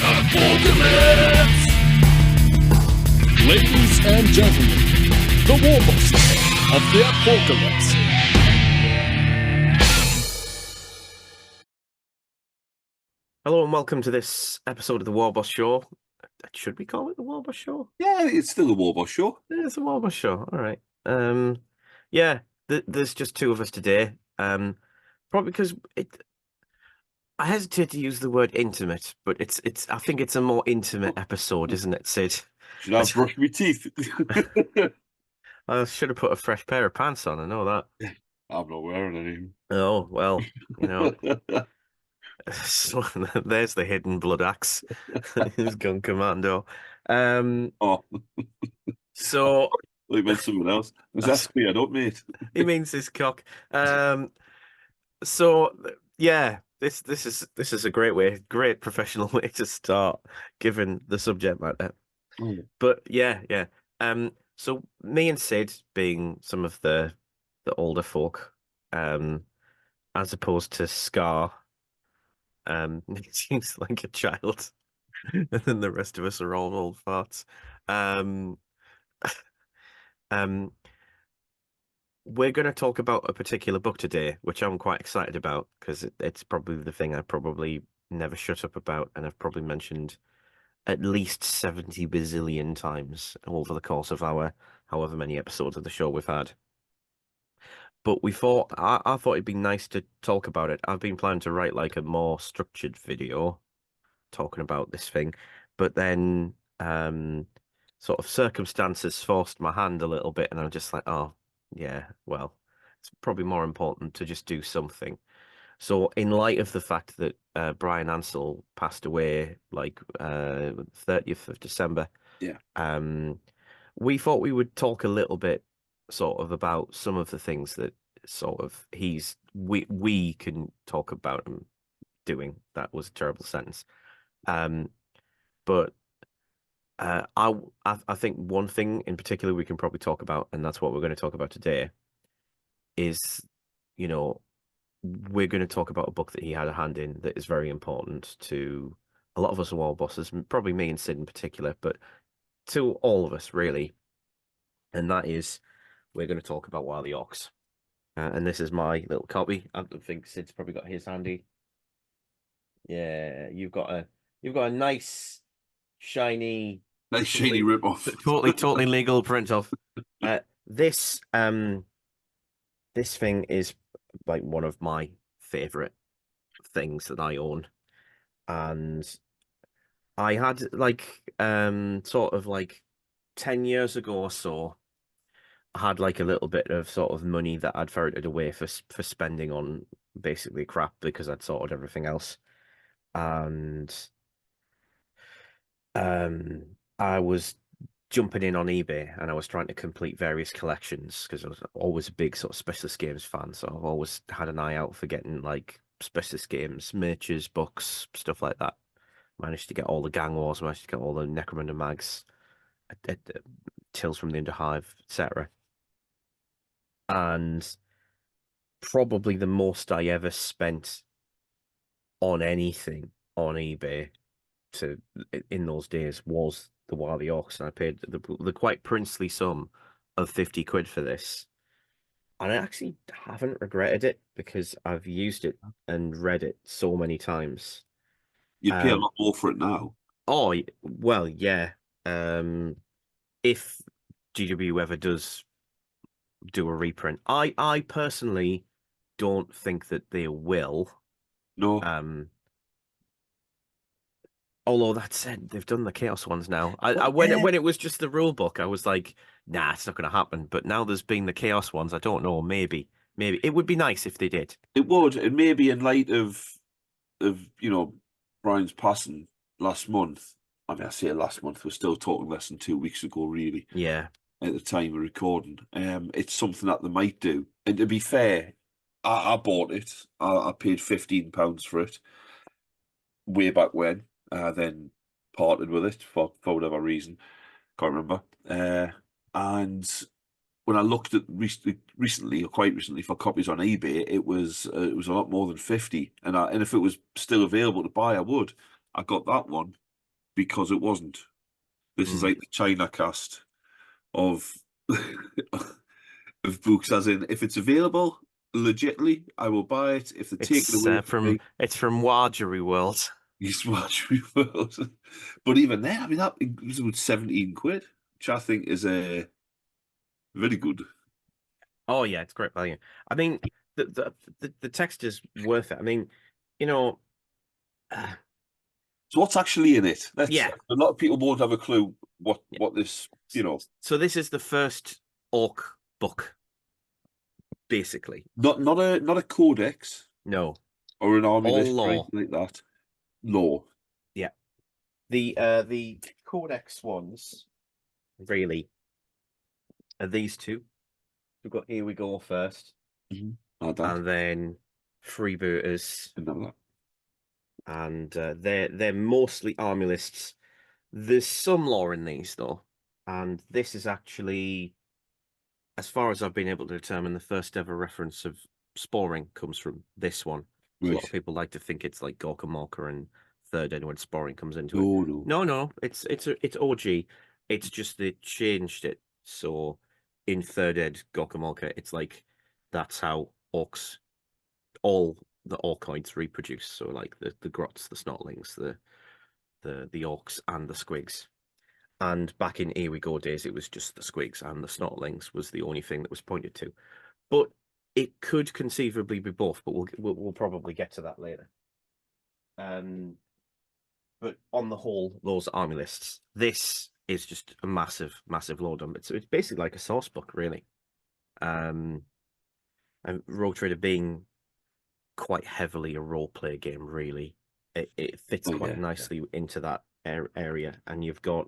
ApORKalypse! Ladies and gentlemen, the Warbosses of Da ApORKalypse. Hello and welcome to this episode of the Warboss Show. Should we call it the Warboss Show? Yeah, it's still a Warboss show. Yeah, it's a Warboss Show. All right. Yeah, there's just two of us today. Probably because I hesitate to use the word intimate, but it's. I think it's a more intimate episode, isn't it, Sid? Should I brush my teeth? I should have put a fresh pair of pants on. I know that. I'm not wearing any. Oh well, you know. So, there's the hidden blood axe. He's gone commando. Oh, So he meant someone else. That's weird, up, mate. he means his cock. So yeah, this is a great professional way to start, given the subject matter. But yeah. So me and Sid, being some of the older folk, as opposed to Scar, it seems like a child, and then the rest of us are all old farts. We're going to talk about a particular book today, which I'm quite excited about because it's probably the thing I probably never shut up about, and I've probably mentioned at least 70 bazillion times over the course of our however many episodes of the show we've had. But I thought it'd be nice to talk about it. I've been planning to write like a more structured video talking about this thing, but then sort of circumstances forced my hand a little bit, and I'm just like, oh yeah, well, it's probably more important to just do something. So in light of the fact that Brian Ansell passed away like 30th of December, Yeah. We thought we would talk a little bit sort of about some of the things that sort of we can talk about him doing. That was a terrible sentence. But I think one thing in particular we can probably talk about, and that's what we're going to talk about today, is, you know, we're going to talk about a book that he had a hand in that is very important to a lot of us Warbosses, probably me and Sid in particular, but to all of us really. And that is, we're going to talk about Waaargh the Orks. And this is my little copy. I think Sid's probably got his handy. Yeah, you've got a nice shiny rip-off. totally legal print off. This thing is like one of my favorite things that I own, and I had like sort of like 10 years ago or so, I had like a little bit of sort of money that I'd ferreted away for spending on basically crap because I'd sorted everything else, and I was jumping in on eBay and I was trying to complete various collections because I was always a big sort of specialist games fan. So I've always had an eye out for getting like specialist games, merches, books, stuff like that. Managed to get all the Gang Wars, managed to get all the Necromunda mags, Tales from the Underhive, etc. And probably the most I ever spent on anything on eBay in those days was the Waaargh the Orks, and I paid the quite princely sum of 50 quid for this. And I actually haven't regretted it because I've used it and read it so many times. You pay a lot more for it now. Oh, well, yeah. If GW ever does do a reprint, I personally don't think that they will. No. Although that said, they've done the Chaos ones now. When it was just the rule book, I was like, nah, it's not going to happen. But now there's been the Chaos ones. I don't know. Maybe it would be nice if they did. It would, and maybe in light of you know, Brian's passing last month. I mean, I say last month. We're still talking less than 2 weeks ago, really. Yeah. At the time of recording, it's something that they might do. And to be fair, I bought it. I paid £15 for it way back when. Then parted with it for whatever reason, can't remember. And when I looked at recently or quite recently for copies on eBay, it was a lot more than 50. And if it was still available to buy, I would. I got that one because it wasn't. This is like the China cast of of books, as in, if it's available legitly, I will buy it. If they take it away from me, it's from Waaargh World. you watch me world. But even then, I mean, that was about 17 quid, which I think is a very good. Oh yeah, it's great value. I mean, the text is worth it. I mean, you know, So what's actually in it? Yeah. A lot of people won't have a clue what this, you know. So this is the first Ork book, basically. Not a codex No, or an army all list or law. anything like that. Law. Yeah. The codex ones really are these two. We've got Here We Go first, Like that. and then Freebooters, Didn't have that. and they're mostly army lists. There's some lore in these though, and this is actually, as far as I've been able to determine, the first ever reference of sporing comes from this one. So a lot of people like to think it's like Gorkamorka and Third Ed when sporing comes into it. No, it's OG. It's just they changed it. So in Third Ed Gorkamorka, it's like that's how orcs, all the orkoids reproduce. So like the grots, the snotlings, the orcs and the squigs. And back in Here We Go days, it was just the squigs and the snotlings was the only thing that was pointed to. But it could conceivably be both, but we'll probably get to that later. But on the whole, those army lists, this is just a massive, massive load of them. It's basically like a source book, really. And Rogue Trader being quite heavily a role play game, really, it fits quite nicely into that area. And you've got,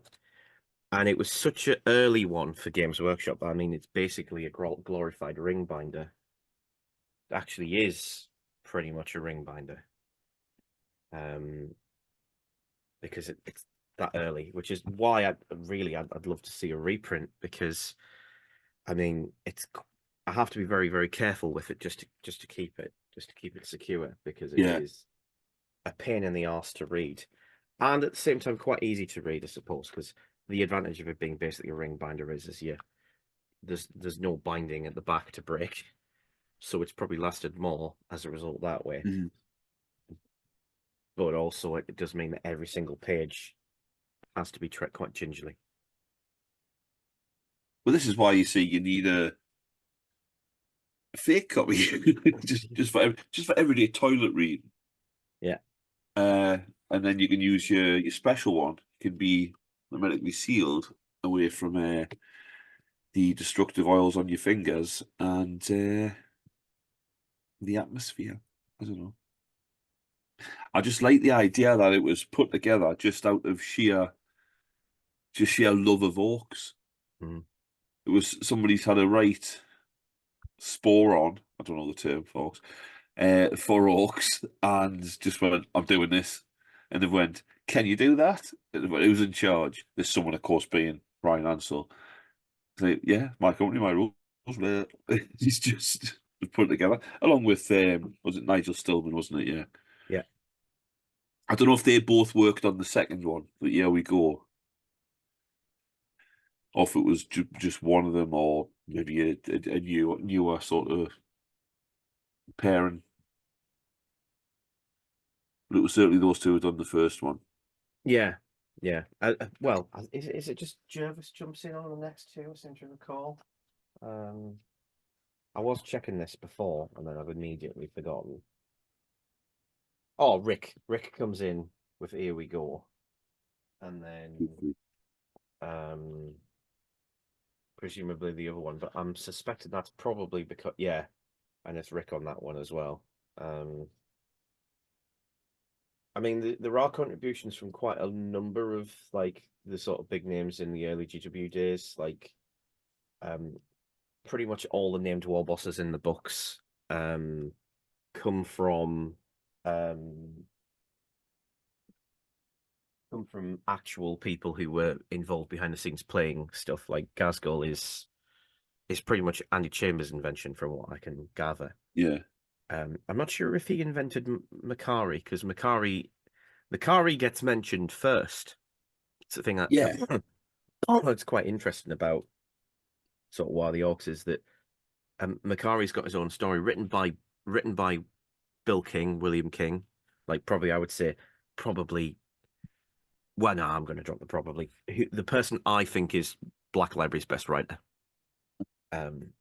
and it was such an early one for Games Workshop. I mean, it's basically a glorified ring binder. It actually is pretty much a ring binder. Because it's that early, which is why I'd love to see a reprint, because I mean I have to be very, very careful with it just to keep it secure, because it is a pain in the arse to read, and at the same time quite easy to read, I suppose, because the advantage of it being basically a ring binder is there's no binding at the back to break, so it's probably lasted more as a result that way. But also it does mean that every single page has to be treated quite gingerly. Well, this is why you see you need a fake copy just for everyday toilet reading. Yeah. And then you can use your special one. It can be hermetically sealed away from the destructive oils on your fingers and the atmosphere. I don't know. I just like the idea that it was put together just out of sheer love of orcs. It was somebody's had a right spore on, I don't know the term, folks, for orcs, and just went, I'm doing this. And they went, can you do that? Who's in charge? There's someone, of course, being Brian Ansell. Like, yeah, my company, my rules. He's just put it together, along with, was it Nigel Stillman, wasn't it? Yeah. Yeah. I don't know if they both worked on the second one, but Here We Go. Or if it was just one of them, or maybe a newer sort of pairing. But it was certainly those two who had done the first one. Yeah. Well, is it just Jervis jumps in on the next two, I seem to recall? I was checking this before, and then I've immediately forgotten. Oh, Rick comes in with Here We Go, and then presumably the other one, but I'm suspecting that's probably because and it's Rick on that one as well. I mean, there are contributions from quite a number of like the sort of big names in the early GW days, like pretty much all the named Warbosses in the books come from actual people who were involved behind the scenes playing stuff. Like Gazgul is pretty much Andy Chambers' invention, from what I can gather. Yeah. I'm not sure if he invented Makari, because Makari gets mentioned first It's the thing that Yeah. it's quite interesting about sort of Waaargh the Orks is that Makari's got his own story written by Bill King, William King. Like probably I would say probably. Well, no, I'm going to drop the probably. The person I think is Black Library's best writer. And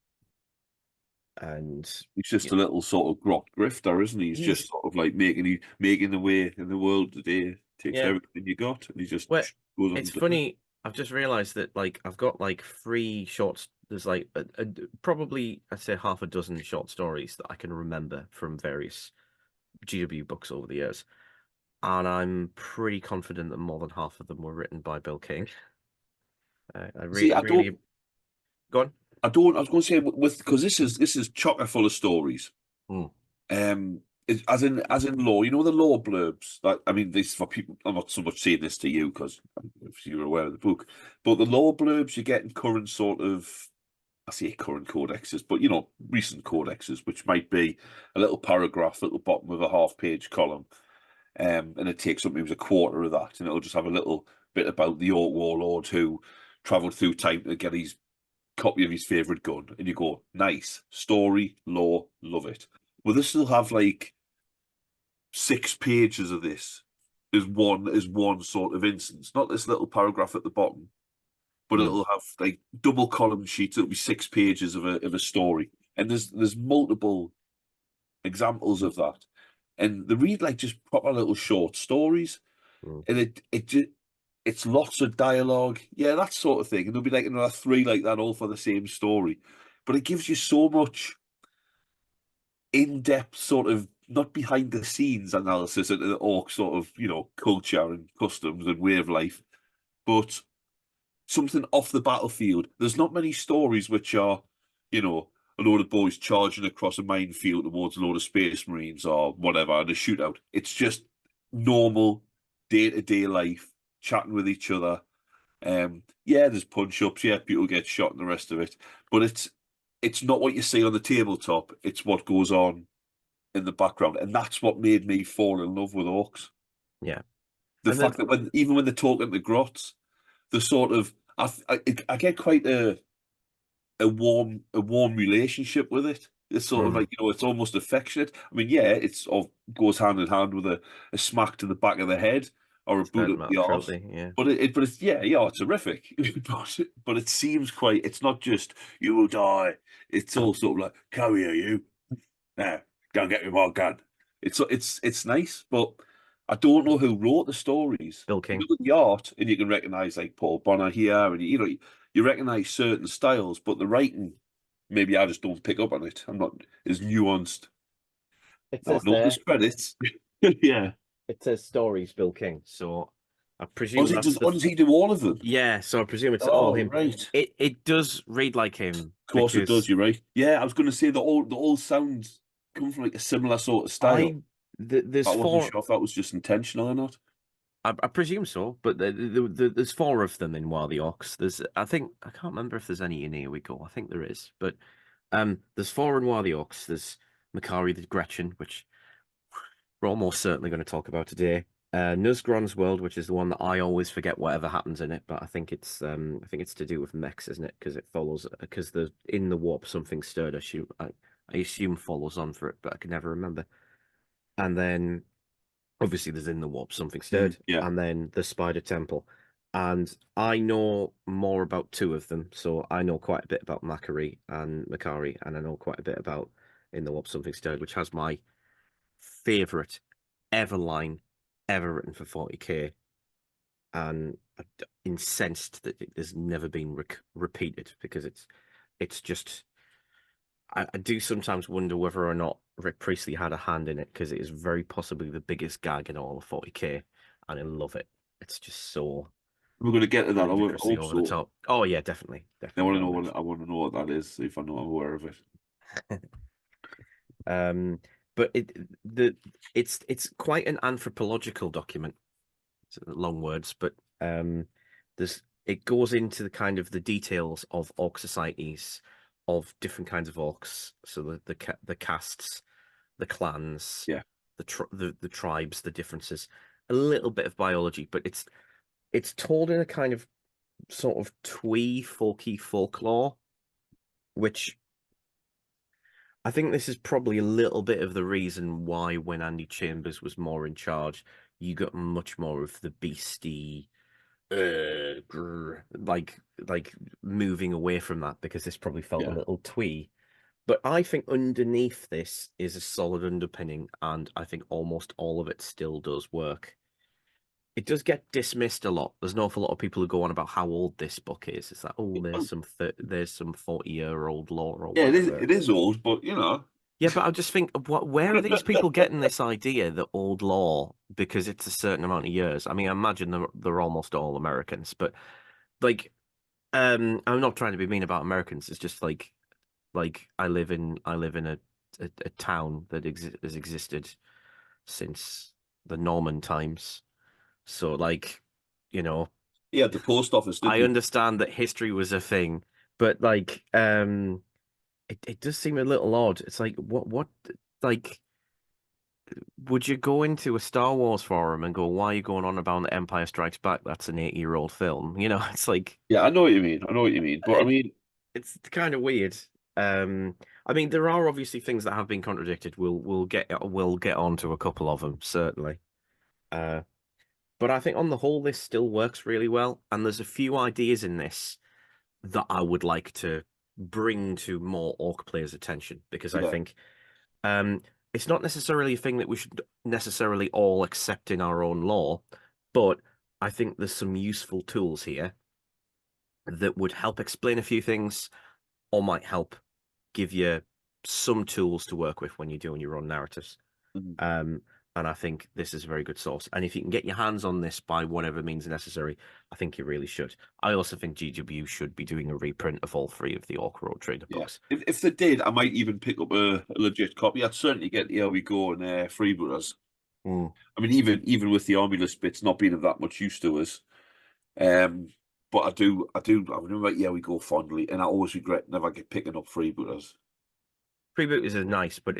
He's just a little sort of grifter, isn't he? He's just sort of like making the way in the world today. Takes everything you got, and he just well, goes on. it's funny. I've just realised that like I've got like 3 shorts. There's like probably I'd say half a dozen short stories that I can remember from various GW books over the years, and I'm pretty confident that more than half of them were written by Bill King. See, I really don't. Go on. I don't. I was going to say with because this is chocker full of stories. As in law, you know the law blurbs. Like I mean, this for people. I'm not so much saying this to you because if you're aware of the book, but the law blurbs you get in current sort of. I say current codexes, but you know, recent codexes, which might be a little paragraph at the bottom of a half-page column, and it takes up maybe a quarter of that, and it'll just have a little bit about the Ork warlord who travelled through time to get his copy of his favourite gun, and you go, nice story, lore, love it. Well, this will have like 6 pages of this is one sort of instance, not this little paragraph at the bottom. But it'll have like double column sheets. It'll be 6 pages of a story, and there's multiple examples of that, and they read like just proper little short stories, and it's lots of dialogue, that sort of thing, and there'll be like another 3 like that, all for the same story, but it gives you so much in-depth sort of not behind the scenes analysis into the Ork sort of culture and customs and way of life, but something off the battlefield. There's not many stories which are, a load of boys charging across a minefield towards a load of space marines or whatever in a shootout. It's just normal day-to-day life, chatting with each other. There's punch-ups, people get shot and the rest of it. But it's not what you see on the tabletop, it's what goes on in the background. And that's what made me fall in love with Orks. Yeah. The fact that even when they're talking to grots, the sort of I get quite a warm relationship with it. It's sort of like it's almost affectionate. I mean, it's goes hand in hand with a smack to the back of the head or a boot up the arse. But it's it's horrific. but it seems quite. It's not just you will die. It's all sort of like come here, you. Now go and get me my gun. It's nice, but I don't know who wrote the stories. Bill King. You look at the art, and you can recognise like Paul Bonner here, and you recognise certain styles, but the writing, maybe I just don't pick up on it. I'm not as nuanced. It says credits. Yeah. It says stories, Bill King. So I presume does he do all of them? Yeah, so I presume it's all him. Right. It does read like him. Of course it does. You're right. Yeah, I was going to say the all sounds come from like a similar sort of style. There's I wasn't sure if that was just intentional or not. I presume so, but there's 4 of them in Waaargh the Orks. I can't remember if there's any in Here We Go. I think there is, but there's 4 in Waaargh the Orks. There's Makari the Gretchen, which we're almost certainly going to talk about today. Nuzgron's World, which is the one that I always forget whatever happens in it, but I think it's to do with mechs, isn't it? Because it follows in the warp something stirred. I assume follows on for it, but I can never remember. And then, obviously, there's in the warp something stirred, and then the Spider Temple. And I know more about 2 of them, so I know quite a bit about Makari, and I know quite a bit about in the warp something stirred, which has my favorite ever line ever written for 40k, and I'm incensed that it has never been repeated because it's just. I do sometimes wonder whether or not Rick Priestley had a hand in it, because it is very possibly the biggest gag in all of 40k, and I love it. It's just so. We're going to get to that. Over the top. Oh yeah, definitely. I want to know what that is. If I'm not aware of it. But it's quite an anthropological document. It's long words, but it goes into the kind of the details of Ork societies, of different kinds of Orks, so the castes, the clans, the tribes, the differences, a little bit of biology, but it's told in a kind of sort of twee, folky folklore, which I think this is probably a little bit of the reason why when Andy Chambers was more in charge, you got much more of the beastie, like moving away from that, because this probably felt a little twee. But I think underneath this is a solid underpinning, and I think almost all of it still does work. It does get dismissed a lot. There's an awful lot of people who go on about how old this book is. It's like, oh, there's some 40-year-old lore or Yeah, whatever. it is old, but you know. Yeah, but I just think, where are these people getting this idea that old lore because it's a certain amount of years? I mean, I imagine they're almost all Americans, but like, I'm not trying to be mean about Americans. It's just like I live in a town that has existed since the Norman times. So like, you know, Yeah, the post office. I Didn't you? understand that history was a thing, but like, it does seem a little odd. It's like, what, like, would you go into a Star Wars forum and go, why are you going on about The Empire Strikes Back? That's an 80-year-old film. You know, it's like, Yeah, I know what you mean. I know what you mean. But I mean, it's kind of weird. I mean, there are obviously things that have been contradicted. We'll get onto a couple of them, certainly. But I think on the whole, this still works really well. And there's a few ideas in this that I would like to bring to more Orc players' attention, because I yeah, think it's not necessarily a thing that we should necessarily all accept in our own lore, but I think there's some useful tools here that would help explain a few things, or might help give you some tools to work with when you're doing your own narratives. Mhm. And I think this is a very good source. And if you can get your hands on this by whatever means necessary, I think you really should. I also think GW should be doing a reprint of all three of the Orc Road Trader Yeah. books. If they did, I might even pick up a legit copy. I'd certainly get the Here We Go and Freebooters. Mm. I mean, even with the army list bits not being of that much use to us, but I remember Here We Go fondly, and I always regret never picking up Freebooters. Freebooters is nice, but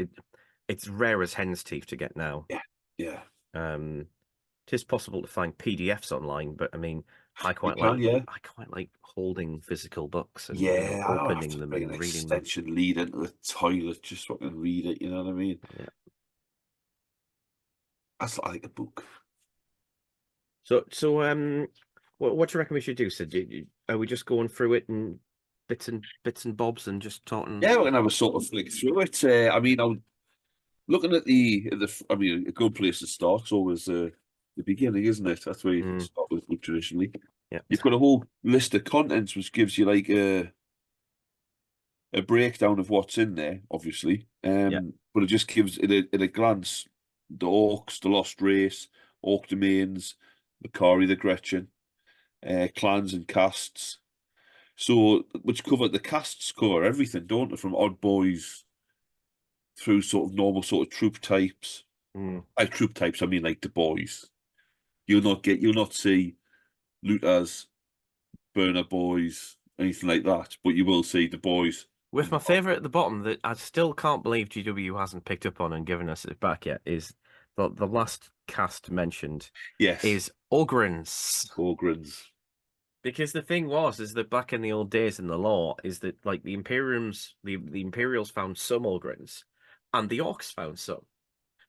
it's rare as hen's teeth to get now. Yeah, yeah. It is possible to find PDFs online, but I mean, I quite like holding physical books and Yeah, I don't have opening to them bring and an reading them. extension lead into the toilet just fucking read it. You know what I mean? Yeah. That's like a book. So what do you reckon we should do? So, are we just going through it and bits and bobs and just talking? Yeah, we're gonna have a sort of flick through it. I mean, I'm looking at I mean, a good place to start is always the beginning, isn't it? That's where you start with traditionally. Yeah. You've got a whole list of contents which gives you like a breakdown of what's in there, obviously. Yeah. But it just gives at a glance the Orks, the Lost Race, Orc Domains, Makari the Gretchen, clans and castes. So which cover the castes cover everything, don't they? From odd boys through sort of normal sort of troop types. Like troop types, I mean like the boys. You'll not see looters, burner boys, anything like that, but you will see the boys. With my favorite at the bottom that I still can't believe GW hasn't picked up on and given us it back yet is the last cast mentioned. Yes, Is Ogrins. Ogrins. Because the thing is that back in the old days in the law, is that like the Imperials found some Ogrins, and the Orcs found some.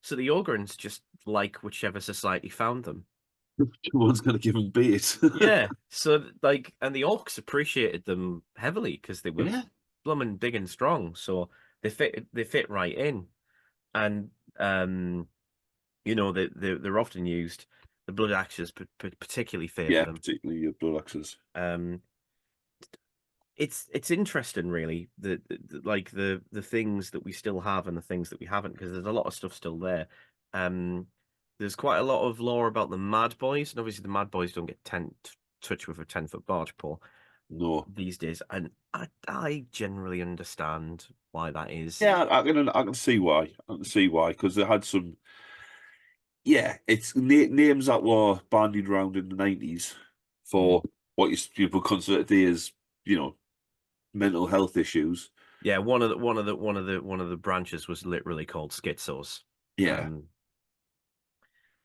So the Ogrins just like whichever society found them. One's going to give them bait. Yeah. So like, and the Orcs appreciated them heavily because they were blooming big and strong. So they fit right in, and you know they're often used. The blood axes particularly favor them. Particularly your blood axes. It's interesting, really, like the things that we still have and the things that we haven't, because there's a lot of stuff still there. There's quite a lot of lore about the Mad Boys, and obviously the Mad Boys don't get touch with a 10-foot barge pole. No, these days, and I generally understand why that is. Yeah, I can see why. I can see why, because they had some. Yeah, it's names that were bandied around in the 90s for what people consider today as mental health issues. Yeah, one of the branches was literally called schizos. Yeah.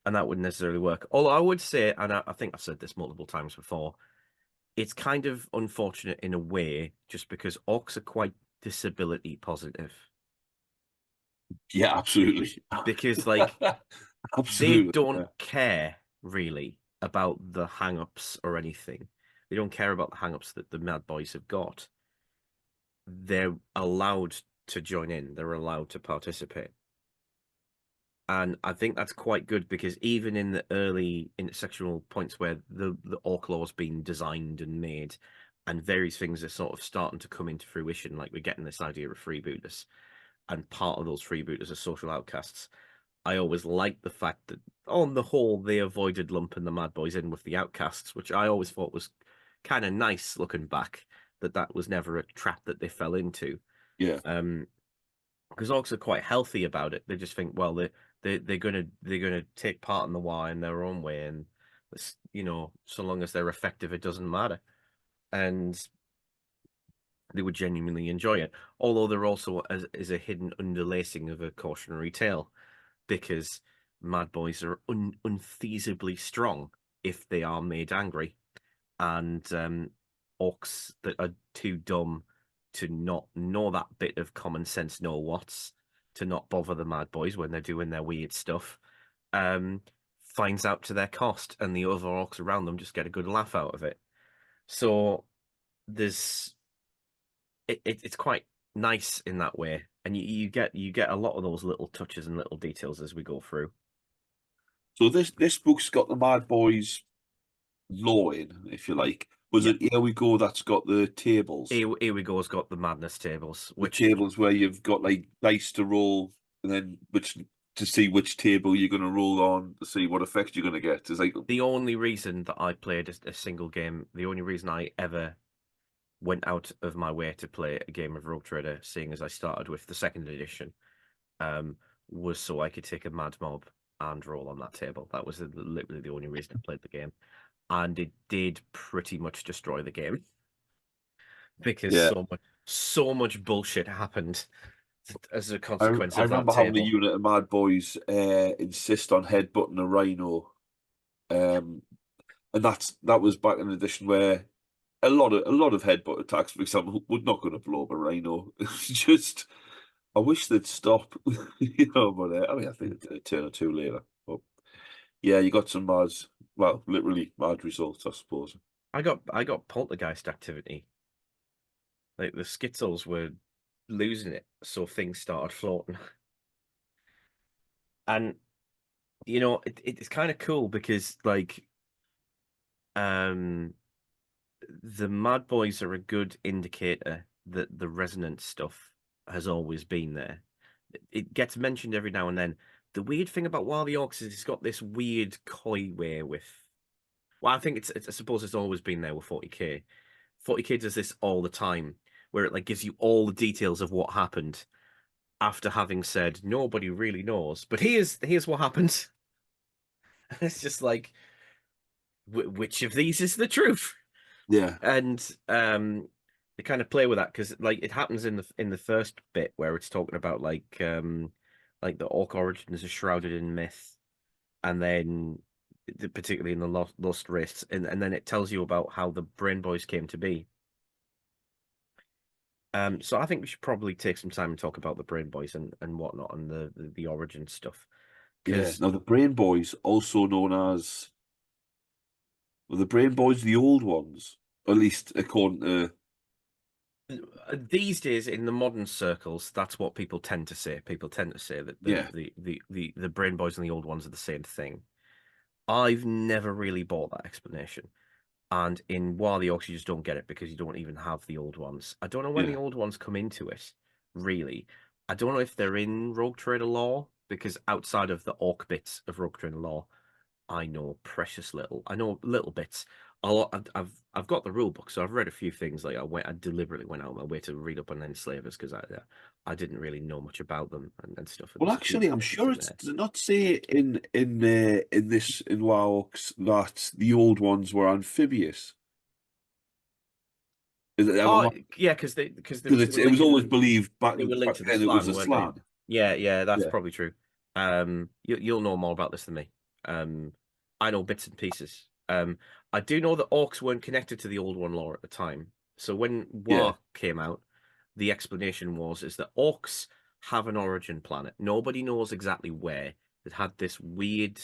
and that wouldn't necessarily work. Although I would say, and I think I've said this multiple times before, it's kind of unfortunate in a way, just because orcs are quite disability positive. Yeah, absolutely. Because like they Absolutely. don't care really about the hang-ups or anything. They don't care about the hang-ups that the Mad Boys have got. They're allowed to join in. They're allowed to participate. And I think that's quite good, because even in the early intersectional points where the orc law's been designed and made, and various things are sort of starting to come into fruition, like we're getting this idea of freebooters, and part of those freebooters are social outcasts. I always liked the fact that, on the whole, they avoided lumping the Mad Boys in with the outcasts, which I always thought was kind of nice looking back, that was never a trap that they fell into. Yeah. Because orcs are quite healthy about it. They just think, well, they're gonna take part in the war in their own way, and so long as they're effective, it doesn't matter. And they would genuinely enjoy it. Although there also is a hidden underlacing of a cautionary tale, because Mad Boys are unfeasibly strong if they are made angry, and orcs that are too dumb to not know that bit of common sense know what's to not bother the Mad Boys when they're doing their weird stuff, finds out to their cost, and the other orcs around them just get a good laugh out of it. So there's it's quite nice in that way, and you get a lot of those little touches and little details as we go through. So this book's got the Mad Boys law in, if you like. Was it Here We Go that's got the tables? Here We Go's got the madness tables, which tables where you've got like dice to roll, and then to see which table you're going to roll on to see what effect you're going to get. Is like the only reason that I played a single game. The only reason I ever went out of my way to play a game of Rogue Trader, seeing as I started with the second edition, was so I could take a mad mob and roll on that table. That was literally the only reason I played the game, and it did pretty much destroy the game, because so much bullshit happened as a consequence I of that remember having a table. unit of Mad Boys insist on headbutting a rhino, and that was back in an edition where a lot of headbutt attacks, for example, were not going to blow up a rhino. It's just, I wish they'd stop, but I mean, I think it did a turn or two later. But yeah, you got some mad, well, literally mad results, I suppose. I got poltergeist activity. Like the schizos were losing it, so things started floating. And it's kind of cool, because like the Mad Boys are a good indicator that the resonance stuff has always been there. It gets mentioned every now and then. The weird thing about Waaargh Orks is it's got this weird coy way with. Well, I think I suppose it's always been there with 40k. 40k does this all the time, where it like gives you all the details of what happened after having said nobody really knows. But here's what happened. It's just like, which of these is the truth? Yeah. And they kind of play with that, because like it happens in the first bit where it's talking about like the orc origins are shrouded in myth, and then particularly in the Lost Rifts, and then it tells you about how the Brain Boys came to be. So I think we should probably take some time and talk about the Brain Boys and whatnot, and the origin stuff. Yeah. Now the Brain Boys, also known as, well, the Brain Boys, the old ones, at least according to these days in the modern circles, that's what people tend to say. People tend to say that the Brain Boys and the old ones are the same thing. I've never really bought that explanation. And in Waaargh Orks, you just don't get it, because you don't even have the old ones. I don't know when the old ones come into it, really. I don't know if they're in Rogue Trader lore, because outside of the orc bits of Rogue Trader lore, I know precious little. I know little bits. I've got the rule book, so I've read a few things. Like I deliberately went out of my way to read up on enslavers, because I didn't really know much about them and stuff. Well, actually, I'm sure does it not say in Waaargh Orks that the old ones were amphibious? Yeah, because it was always believed back they were linked to the then slan, it was a weren't slan. they? Yeah, that's probably true. You'll know more about this than me. I know bits and pieces. I do know that orcs weren't connected to the Old One lore at the time. So when Yeah. Waaargh came out, the explanation is that orcs have an origin planet. Nobody knows exactly where. It had this weird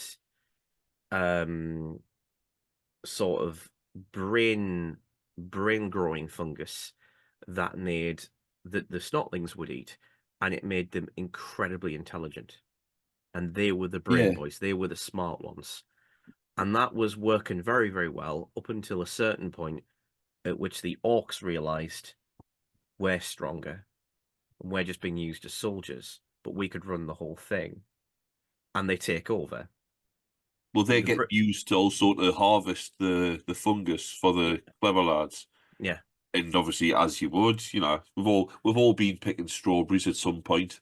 sort of brain growing fungus that made that the snotlings would eat, and it made them incredibly intelligent. And they were the brain Yeah. boys, they were the smart ones. And that was working very, very well up until a certain point at which the orcs realized we're stronger and we're just being used as soldiers, but we could run the whole thing. And they take over. Well, they The get used to also to harvest the fungus for the clever lads. Yeah. And obviously, as you would, you know, we've all been picking strawberries at some point.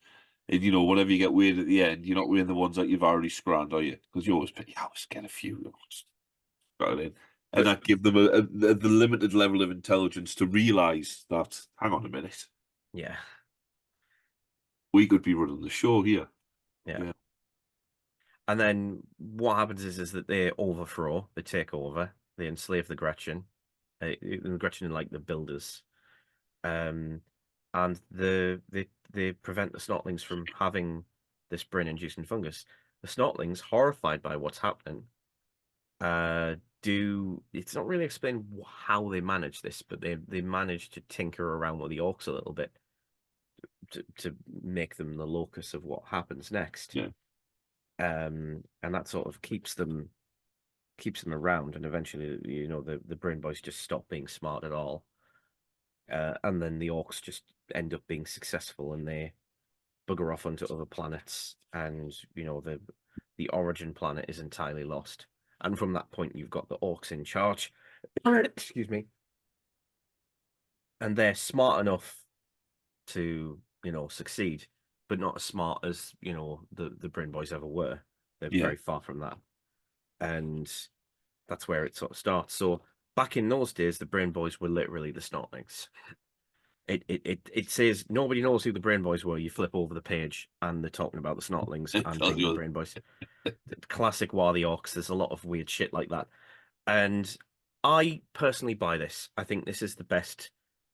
And you know, whatever you get weird at the end, you're not wearing the ones that you've already scranned, are you? Because you always pick, yeah, let's get a few. Just got it in. And that give them the limited level of intelligence to realise that, hang on a minute, Yeah. we could be running the show here. Yeah. And then what happens is that they overthrow, they take over, they enslave the Gretchen. The Gretchen are like the builders. And they prevent the snotlings from having this brain-inducing fungus. The snotlings, horrified by what's happening, it's not really explained how they manage this, but they manage to tinker around with the orcs a little bit to make them the locus of what happens next. Yeah. And that sort of keeps them around, and eventually, you know, the brain boys just stop being smart at all. And then the orcs just end up being successful, and they bugger off onto other planets, and you know the origin planet is entirely lost. And from that point, you've got the orcs in charge. Excuse me. And they're smart enough to, you know, succeed, but not as smart as, you know, the brain boys ever were. They're very far from that. And that's where it sort of starts. So back in those days, the brain boys were literally the snotlings. It says nobody knows who the brain boys were. You flip over the page and they're talking about the snotlings and being the brain boys. The classic Waaargh Orks. There's a lot of weird shit like that. And I personally buy this. I think this is the best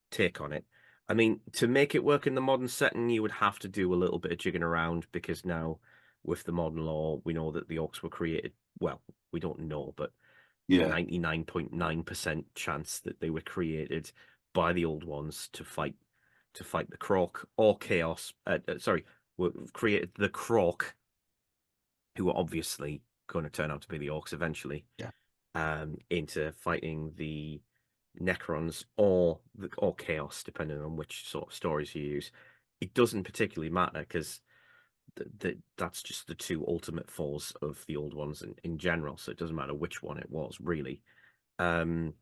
take on it. I mean, to make it work in the modern setting, you would have to do a little bit of jigging around, because now with the modern lore, we know that the orcs were created. Well, we don't know, but 99.9% chance that they were created by the old ones to fight the Croc or Chaos. Were created the Croc, who are obviously going to turn out to be the orcs eventually. Into fighting the Necrons or Chaos, depending on which sort of stories you use. It doesn't particularly matter, because that's just the two ultimate foes of the old ones in general. So it doesn't matter which one it was, really. And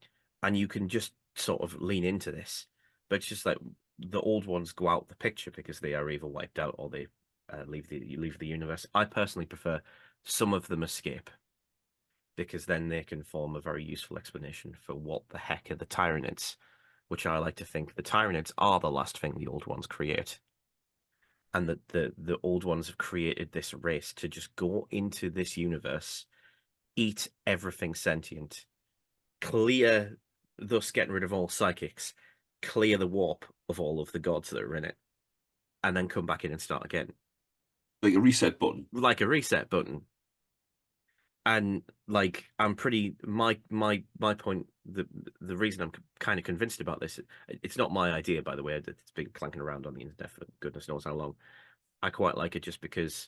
you can just sort of lean into this, but it's just like the old ones go out the picture because they are either wiped out or they leave the universe. I personally prefer some of them escape, because then they can form a very useful explanation for what the heck are the Tyranids, which I like to think the Tyranids are the last thing the old ones create. And that the old ones have created this race to just go into this universe, eat everything sentient, clear, thus getting rid of all psychics, clear the warp of all of the gods that are in it, and then come back in and start again. Like a reset button. Like a reset button. And like, I'm pretty my point, the reason I'm kind of convinced about this, it's not my idea, by the way. It's been clanking around on the internet for goodness knows how long. I quite like it just because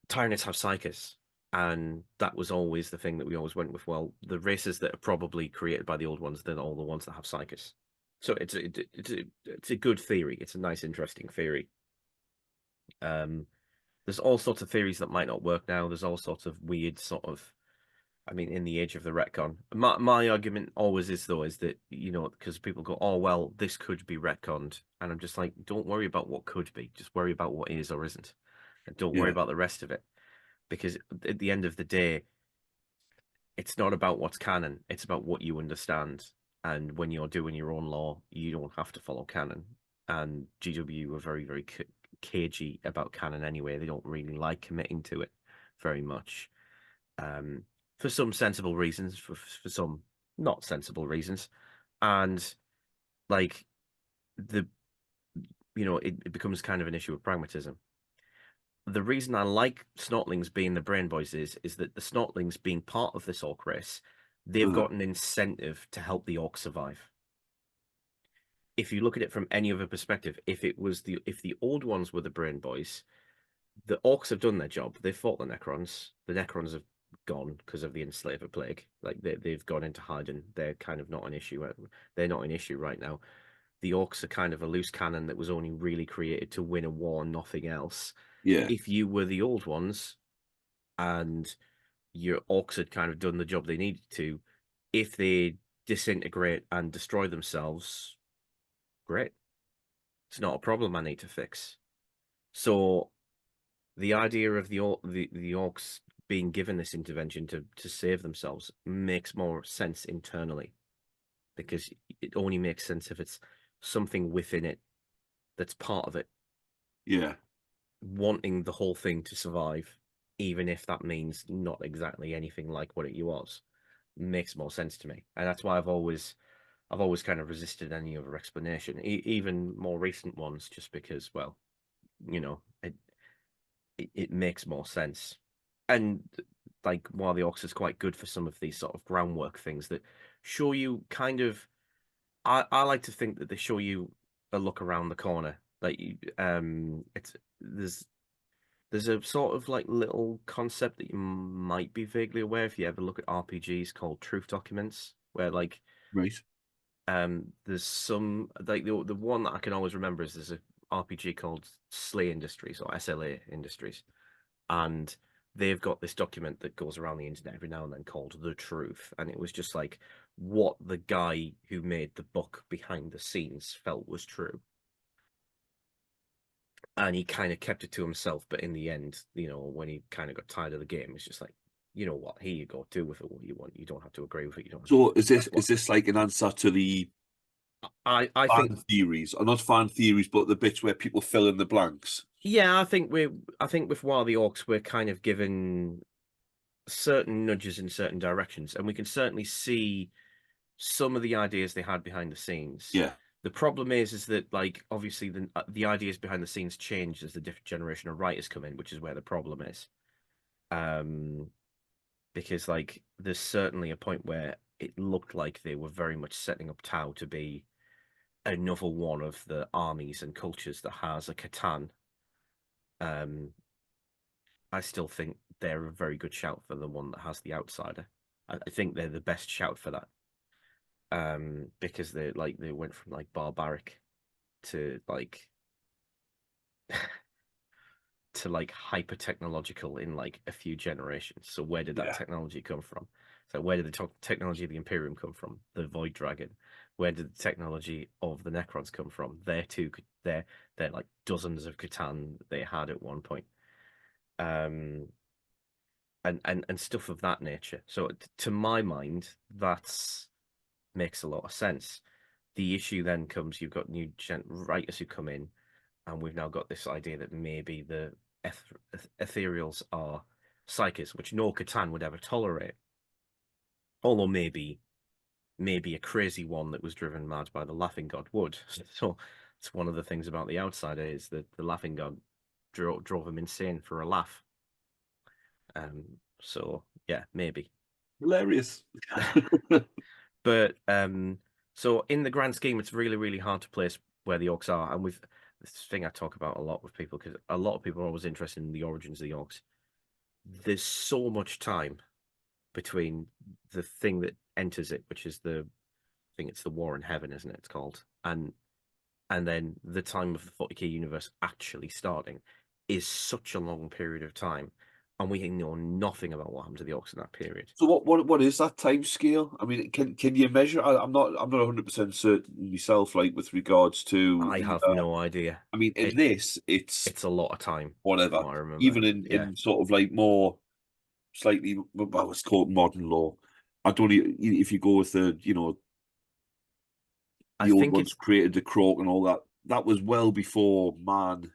Tyranids have psychers, and that was always the thing that we always went with. Well, the races that are probably created by the old ones, they're all the ones that have psychers. So it's a good theory. It's a nice, interesting theory. There's all sorts of theories that might not work now. There's all sorts of weird sort of, I mean, in the age of the retcon. My argument always is, though, is that, you know, because people go, oh, well, this could be retconned. And I'm just like, don't worry about what could be. Just worry about what is or isn't. And don't worry about the rest of it. Because at the end of the day, it's not about what's canon. It's about what you understand. And when you're doing your own lore, you don't have to follow canon. And GW are very, very cagey about canon anyway. They don't really like committing to it very much, for some sensible reasons, for some not sensible reasons, and like the it becomes kind of an issue of pragmatism. The reason I like Snotlings being the Brain Boys is that the Snotlings being part of this Ork race, they've got an incentive to help the Ork survive. If you look at it from any other perspective, if the old ones were the Brain Boys, the Orks have done their job. They've fought the Necrons. The Necrons have gone because of the Enslaver Plague. Like they've gone into hiding. They're kind of not an issue. They're not an issue right now. The Orks are kind of a loose cannon that was only really created to win a war, nothing else. Yeah. If you were the old ones and your Orks had kind of done the job they needed to, if they disintegrate and destroy themselves, great. It's not a problem I need to fix. So the idea of the Orks being given this intervention to save themselves makes more sense internally, because it only makes sense if it's something within it that's part of it. Yeah. Wanting the whole thing to survive, even if that means not exactly anything like what it was, makes more sense to me. And that's why I've always kind of resisted any other explanation, even more recent ones, just because, well, it makes more sense. And like, while the Orks is quite good for some of these sort of groundwork things that show you kind of, I like to think that they show you a look around the corner. Like, there's a sort of like little concept that you might be vaguely aware if you ever look at RPGs called truth documents, where like right. There's some like the one that I can always remember is there's a RPG called Slay Industries or SLA Industries, and they've got this document that goes around the internet every now and then called The Truth, and it was just like what the guy who made the book behind the scenes felt was true. And he kind of kept it to himself, but in the end, when he kind of got tired of the game, it's just like, you know what, here you go, do with it what you want. You don't have to agree with it. You don't. So is this like an answer to the I fan think theories, or not fan theories, but the bits where people fill in the blanks? Yeah, I think with Waaargh the Orks, we're kind of given certain nudges in certain directions, and we can certainly see some of the ideas they had behind the scenes. Yeah. The problem is that, like, obviously the ideas behind the scenes change as the different generation of writers come in, which is where the problem is. Because like there's certainly a point where it looked like they were very much setting up Tau to be another one of the armies and cultures that has a Catan. I still think they're a very good shout for the one that has the outsider. I think they're the best shout for that. Because they went from like barbaric to like to like hyper technological in like a few generations. So where did that technology come from? So where did the technology of the Imperium come from? The Void Dragon. Where did the technology of the Necrons come from? They're like dozens of Catan they had at one point. And stuff of that nature. So to my mind, that's makes a lot of sense. The issue then comes, you've got new writers who come in, and we've now got this idea that maybe the ethereals are psyches, which no Catan would ever tolerate. Although maybe a crazy one that was driven mad by the Laughing God would. So it's one of the things about the outsider is that the Laughing God drove him insane for a laugh. So yeah, maybe. Hilarious. But so in the grand scheme, it's really, really hard to place where the Orks are. And with this thing I talk about a lot with people, because a lot of people are always interested in the origins of the Orks. There's so much time between the thing that enters it, which is I think it's the War in Heaven, isn't it? It's called, and then the time of the 40k universe actually starting is such a long period of time, and we know nothing about what happened to the Orks in that period. So what is that time scale? I mean, can you measure? I'm not 100% certain myself, like with regards to. I have no idea. I mean, in this, it's a lot of time. Whatever. I remember. Even in sort of like more slightly, well, it's called modern law. I don't. If you go with the old ones created the Croak and all that. That was well before man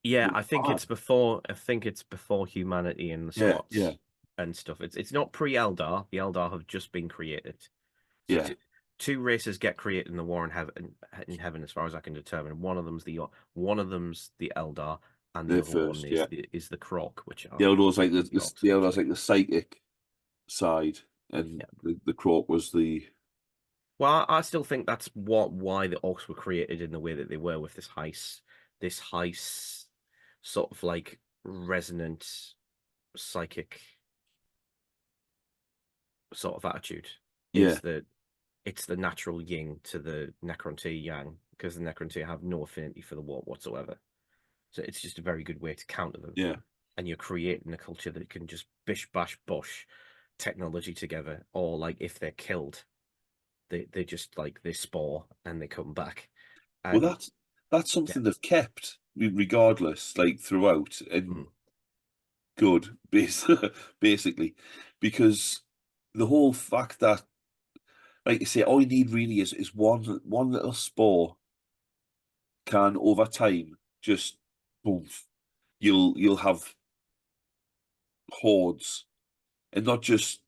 Yeah, Well, I think it's before. I think it's before humanity and the yeah, Scots and stuff. It's not pre-Eldar. The Eldar have just been created. So yeah. two races get created in the War in heaven, as far as I can determine. One of them's the Eldar, and the The other one first, yeah. is the Croc, which The are Eldor's like the the Orcs, Eldor's essentially. like the psychic side, and Yeah. the Croak was the Well, I still think that's why the Orcs were created in the way that they were, with this sort of like resonant psychic sort of attitude. yeah, It's the natural yin to the Necrontyr yang, because the Necrontyr have no affinity for the war whatsoever. So it's just a very good way to counter them. yeah. And you're creating a culture that can just bish bash bosh technology together, or like if they're killed, they just like they spore and they come back. Well, And that's yeah, something they've kept regardless, like throughout, and mm, good, basically, because the whole fact that, like you say, all you need really is one little spore can over time just boom, you'll have hordes, and not just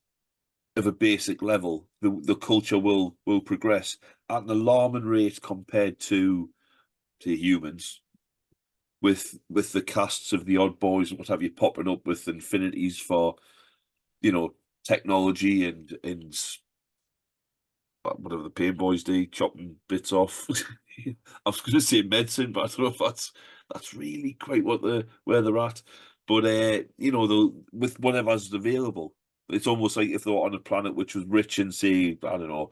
of a basic level. The culture will progress at an alarming rate compared to humans, with the casts of the odd boys and what have you popping up with infinities for, technology and whatever the pain boys do, chopping bits off. I was going to say medicine, but I don't know if that's really quite where they're at. But with whatever's available, it's almost like if they were on a planet which was rich in, say, I don't know,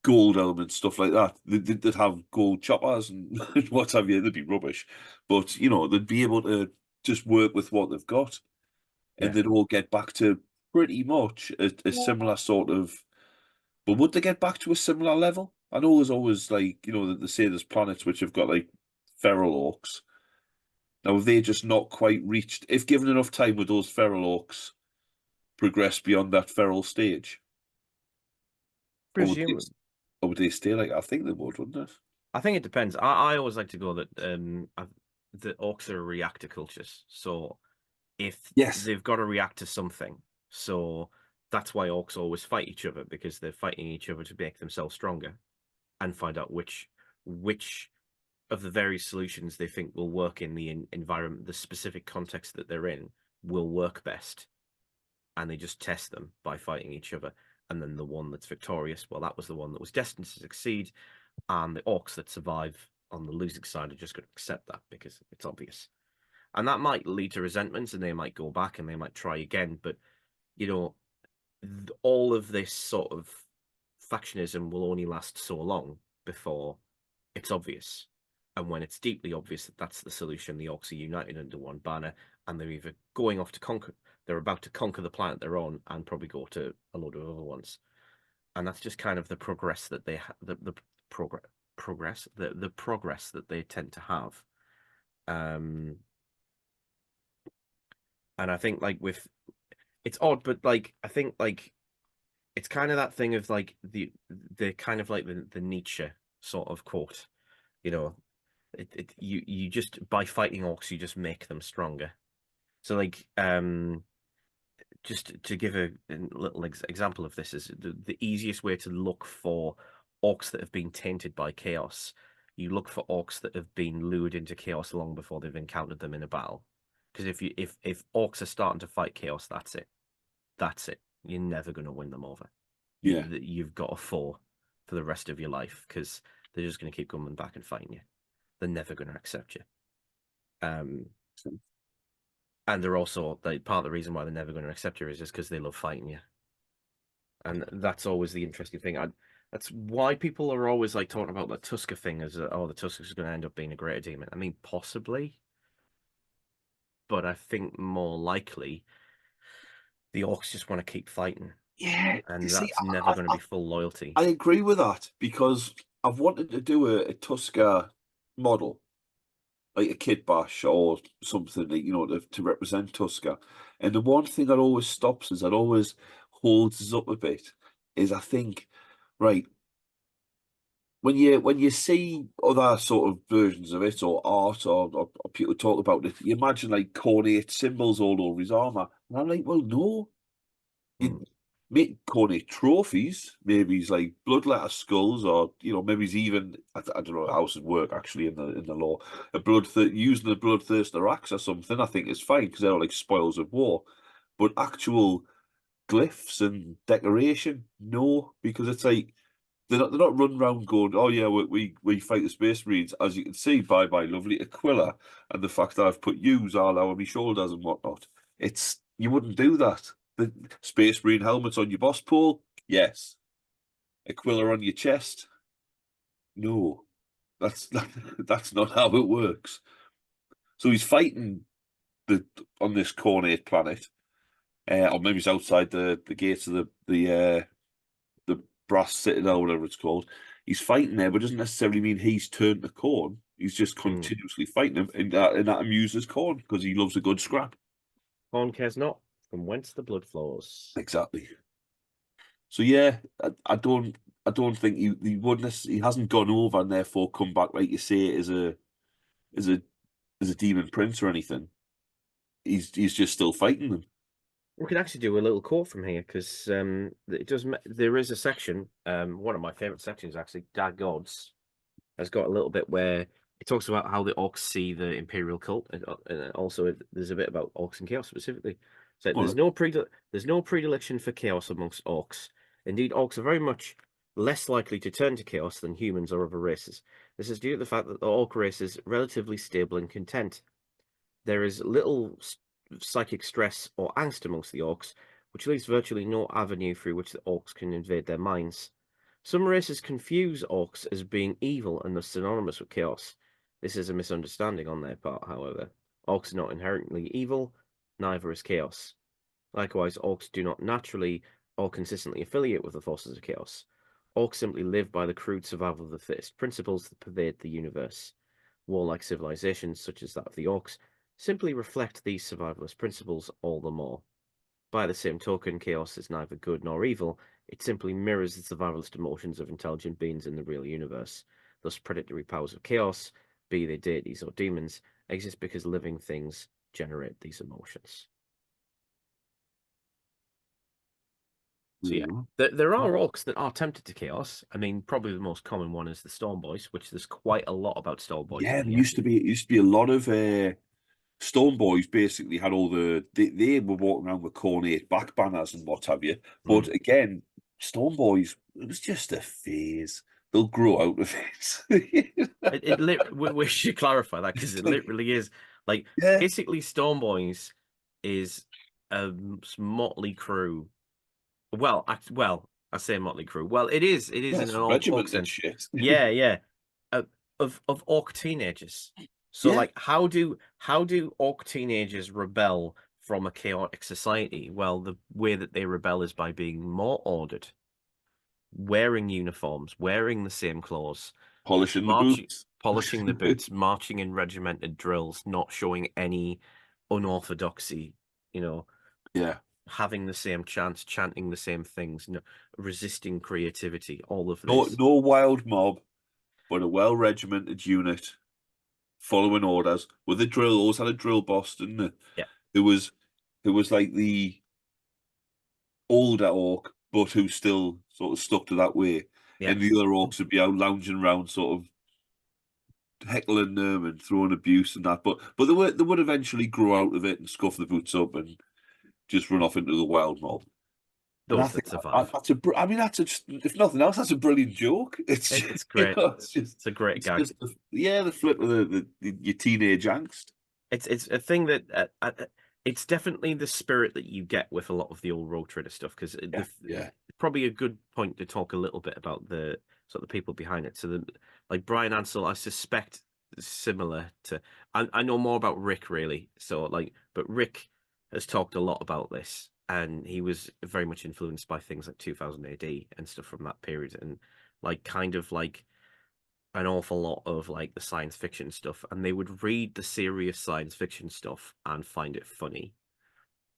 gold elements, stuff like that. They'd have gold choppers and what have you. They'd be rubbish, but they'd be able to just work with what they've got, and yeah. they'd all get back to pretty much a similar sort of. But would they get back to a similar level? I know there's always, like, that they say there's planets which have got like feral orcs. Now, have they just not quite reached? If given enough time, would those feral orcs progress beyond that feral stage, or would they, Presume. or would they stay like? I think they would, wouldn't it? I think it depends. I always like to go that the Orcs are reactor cultures. So if Yes. they've got to react to something, so that's why Orcs always fight each other, because they're fighting each other to make themselves stronger and find out which of the various solutions they think will work in the environment, the specific context that they're in, will work best, and they just test them by fighting each other. And then the one that's victorious, well, that was the one that was destined to succeed, and the Orcs that survive on the losing side are just going to accept that because it's obvious. And that might lead to resentments, and they might go back and they might try again. But you know, all of this sort of factionism will only last so long before it's obvious. And when it's deeply obvious that that's the solution, the Orcs are united under one banner, and they're either going off to conquer, they're about to conquer the planet they're on, and probably go to a load of other ones. And that's just kind of the progress that they the progress that they tend to have. Um, and I think like with it's odd, but like I think like it's kind of that thing of like the kind of like the Nietzsche sort of quote, you know, you just by fighting Orcs you just make them stronger. So like just to give a little example of this is the easiest way to look for Orcs that have been tainted by chaos. You look for Orcs that have been lured into chaos long before they've encountered them in a battle. Because if Orcs are starting to fight chaos, that's it. That's it. You're never going to win them over. Yeah. You've got a four for the rest of your life, because they're just going to keep coming back and fighting you. They're never going to accept you. And they're also like part of the reason why they're never going to accept you is just because they love fighting you. And that's always the interesting thing. That's why people are always like talking about the Tusker thing as oh, the Tusker's going to end up being a greater demon. I mean, possibly, but I think more likely the Orcs just want to keep fighting, Yeah, you and see, that's never going to be full loyalty. I agree with that, because I've wanted to do a Tusker model, like a kit bash or something, like, to represent Tusker. And the one thing that always stops us, that always holds us up a bit, is I think, right, when you see other sort of versions of it or art or people talk about it, you imagine like cornate symbols all over his armor. And I'm like, well, no, you make cornate trophies. Maybe he's like bloodletter skulls, or maybe he's even I don't know how it would work actually in the law. Using a bloodthirster axe or something, I think is fine because they're like spoils of war. But actual glyphs and decoration, no, because it's like they're not running around going, oh yeah, we fight the Space Marines. As you can see by my lovely Aquila and the fact that I've put U's all over my shoulders and whatnot. You wouldn't do that. The Space Marine helmets on your boss pole, yes. Aquila on your chest, no. That's not how it works. So he's fighting on this cornate planet, or maybe it's outside the gates of the Brass Citadel, whatever it's called. He's fighting there, but doesn't necessarily mean he's turned to Khorne. He's just continuously fighting him, and that amuses Khorne because he loves a good scrap. Khorne cares not from whence the blood flows. Exactly. So yeah, I don't think he wouldn't. He hasn't gone over and therefore come back like you say as a demon prince or anything. He's just still fighting them. We could actually do a little quote from here because it does. There is a section, one of my favorite sections actually. Dad Gods has got a little bit where it talks about how the Orks see the Imperial cult, and also there's a bit about Orks and Chaos specifically. So there's no predilection for Chaos amongst Orks. Indeed, Orks are very much less likely to turn to Chaos than humans or other races. This is due to the fact that the Ork race is relatively stable and content. There is little psychic stress or angst amongst the Orks, which leaves virtually no avenue through which the Orks can invade their minds. Some races confuse Orks as being evil and thus synonymous with Chaos. This is a misunderstanding on their part, however. Orks are not inherently evil, neither is Chaos. Likewise, Orks do not naturally or consistently affiliate with the forces of Chaos. Orks simply live by the crude survival of the fittest principles that pervade the universe. Warlike civilizations, such as that of the Orks, simply reflect these survivalist principles all the more. By the same token, Chaos is neither good nor evil, it simply mirrors the survivalist emotions of intelligent beings in the real universe. Thus, predatory powers of Chaos, be they deities or demons, exist because living things generate these emotions. So yeah, there are Orks that are tempted to Chaos. I mean, probably the most common one is the Storm Boys, which there's quite a lot about Storm Boys. Yeah, there used to be a lot of Storm Boys basically had all they were walking around with cornate back banners and what have you. But again, Storm Boys, it was just a phase. They'll grow out of it. We should clarify that because it literally is like basically Storm Boys is a motley crew. Well, I say motley crew. Well, it is in an Ork sense. Shit. Yeah. Of Ork teenagers. So like how do Ork teenagers rebel from a chaotic society? Well, the way that they rebel is by being more ordered, wearing uniforms, wearing the same clothes, polishing the boots, marching in regimented drills, not showing any unorthodoxy, Yeah. having the same chants, chanting the same things, resisting creativity, all of this. No wild mob, but a well-regimented unit following orders with a drill. Always had a drill boss, didn't it? Yeah. There was like the older Ork, but who still sort of stuck to that way. Yeah. And the other Orks would be out lounging around, sort of heckling them and throwing abuse and that. But they would eventually grow out of it and scuff the boots up and just run off into the wild mob. Those that survive. If nothing else, that's a brilliant joke. It's great. It's a great gag. The flip of your teenage angst. It's a thing that it's definitely the spirit that you get with a lot of the old Road Trader stuff because probably a good point to talk a little bit about the sort of people behind it. So like Brian Ansell, I suspect similar to I know more about Rick really. So but Rick has talked a lot about this, and he was very much influenced by things like 2000 AD and stuff from that period, and kind of an awful lot of the science fiction stuff. And they would read the serious science fiction stuff and find it funny,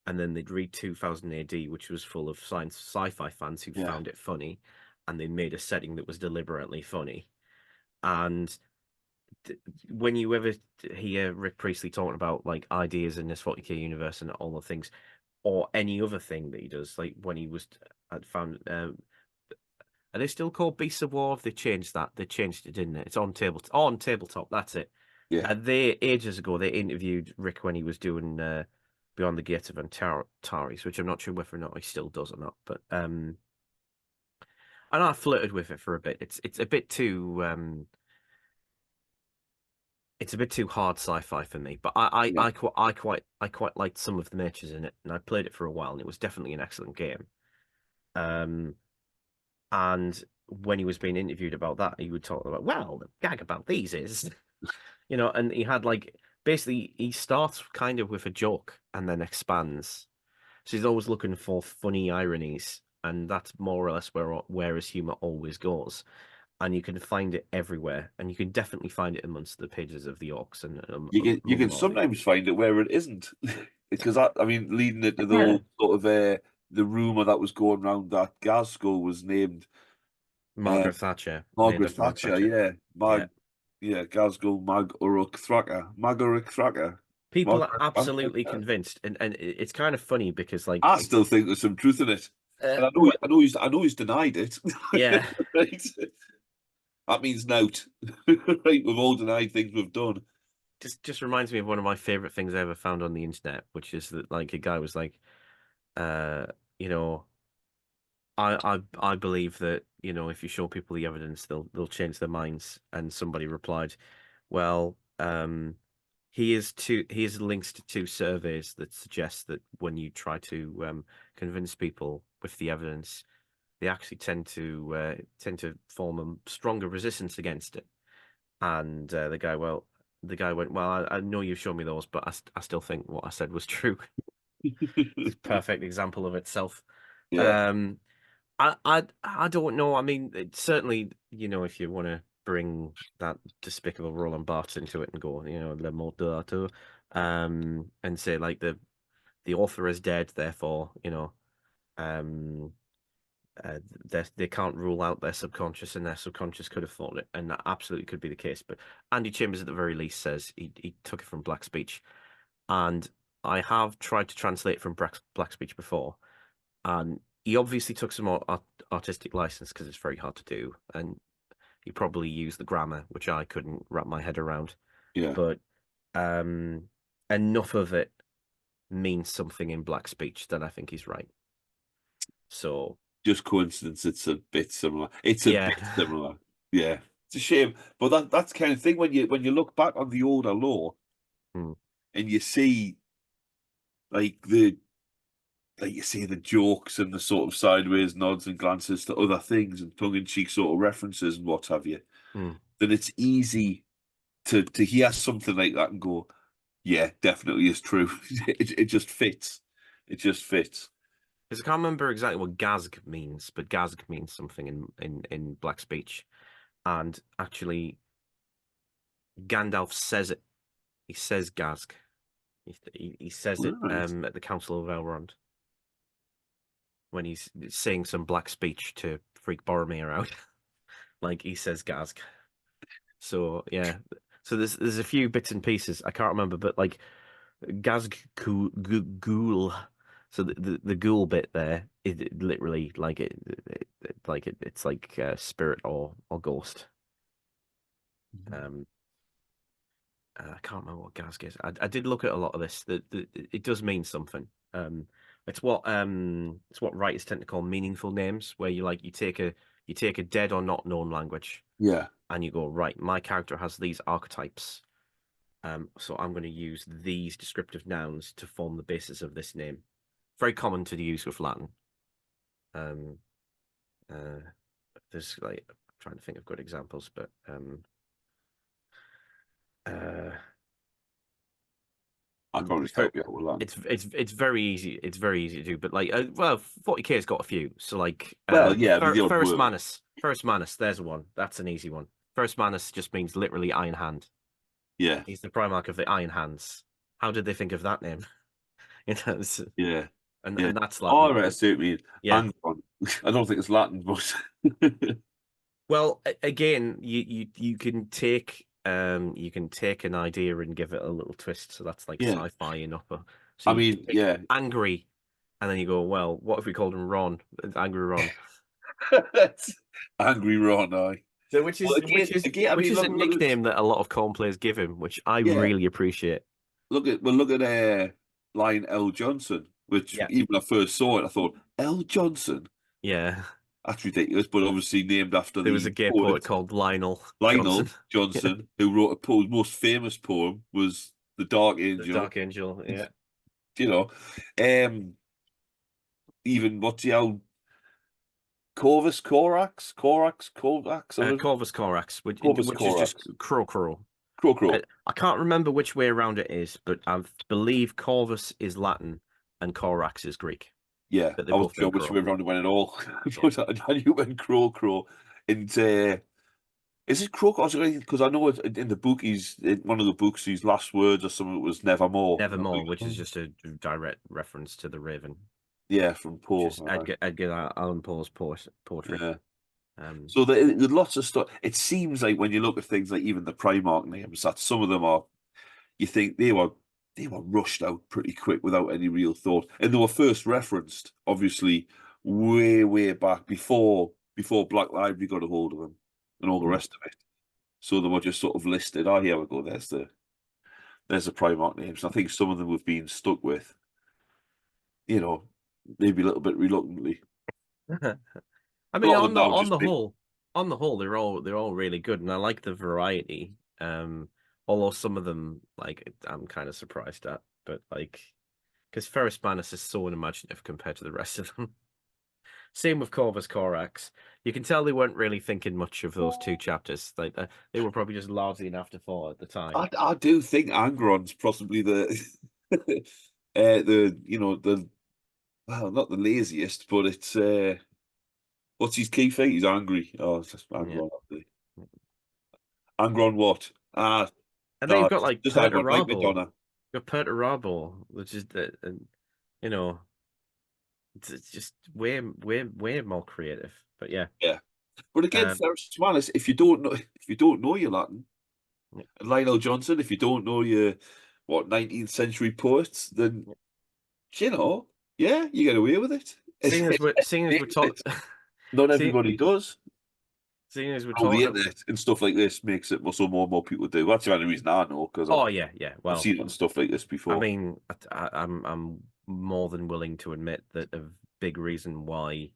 and then they'd read 2000 AD, which was full of sci-fi fans who found it funny, and they made a setting that was deliberately funny. And when you ever hear Rick Priestley talking about like ideas in this 40k universe and all the things, or any other thing that he does, like when he was I'd found are they still called Beasts of War? Have they changed that? They changed it, didn't it? It's on tabletop. That's it. Yeah. They ages ago they interviewed Rick when he was doing Beyond the Gate of Antares, which I'm not sure whether or not he still does or not. But and I flirted with it for a bit. It's a bit too it's a bit too hard sci-fi for me. But Yeah. I quite liked some of the matches in it, and I played it for a while, and it was definitely an excellent game. And when he was being interviewed about that, he would talk about, well, the gag about these is, and he had like basically he starts kind of with a joke and then expands. So he's always looking for funny ironies, and that's more or less where his humor always goes. And you can find it everywhere, and you can definitely find it amongst the pages of the Orks and You can among all the. sometimes find it where it isn't, because I mean, leading into the Yeah. whole sort of the rumor that was going around that Glasgow was named Margaret Thatcher, named Margaret after Margaret Thatcher. Thatcher. Yeah, Yeah. Glasgow Mag Uruk Thraka, Maguruk Thraka. People are Margaret absolutely Thatcher. convinced, and it's kind of funny because like I still think there's some truth in it, and well, I know he's denied it. yeah. Right? That means note. Right, we've all denied things we've done. Just reminds me of one of my favorite things I ever found on the internet, which is that like a guy was like, uh, you know, I believe that, if you show people the evidence, they'll change their minds. And somebody replied, well, he is linked to two surveys that suggest that when you try to convince people with the evidence, they actually tend to form a stronger resistance against it. And the guy went, well, I know you've shown me those, but I still think what I said was true. It's a perfect example of itself. Yeah, Um, I don't know. I mean, certainly, if you want to bring that despicable Roland Barthes into it and go, le mot d'auteur, and say like the author is dead, therefore, um, they can't rule out their subconscious, and their subconscious could have thought it, and that absolutely could be the case. But Andy Chambers, at the very least, says he took it from Black Speech, and I have tried to translate from Black Speech before, and he obviously took some artistic license because it's very hard to do, and he probably used the grammar, which I couldn't wrap my head around. yeah. But enough of it means something in Black Speech that I think he's right. So Just coincidence. It's a bit similar. It's a yeah, bit similar. Yeah, it's a shame, but that's the kind of thing when you look back on the older law Hmm. and you see like the you see the jokes and the sort of sideways nods and glances to other things and tongue-in-cheek sort of references and what have you, Hmm. then it's easy to hear something like that and go, yeah, definitely is true. It just fits. It just fits. Because I can't remember exactly what Gazg means, but Gazg means something in Black Speech, and actually Gandalf says it. He says Gazg. He says it Right. at the Council of Elrond when he's saying some Black Speech to freak Boromir out. Like he says Gazg. So yeah. So there's a few bits and pieces I can't remember, but like Gazg ghoul. So the ghoul bit there, it literally like it's like spirit or ghost. Um, I can't remember what Gazg is. I did look at a lot of this. It does mean something. It's what writers tend to call meaningful names, where you take a dead or not known language, Yeah. and you go, right, my character has these archetypes. So I'm going to use these descriptive nouns to form the basis of this name. Very common to use with Latin. Um, there's like I'm trying to think of good examples, but uh, I can't really help you out with that. it's very easy. It's very easy to do, but like, well, 40k has got a few. So like, Well, yeah, but the odd First word. Manus. First Manus. There's one. That's an easy one. First Manus just means literally Iron Hand. Yeah, He's the Primarch of the Iron Hands. How did they think of that name? yeah, And yeah. that's All Latin. right, I see what you mean. Yeah. Hang on. I don't think it's Latin, but Well, again, you can take an idea and give it a little twist. So that's like Yeah. sci-fi and upper. So I you mean, take yeah. angry, and then you go, well, what if we called him Ron? Angry Ron. Angry Ron, aye. So Well, again, I which mean, is look, a nickname that a lot of corn players give him, which I yeah, really appreciate. look at Lion L. Johnson, which Yeah. even when I first saw it, I thought L. Johnson. Yeah. That's ridiculous, but obviously named after There was a the gay poet poet called Lionel Johnson. Lionel Johnson, who wrote a poem. His most famous poem was "The Dark The Angel." Dark Angel, yeah. You know, even what's the old Corvus Corax, Corvus Corax, Corvus which is just Corax, Crow Crow. Crow. I can't remember which way around it is, but I believe Corvus is Latin and Corax is Greek. Yeah, But they I wasn't both sure mean which crow. way around it went at all. Yeah. But I knew it went Crow. And is it Crow? Because I know in the book, in one of the books, his last words or something was "Nevermore." And I'm Nevermore, like, which is "Oh." just a direct reference to the Raven, Yeah, from which Poe. is Edgar Allan Poe's poetry. Yeah. Um, So there's lots of stuff. It seems like when you look at things like even the Primarch names, that some of them are, you think they were rushed out pretty quick without any real thought, and they were first referenced, obviously, way back before Black Library got a hold of them and all the rest of it. So they were just sort of listed. Oh, here we go. There's the Primarch names. And I think some of them have been stuck with, maybe a little bit reluctantly. I A mean, lot of them now on just the whole, they're all really good, and I like the variety. Although some of them, like, I'm kind of surprised at, but like, because Ferrus Manus is so unimaginative compared to the rest of them. Same with Corvus Corax. You can tell they weren't really thinking much of those two chapters. Like, they were probably just largely an afterthought at the time. I do think Angron's possibly the the well, not the laziest, but it's what's his key feat? He's angry. Oh, it's just Angron. Yeah. Angron what? And then No, you've got like just Angron, like Madonna. You've got Perturabo, which is you know, it's just way more creative. But yeah. Yeah. But again, Ferrus Manus, if you don't know your Latin, and Lionel Johnson, if you don't know your 19th century poets, then yeah, you get away with it. Seeing as we're talking, not everybody does. Seeing as we're All the talking, internet and stuff like this makes it so more and more people do. That's the only reason I know, because well, I've seen it on stuff like this before. I mean, I'm more than willing to admit that a big reason why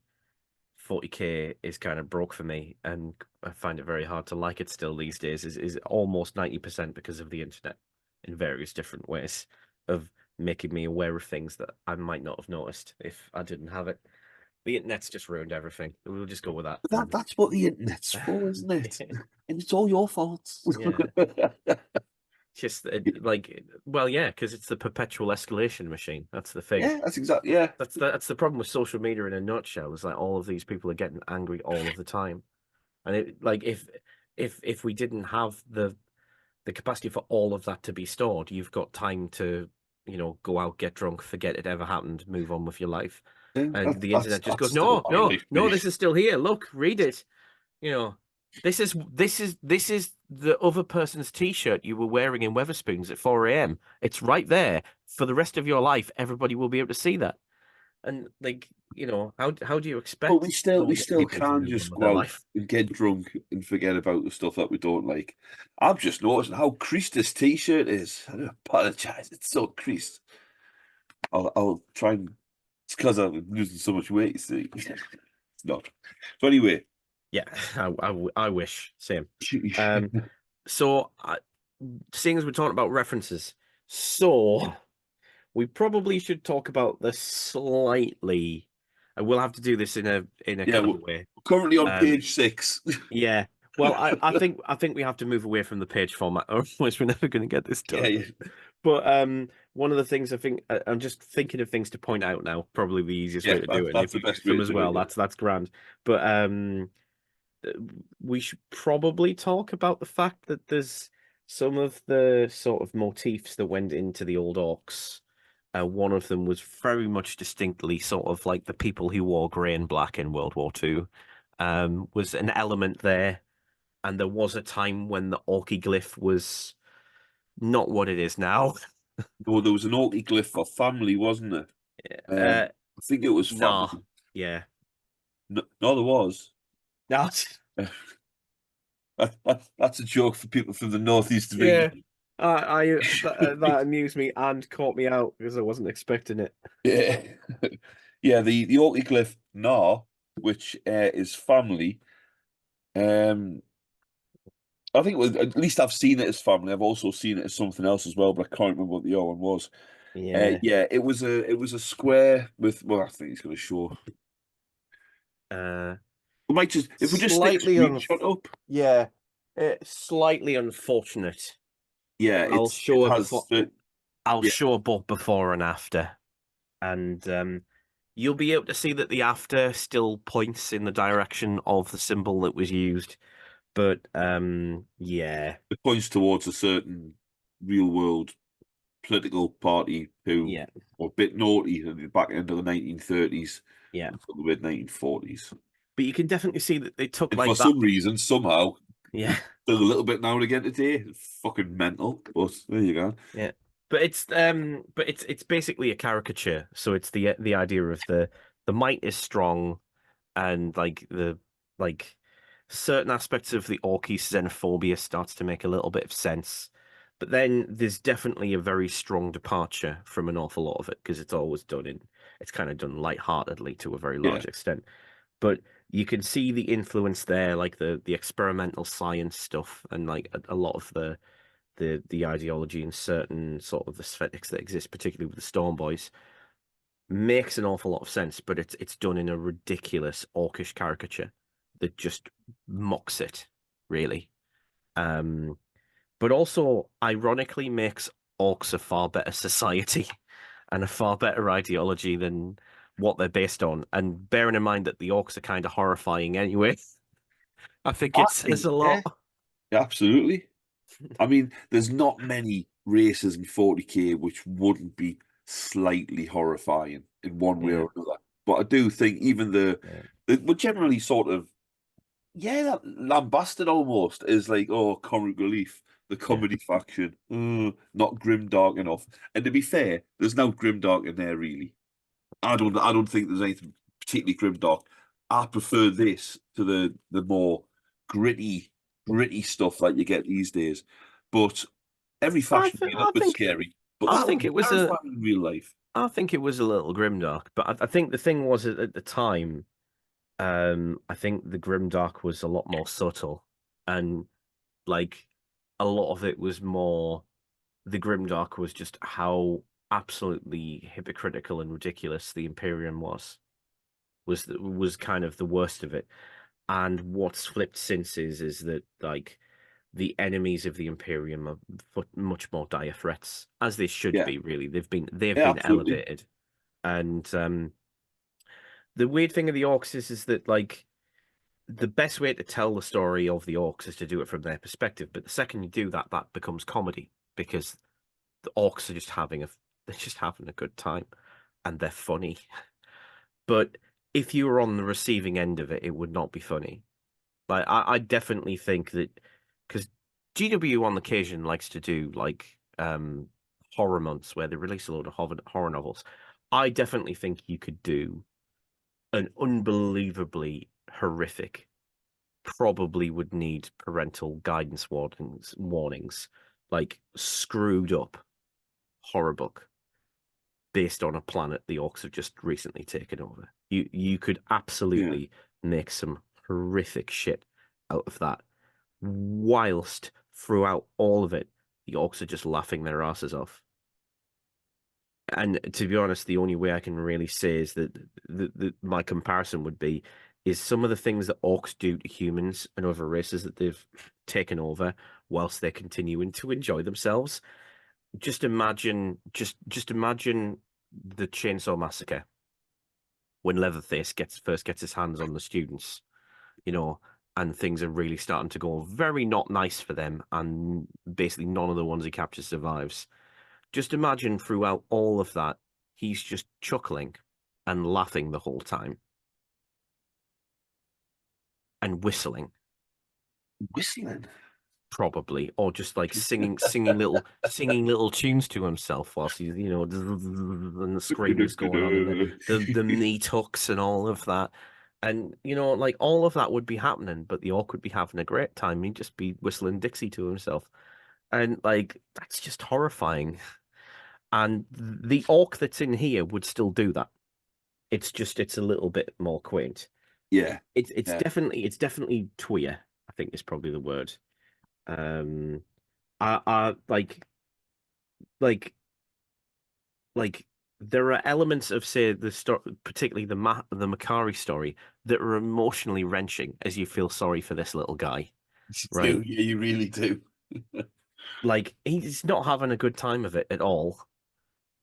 40k is kind of broke for me, and I find it very hard to like it still these days, is almost 90% because of the internet in various different ways of making me aware of things that I might not have noticed if I didn't have it. The internet's just ruined everything. We'll just go with that. That's what the internet's for, isn't it? And it's all your fault. Yeah. Just because it's the perpetual escalation machine. That's the thing. Yeah, that's exactly. Yeah, that's the problem with social media in a nutshell. Is like all of these people are getting angry all of the time, and if we didn't have the capacity for all of that to be stored, you've got time to go out, get drunk, forget it ever happened, move on with your life. And the internet just goes, no, this is still here. Look, read it. This is the other person's T-shirt you were wearing in Weatherspoons at 4 a.m. It's right there for the rest of your life. Everybody will be able to see that. And how do you expect? But we still can just go out and get drunk and forget about the stuff that we don't like. I'm just noticing how creased this T-shirt is. I apologize. It's so creased. I'll try and. It's because I'm losing so much weight. You see, it's not. So anyway. Yeah, I wish. Same. So, seeing as we're talking about references, so we probably should talk about the slightly. I will have to do this in a kind of way. Currently on page 6. Yeah. Well, I think we have to move away from the page format, otherwise we're never going to get this done. Yeah. But one of the things I think I'm just thinking of things to point out now. Probably the easiest way to do it. That's the best way as well. That's grand. But we should probably talk about the fact that there's some of the sort of motifs that went into the old Orks. One of them was very much distinctly sort of like the people who wore grey and black in World War II. was an element there, and there was a time when the Orky glyph was not what it is now. Oh, there was an Orky glyph for family, wasn't there? Uh, I think it was nah, family. yeah, No, there was. that's That's a joke for people from the northeast of yeah. England. That amused me and caught me out because I wasn't expecting it. Yeah, yeah. The Orky glyph Nah, which is family. I think it was, at least I've seen it as family. I've also seen it as something else as well, but I can't remember what the other one was. Yeah. Yeah, it was a square with. Well, I think he's going to show. Uh, We might just if we just stick a slightly screenshot up. yeah, slightly unfortunate. Yeah, I'll show it it has. before. I'll Yeah, show both before and after, and you'll be able to see that the after still points in the direction of the symbol that was used. But yeah, it points towards a certain real world political party who yeah, were a bit naughty at the back end of the 1930s yeah. until the mid 1940s. But you can definitely see that they took And for like that. some reason, somehow, Yeah, still a little bit now and again today. It's fucking mental. But there you go. yeah. But it's basically a caricature. So it's the idea of the might is strong, and like certain aspects of the Orky xenophobia starts to make a little bit of sense. But then there's definitely a very strong departure from an awful lot of it because it's kind of done lightheartedly to a very Yeah, large extent. But you can see the influence there, like the experimental science stuff and like a lot of the ideology and certain sort of aesthetics that exist, particularly with the Storm Boys, makes an awful lot of sense, but it's done in a ridiculous orcish caricature that just mocks it, really. Um, but also ironically makes orcs a far better society and a far better ideology than what they're based on. And bearing in mind that the orcs are kind of horrifying anyway, I think I it says think a yeah, lot. absolutely. I mean, there's not many races in 40k which wouldn't be slightly horrifying in one way Yeah, or another. But I do think even yeah, the were generally sort of that lambasted almost is like, oh, comic relief, the yeah. comedy faction, not grimdark enough. And to be fair, there's no grimdark in there really. I don't think there's anything particularly grimdark. I prefer this to the more gritty, gritty stuff like you get these days. But every faction being a I little bit think scary. But I that would think be it was a terrifying in real life. I think it was a little grimdark, but I think the thing was at the time, I think the grimdark was a lot more subtle, and like a lot of it was more. The grimdark was just how absolutely hypocritical and ridiculous the Imperium was kind of the worst of it. And what's flipped since is that like the enemies of the Imperium are much more dire threats, as they should Yeah, be. Really, they've yeah, been absolutely. elevated, and the weird thing of the Orcs is that like the best way to tell the story of the Orcs is to do it from their perspective. But the second you do that, that becomes comedy because the Orcs are they're just having a good time and they're funny. But if you were on the receiving end of it, it would not be funny. Like I definitely think that because GW on occasion likes to do like horror months where they release a load of horror novels. I definitely think you could do an unbelievably horrific, probably would need parental guidance warnings, like screwed up horror book based on a planet the orcs have just recently taken over. You could Yeah. absolutely make some horrific shit out of that, whilst throughout all of it, the orcs are just laughing their asses off. And to be honest, the only way I can really say is that my comparison would be is some of the things that orcs do to humans and other races that they've taken over whilst they're continuing to enjoy themselves. Just imagine the Chainsaw Massacre when Leatherface first gets his hands on the students, you know, and things are really starting to go very not nice for them, and basically none of the ones he captures survives. Just imagine throughout all of that, he's just chuckling and laughing the whole time. and whistling. Whistling. Probably, or just like singing little tunes to himself whilst he's, you know, and the screaming's going on, and the meat hooks and all of that, and you know, like all of that would be happening, but the orc would be having a great time. He'd just be whistling Dixie to himself, and like that's just horrifying. And the orc that's in here would still do that. It's a little bit more quaint. Yeah. It's definitely twee, I think is probably the word. I like like there are elements of, say, the story, particularly the Makari story, that are emotionally wrenching as you feel sorry for this little guy, right? Yeah, you really do. Like he's not having a good time of it at all.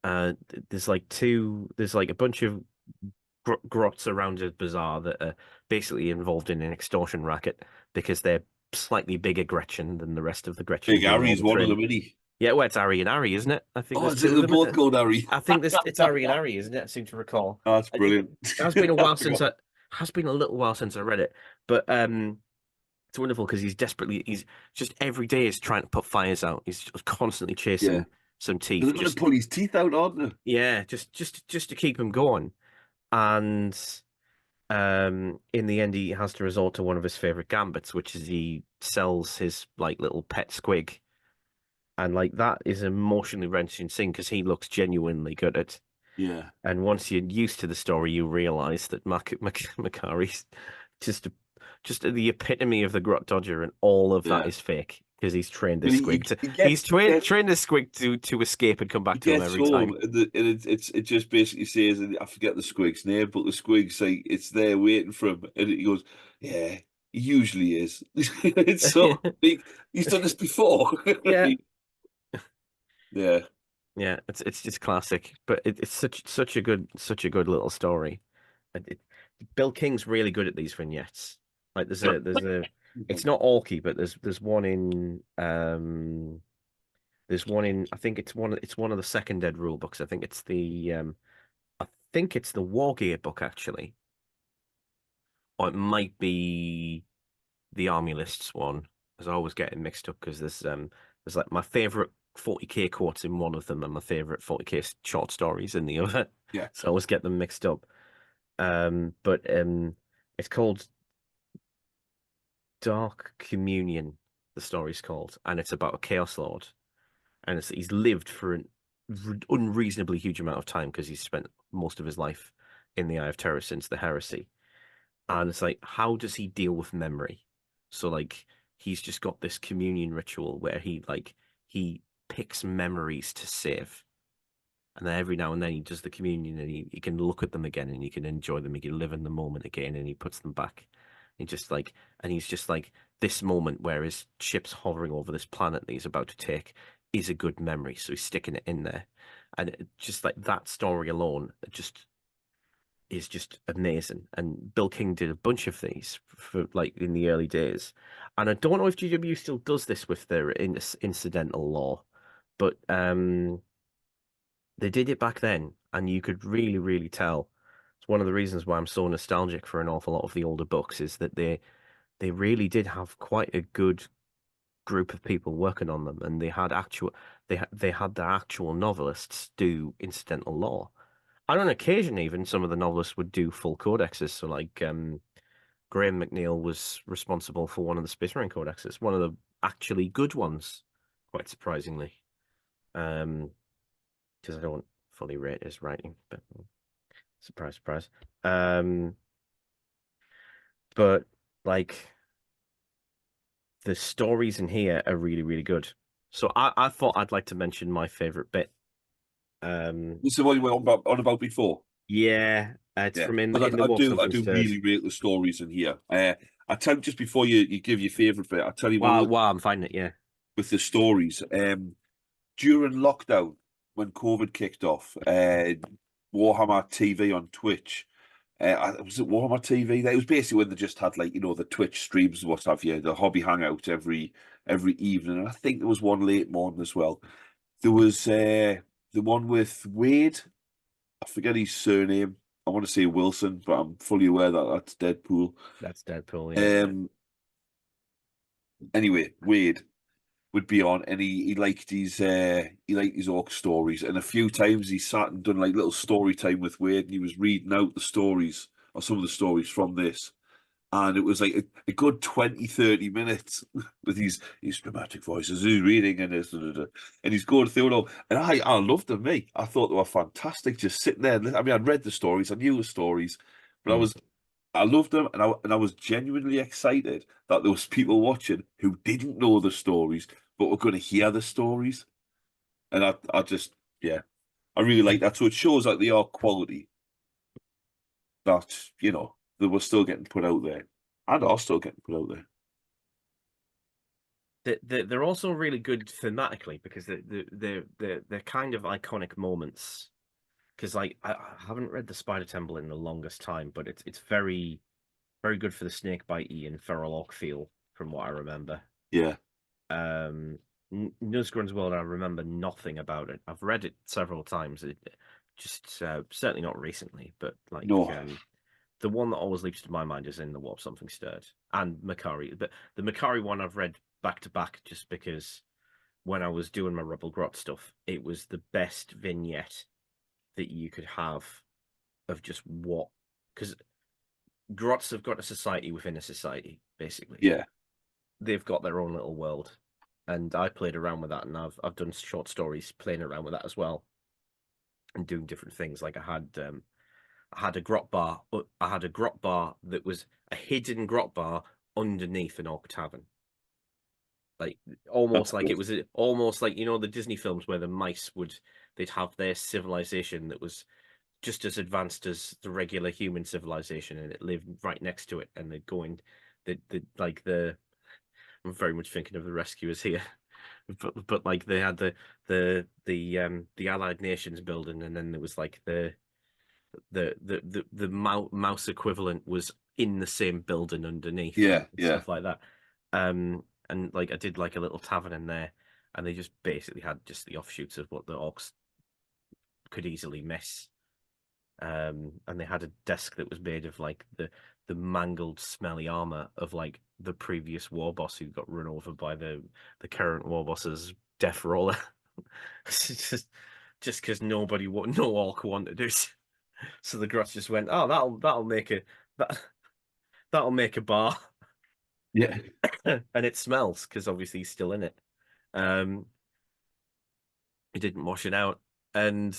There's like a bunch of grots around a bazaar that are basically involved in an extortion racket because they're slightly bigger Gretchen than the rest of the Gretchen. Big Harry's one of them, isn't he? Yeah, well, it's Ari and Ari, isn't it? I think Oh, there's is two it of the them. both called Harry? I think it's Ari and Ari, isn't it? I seem to recall. Oh, that's brilliant. It has been a while since has been a little while since I read it, but it's wonderful because he's just every day is trying to put fires out. He's just constantly chasing some teeth. They're going to pull his teeth out, aren't they? Yeah, just to keep him going, and in the end he has to resort to one of his favorite gambits, which is he sells his like little pet squig. And like that is an emotionally wrenching scene because he looks genuinely good at it. Yeah. And once you're used to the story, you realize that Makari's just the epitome of the Grot Dodger, and all of that is fake because he's trained this squig trained this squig to escape and come back to him every time. And it just basically says, and I forget the squig's name, but the squig's like it's there waiting for him, and he goes, "Yeah, he usually is." It's so he's done this before. Yeah. Yeah, yeah, it's just classic, but it's such a good little story. Bill King's really good at these vignettes. Like there's a it's not Orky, but there's one in I think it's one of the second Ed rule books. I think it's the Wargear book actually, or it might be the Army Lists one. As I always get it mixed up because there's like my favorite 40k quotes in one of them and my favorite 40k short stories in the other. yeah. So I always get them mixed up. But it's called Dark Communion, the story's called, and it's about a Chaos Lord, and he's lived for an unreasonably huge amount of time because he's spent most of his life in the Eye of Terror since the Heresy, and it's like, how does he deal with memory? So like he's just got this communion ritual where he picks memories to save. And then every now and then he does the communion and he can look at them again and he can enjoy them. He can live in the moment again and he puts them back. And he's just like, this moment where his ship's hovering over this planet that he's about to take is a good memory. So he's sticking it in there. And just like that story alone is just amazing. And Bill King did a bunch of these for like in the early days. And I don't know if GW still does this with their incidental lore, but they did it back then, and you could really, really tell. It's one of the reasons why I'm so nostalgic for an awful lot of the older books is that they really did have quite a good group of people working on them, and they had their actual novelists do incidental lore. And on occasion, even some of the novelists would do full codexes. So, like Graham McNeil was responsible for one of the Space Marine codexes, one of the actually good ones, quite surprisingly. Because I don't fully rate his writing, but surprise, surprise. But like the stories in here are really, really good. So I thought I'd like to mention my favorite bit. This is what you were on about before. Yeah, it's from in the I do Stairs. really rate the stories in here. I tell you, just before you give your favourite bit, I tell you Wow, I'm finding it. Yeah, with the stories. During lockdown, when COVID kicked off, Warhammer TV on Twitch. Was it Warhammer TV? It was basically when they just had like the Twitch streams, what have you, the hobby hangout every evening. And I think there was one late morning as well. There was the one with Wade. I forget his surname. I want to say Wilson, but I'm fully aware that that's Deadpool. That's Deadpool, yeah. Anyway, Wade would be on, and he liked his Ork stories, and a few times he sat and done like little story time with Wade, and he was reading out the stories or some of the stories from this, and it was like a good 20-30 minutes with his dramatic voices. He's reading and this, and he's going through it all, and I loved them. I thought they were fantastic. Just sitting there. I mean, I'd read the stories, I knew the stories, but I loved them, and I was genuinely excited that there was people watching who didn't know the stories but were going to hear the stories, and I just I really like that. So it shows like the art quality that that we're still getting put out there, and are still getting put out there. They're also really good thematically because they're kind of iconic moments. Because like I haven't read the Spider Temple in the longest time, but it's very, very good for the snakebite and feral orc feel from what I remember. Yeah. Nuzgran's World, I remember nothing about it. I've read it several times. It just certainly not recently, but like No. The one that always leaps to my mind is in the Warp Something Stirred and Makari. But the Makari one I've read back to back just because when I was doing my Rebel Grot stuff, it was the best vignette that you could have of just what, because Grots have got a society within a society, basically. Yeah. They've got their own little world. And I played around with that, and I've done short stories playing around with that as well. And doing different things. Like I had a grot bar. I had a grot bar that was a hidden grot bar underneath an orc tavern. Like almost like it was almost like the Disney films where the mice they'd have their civilization that was just as advanced as the regular human civilization, and it lived right next to it, and they'd go in I'm very much thinking of the Rescuers here. But like they had the Allied Nations building, and then there was like the mouse equivalent was in the same building underneath. Yeah, stuff like that. And like I did like a little tavern in there, and they just basically had just the offshoots of what the orcs could easily miss. And they had a desk that was made of like the mangled, smelly armor of like the previous Warboss who got run over by the current Warboss's death roller. just because no orc wanted it. So the Grots just went, oh, that'll make a bar. Yeah. And it smells because obviously he's still in it. He didn't wash it out, and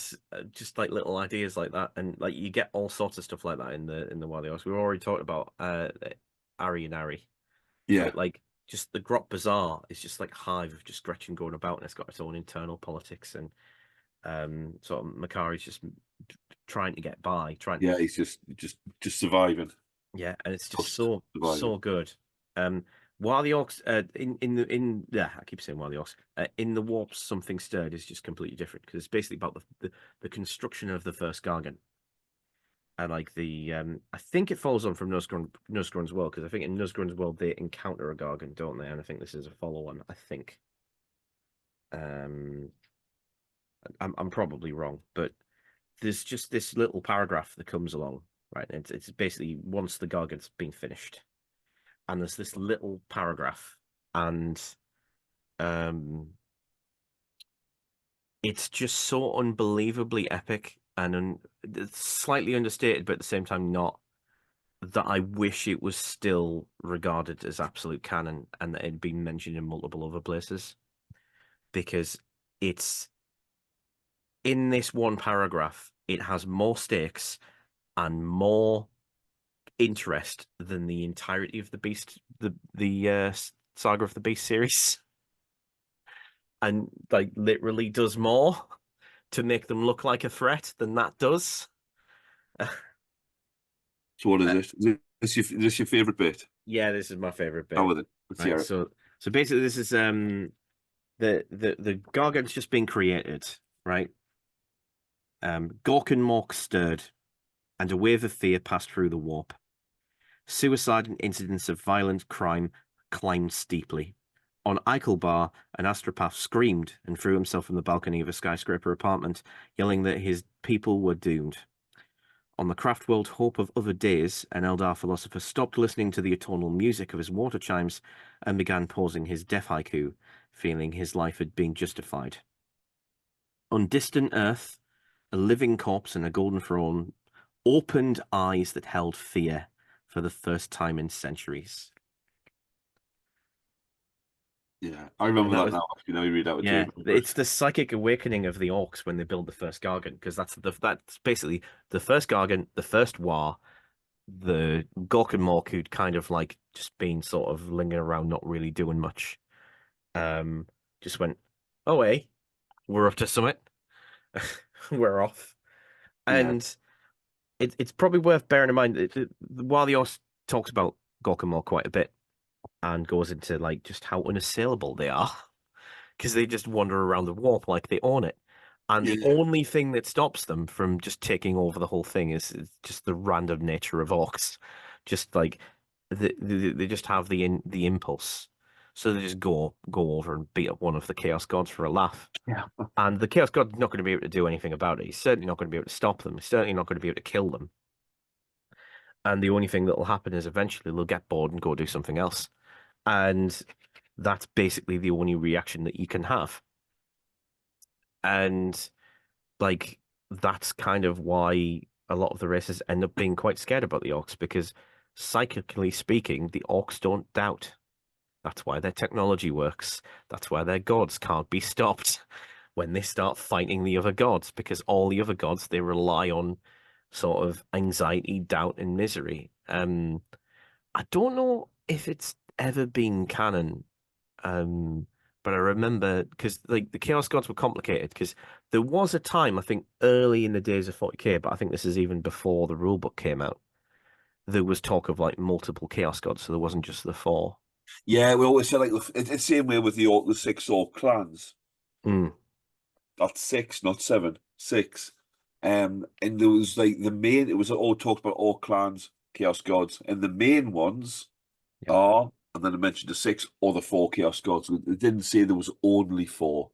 just like little ideas like that, and like you get all sorts of stuff like that in the Wild Orcs. We've already talked about Ari and Ari. Yeah. But like just the Grot Bazaar is just like a hive of just Gretchen going about, and it's got its own internal politics, and sort of Makari's just trying to get by, he's just surviving. Yeah, and it's just so good. While the Orcs I keep saying while the Orcs in the Warp Something Stirred is just completely different because it's basically about the construction of the first Gargant. And like I think it follows on from Nuzgran's World, because I think in Nuzgran's World they encounter a Gargant, don't they? And I think this is a follow-on. I think. I'm probably wrong, but there's just this little paragraph that comes along, right? It's basically once the Gargant's been finished, and there's this little paragraph, and it's just so unbelievably epic and slightly understated, but at the same time not, that I wish it was still regarded as absolute canon and that it had been mentioned in multiple other places, because it's in this one paragraph, it has more stakes and more interest than the entirety of the Beast, the Saga of the Beast series, and like literally does more to make them look like a threat than that does. So what is it? Is this your favorite bit? Yeah, this is my favorite bit. Oh, with it. Let's hear it. So basically, this is the Gargant's just been created, right? Gork and Mork stirred, and a wave of fear passed through the warp. Suicide and incidents of violent crime climbed steeply. On Eichelbar, an astropath screamed and threw himself from the balcony of a skyscraper apartment, yelling that his people were doomed. On the craft world hope of other days, an Eldar philosopher stopped listening to the eternal music of his water chimes and began posing his death haiku, feeling his life had been justified. On distant Earth, a living corpse and a golden throne opened eyes that held fear for the first time in centuries. Yeah, I remember that now. You know, you read out. Yeah, it's the psychic awakening of the Orks when they build the first Gargant, because that's basically the first Gargant, the first Waaargh, the Gork and Mork who'd kind of like just been sort of lingering around, not really doing much. Just went, oh hey, we're up to summit. We're off. And it's probably worth bearing in mind while the Orks talks about Gork and Mork quite a bit and goes into like just how unassailable they are. Because they just wander around the warp like they own it. And the only thing that stops them from just taking over the whole thing is just the random nature of Orks. Just like they just have the impulse. So they just go over and beat up one of the Chaos Gods for a laugh. Yeah. And the Chaos God's not going to be able to do anything about it. He's certainly not going to be able to stop them. He's certainly not going to be able to kill them. And the only thing that will happen is eventually they'll get bored and go do something else. And that's basically the only reaction that you can have. And like that's kind of why a lot of the races end up being quite scared about the Orks, because psychically speaking, the Orks don't doubt. That's why their technology works. That's why their gods can't be stopped when they start fighting the other gods, because all the other gods, they rely on sort of anxiety, doubt, and misery. I don't know if it's ever been canon, but I remember because like the Chaos Gods were complicated because there was a time, I think early in the days of 40k, but I think this is even before the rulebook came out. There was talk of like multiple Chaos Gods, so there wasn't just the 4. Yeah, we always say like it's the same way with the 6 Ork clans. That's 6, not 7. 6. And there was like the main. It was all talked about Ork clans, Chaos Gods, and the main ones are. And then I mentioned the 6 or the 4 Chaos Gods. It didn't say there was only 4.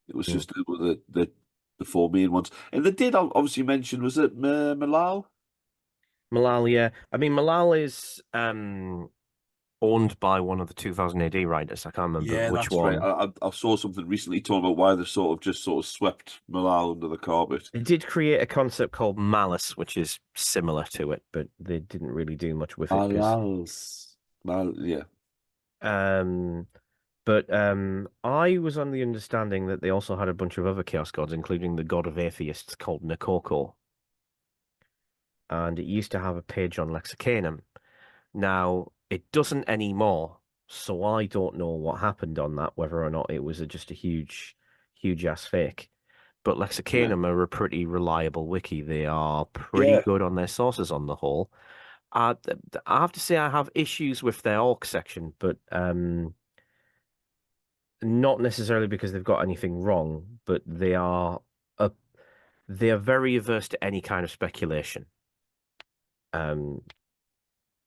It was just the 4 main ones. And they did obviously mention, was it Malal? Malal, yeah. I mean, Malal is owned by one of the 2000 AD writers. I can't remember which one. Right. I saw something recently talking about why they sort of swept Malal under the carpet. They did create a concept called Malice, which is similar to it, but they didn't really do much with it. Yeah. But I was on the understanding that they also had a bunch of other Chaos Gods, including the God of Atheists called Nakoko. And it used to have a page on Lexicanum. Now, it doesn't anymore, so I don't know what happened on that, whether or not it was just a huge ass fake. But Lexicanum are a pretty reliable wiki. They are pretty good on their sources on the whole. I have to say I have issues with their Ork section, but not necessarily because they've got anything wrong, but they are very averse to any kind of speculation.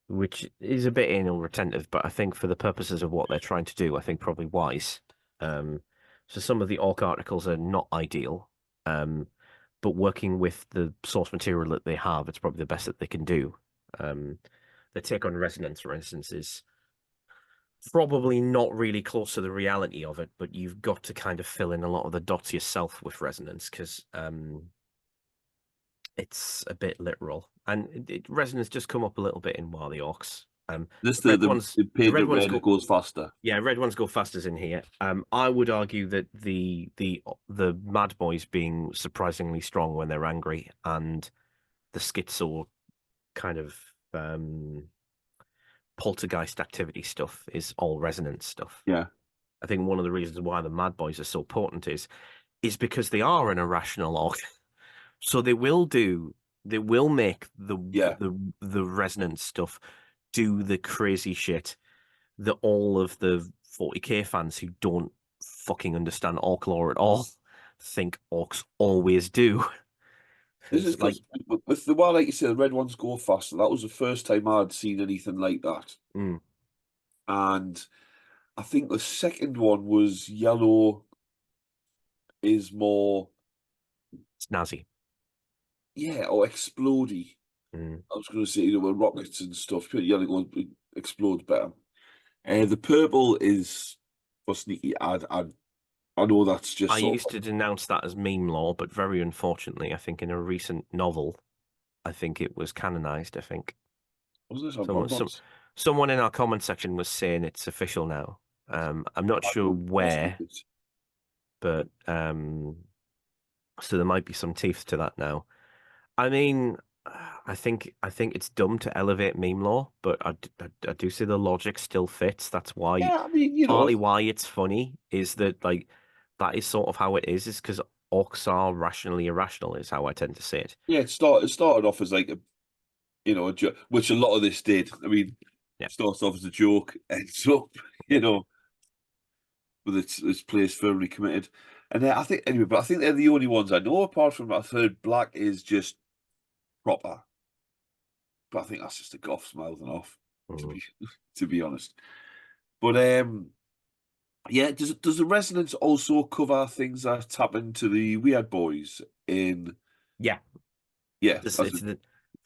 Which is a bit anal retentive, but I think for the purposes of what they're trying to do, I think probably wise. So some of the Ork articles are not ideal, but working with the source material that they have, it's probably the best that they can do. The take on resonance, for instance, is probably not really close to the reality of it, but you've got to kind of fill in a lot of the dots yourself with resonance because it's a bit literal, and resonance just come up a little bit in Waaargh the Orks. The red ones goes faster. Yeah, red ones go faster in here. I would argue that the Mad Boys being surprisingly strong when they're angry, and the schizo kind of poltergeist activity stuff is all resonance stuff. Yeah, I think one of the reasons why the Mad Boys are so potent is because they are an irrational Ork. So they will make the resonance stuff do the crazy shit that all of the 40k fans who don't fucking understand Ork lore at all think Orks always do. This is like with the one, like you said, the red ones go faster. That was the first time I'd seen anything like that. And I think the second one was yellow is more snazzy. Yeah, or explodey. Mm. I was going to say, you know, with rockets and stuff, yellow gold explodes better. The purple is for sneaky. I know that's just I sort used to denounce that as meme lore, but very unfortunately, I think in a recent novel, I think it was canonized. I think of, wasn't it? On someone Warboss? someone in our comment section was saying it's official now. I'm not I sure don't possibly where, but so there might be some teeth to that now. I mean, I think it's dumb to elevate meme lore, but I do see the logic still fits. That's why Yeah, I mean, you know, partly why it's funny is that like that is sort of how it is because orcs are rationally irrational is how I tend to see it. yeah, it started off as like a, you know, a joke, which a lot of this did. I mean, Yeah. starts off as a joke, ends up, you Yeah. know, with its players firmly committed. And I think anyway, but I think they're the only ones I know. Apart from I've heard black is just proper, but I think that's just a goth mouthing off, to Mm. be to be honest. But yeah, does the resonance also cover things that happen to the Weird Boys in? Yeah. Yeah, It's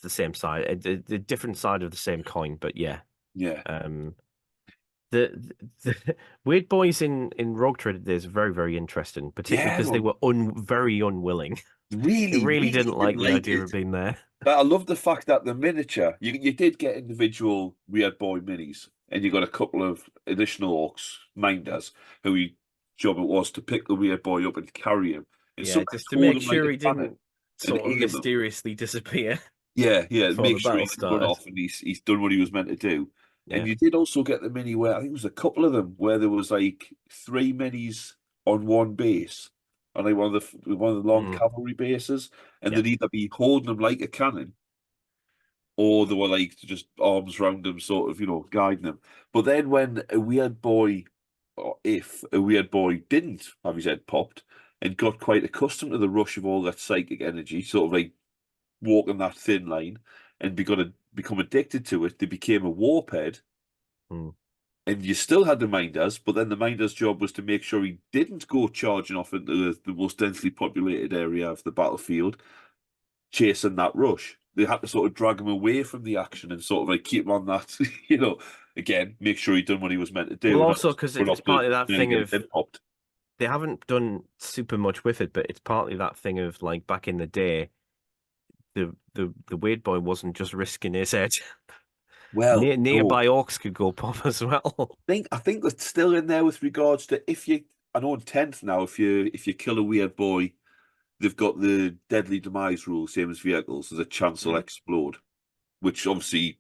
the same side, the different side of the same coin, but yeah. yeah, Um, the weird boys in Rogue Trader is very very interesting, particularly yeah. because they No, were very unwilling. They really, really really didn't like didn't the like idea it. of being there. But I love the fact that the miniature, you did get individual Weird Boy minis, and you got a couple of additional orcs, minders, who job it was to pick the Weird Boy up and carry him, and Yeah, sometimes just to hold make him like sure a he cannon didn't and sort of aim him. mysteriously disappear Yeah, yeah, before make the sure he battle didn't run started. off and he's done what he was meant to do. And Yeah. you did also get the mini where I think it was a couple of them where there was like three minis on one base, on like one of the long Mm, cavalry bases, and yeah. they'd either be holding them like a cannon, or they were like just arms round them, sort of, you know, guiding them. But then when a weird boy, or if a weird boy didn't have his head popped and got quite accustomed to the rush of all that psychic energy, sort of like walking that thin line and become addicted to it, they became a warp head. Mm. And you still had the minders, but then the minders' job was to make sure he didn't go charging off into the most densely populated area of the battlefield, chasing that rush. They had to sort of drag him away from the action and sort of like keep him on that, you know, again, make sure he'd done what he was meant to Well, do, and not also just because run it's off to partly that nearly thing get his of head popped. they haven't done super much with it, but it's partly that thing of like back in the day, the weird boy wasn't just risking his head. Well, no, Nearby orcs could go pop as well. I think that's still in there with regards to if you. I know in 10th now, if you kill a weird boy, they've got the deadly demise rule, same as vehicles. There's a chance they'll Mm. explode, which obviously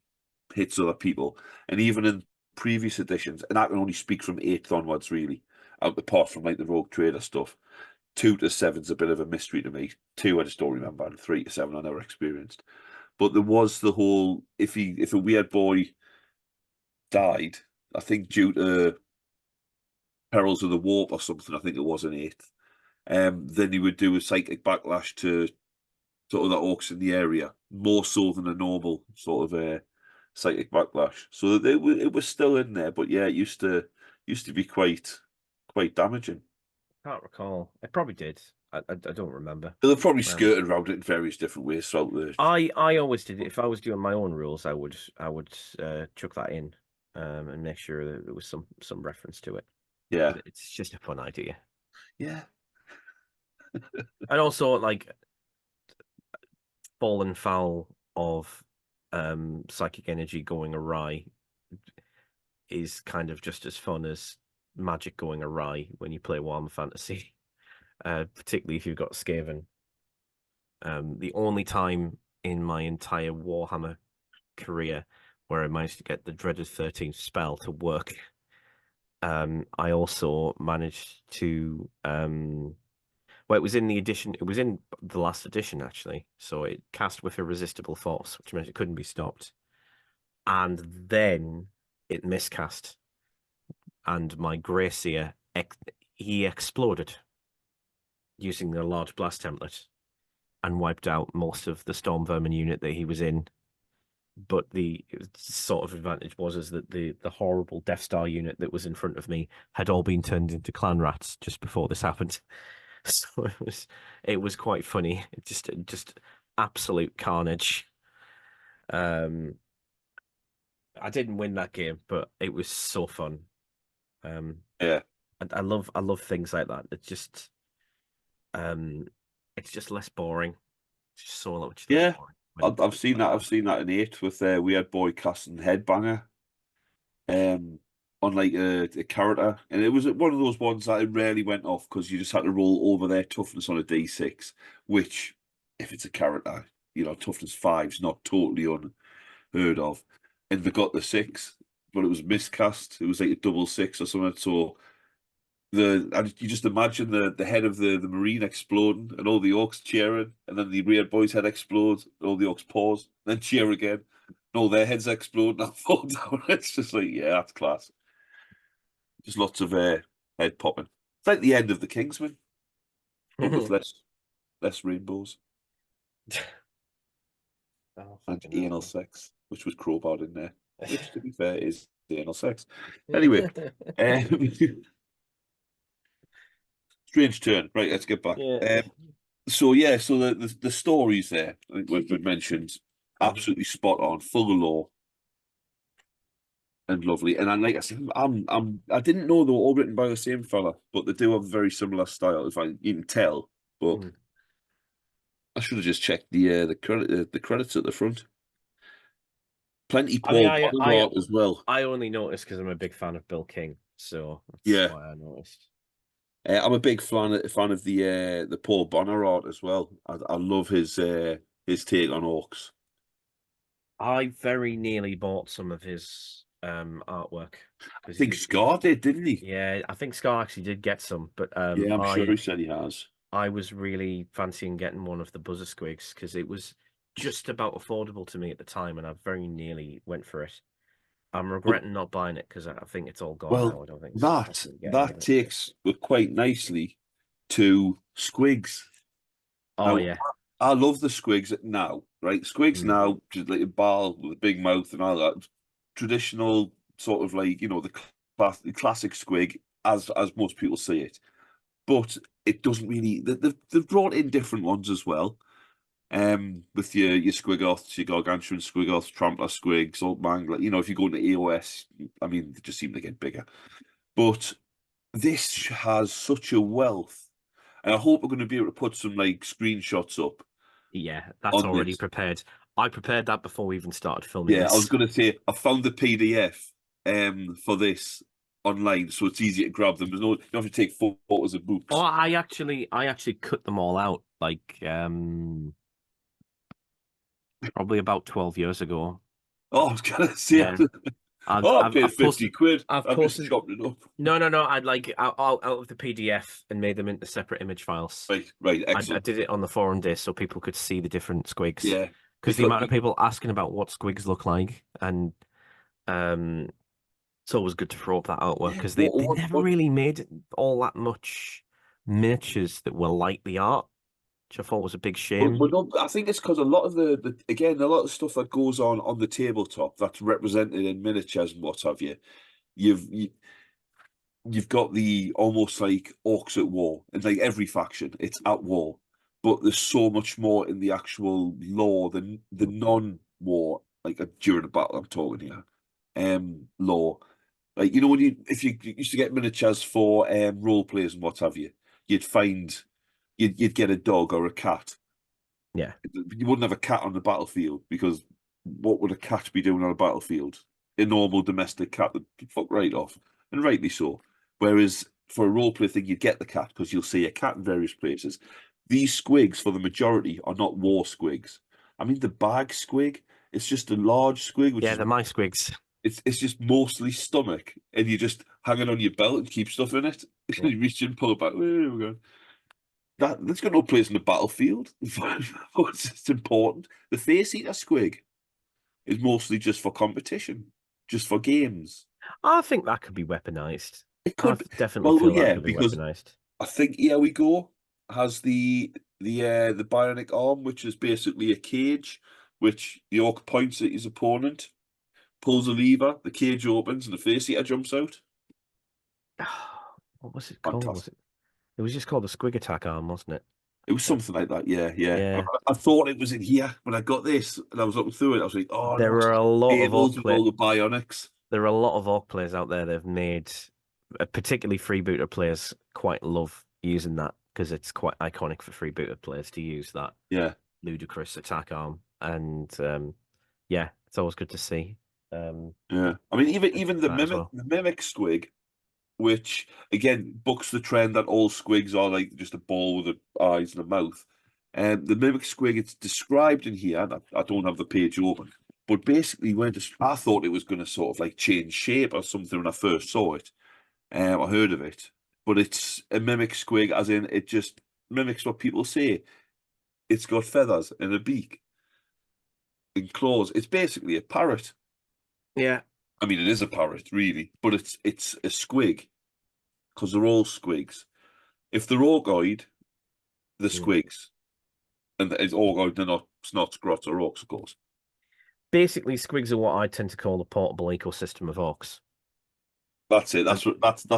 hits other people. And even in previous editions, and I can only speak from 8th onwards, really, apart from like the Rogue Trader stuff. 2 to 7's a bit of a mystery to me. 2 I just don't remember, and 3 to 7 I never experienced. But there was the whole if a weird boy died, I think due to perils of the warp or something, I think it was in 8th. Then he would do a psychic backlash to other orcs in the area, more so than a normal sort of psychic backlash. So it was still in there, but yeah, it used to be quite damaging. Can't recall. It probably did. I don't remember. They've probably Um, skirted around it in various different ways throughout the. I always did it. If I was doing my own rules, I would chuck that in, and make sure that there was some reference to it. Yeah, But it's just a fun idea. yeah, And also like fallen foul of psychic energy going awry is kind of just as fun as magic going awry when you play Warhammer Fantasy, particularly if you've got Skaven. The only time in my entire Warhammer career where I managed to get the dreaded 13th spell to work. I also managed to well, it was in the edition, it was in the last edition actually. So it cast with irresistible force, which meant it couldn't be stopped. And then it miscast, and my Gracier he exploded using the large blast template and wiped out most of the Storm Vermin unit that he was in. But the sort of advantage was is that the horrible Death Star unit that was in front of me had all been turned into clan rats just before this happened. So it was quite funny. Just absolute carnage. I didn't win that game, but it was so fun. Yeah. I love things like that. It's just less boring. It's just so much less Yeah. boring. I've seen that. I've seen that in 8 with Weird Boy casting Headbanger on like a character, and it was one of those ones that it rarely went off because you just had to roll over their toughness on a D6, which if it's a character, toughness 5's not totally unheard of, and they got the 6, but it was miscast. It was like a double 6 or something. So you just imagine the head of the Marine exploding and all the Orks cheering, and then the Weird Boy's head explodes, and all the Orks pause, then cheer again, and all their heads explode and fall down. It's just like, yeah, that's class. Just lots of head popping. It's like the end of the Kingsman, but with less rainbows Oh, and fucking anal hell. sex, which was crowbarred in there. Which, to be fair, is anal sex. Anyway, um, strange turn. Right, let's get back. Yeah. So the stories there, I think we've mentioned, absolutely spot on, full of lore and lovely. And like I said, I didn't know they were all written by the same fella, but they do have a very similar style. If you can tell, but I should have just checked the credits at the front. Plenty I mean, Paul Bonner art as well. I only noticed because I'm a big fan of Bill King, so that's Yeah. why I noticed. I'm a big fan of the Paul Bonner art as well. I love his take on Orks. I very nearly bought some of his artwork. I think Scar did, didn't he? Yeah, I think Scar actually did get some, but Yeah, I'm sure he said he has. I was really fancying getting one of the Buzzer Squigs because it was just about affordable to me at the time, and I very nearly went for it. I'm regretting not buying it because I think it's all gone now. I don't think that takes quite nicely to Squigs. Oh Now, yeah, I love the Squigs now, right? Squigs now, just like a ball with a big mouth and all that. Traditional sort of like, the classic Squig as most people see it. But it doesn't really. They've brought in different ones as well. With your Squigoths, your Gargantuan Squigoths, Trampler Squigs, Old Mangler. If you go into AOS, I mean, they just seem to get bigger. But this has such a wealth, and I hope we're going to be able to put some like screenshots up. Yeah, that's already prepared. I prepared that before we even started filming. Yeah, this. I was going to say I found the PDF for this online, so it's easy to grab them. You don't have to take photos of books. Oh, I actually cut them all out like probably about 12 years ago. Oh, I was going to say. Yeah. I paid 50 quid. I've just chopped it up. No. I'd like out of the PDF and made them into separate image files. Right, excellent. I did it on the forum day so people could see the different squigs. Yeah, because the amount of people asking about what squigs look like, and it's always good to throw up that artwork because they never really made all that much miniatures that were like the art, which I thought was a big shame. I think it's because a lot of a lot of stuff that goes on the tabletop that's represented in miniatures and what have you, you've got the almost like Orks at war, and like every faction, it's at war, but there's so much more in the actual lore than the non-war, like during a battle. I'm talking here, lore. Like if you used to get miniatures for role players and what have you, you'd get a dog or a cat. Yeah, you wouldn't have a cat on the battlefield because what would a cat be doing on a battlefield? A normal domestic cat would fuck right off, and rightly so. Whereas for a role play thing, you'd get the cat because you'll see a cat in various places. These squigs, for the majority, are not war squigs. I mean, the bag squig, it's just a large squig. Which they're my squigs. It's just mostly stomach, and you just hang it on your belt and keep stuff in it. Yeah. You reach in, pull it back. There we go. That's got no place in the battlefield. It's important. The face eater squig is mostly just for competition, just for games. I think that could be weaponized. It could definitely feel that could be weaponized. I think Here We Go has the bionic arm, which is basically a cage, which the orc points at his opponent, pulls a lever, the cage opens, and the face eater jumps out. What was it called? It was just called the Squig Attack arm, wasn't it? It was something like that. Yeah, yeah. Yeah. I thought it was in here when I got this, and I was looking through it. I was like, oh, There no, it's are a lot of tables Orc with all the bionics. there are a lot of Orc players out there that have made, particularly freebooter players, quite love using that because it's quite iconic for freebooter players to use that Yeah, ludicrous attack arm, and yeah, it's always good to see. yeah. I mean, even That as well. the mimic squig, which again bucks the trend that all squigs are like just a ball with eyes and a mouth. And the mimic squig, it's described in here. And I don't have the page open, but basically, I thought it was going to sort of like change shape or something when I first saw it. I heard of it, but it's a mimic squig, as in it just mimics what people say. It's got feathers and a beak and claws. It's basically a parrot. Yeah. I mean, it is a parrot, really, but it's a squig because they're all squigs. If they're orgoid, they're squigs, and it's orgoid. They're not snots, grots, or orcs, of course. Basically, squigs are what I tend to call the portable ecosystem of Orcs. That's it. That's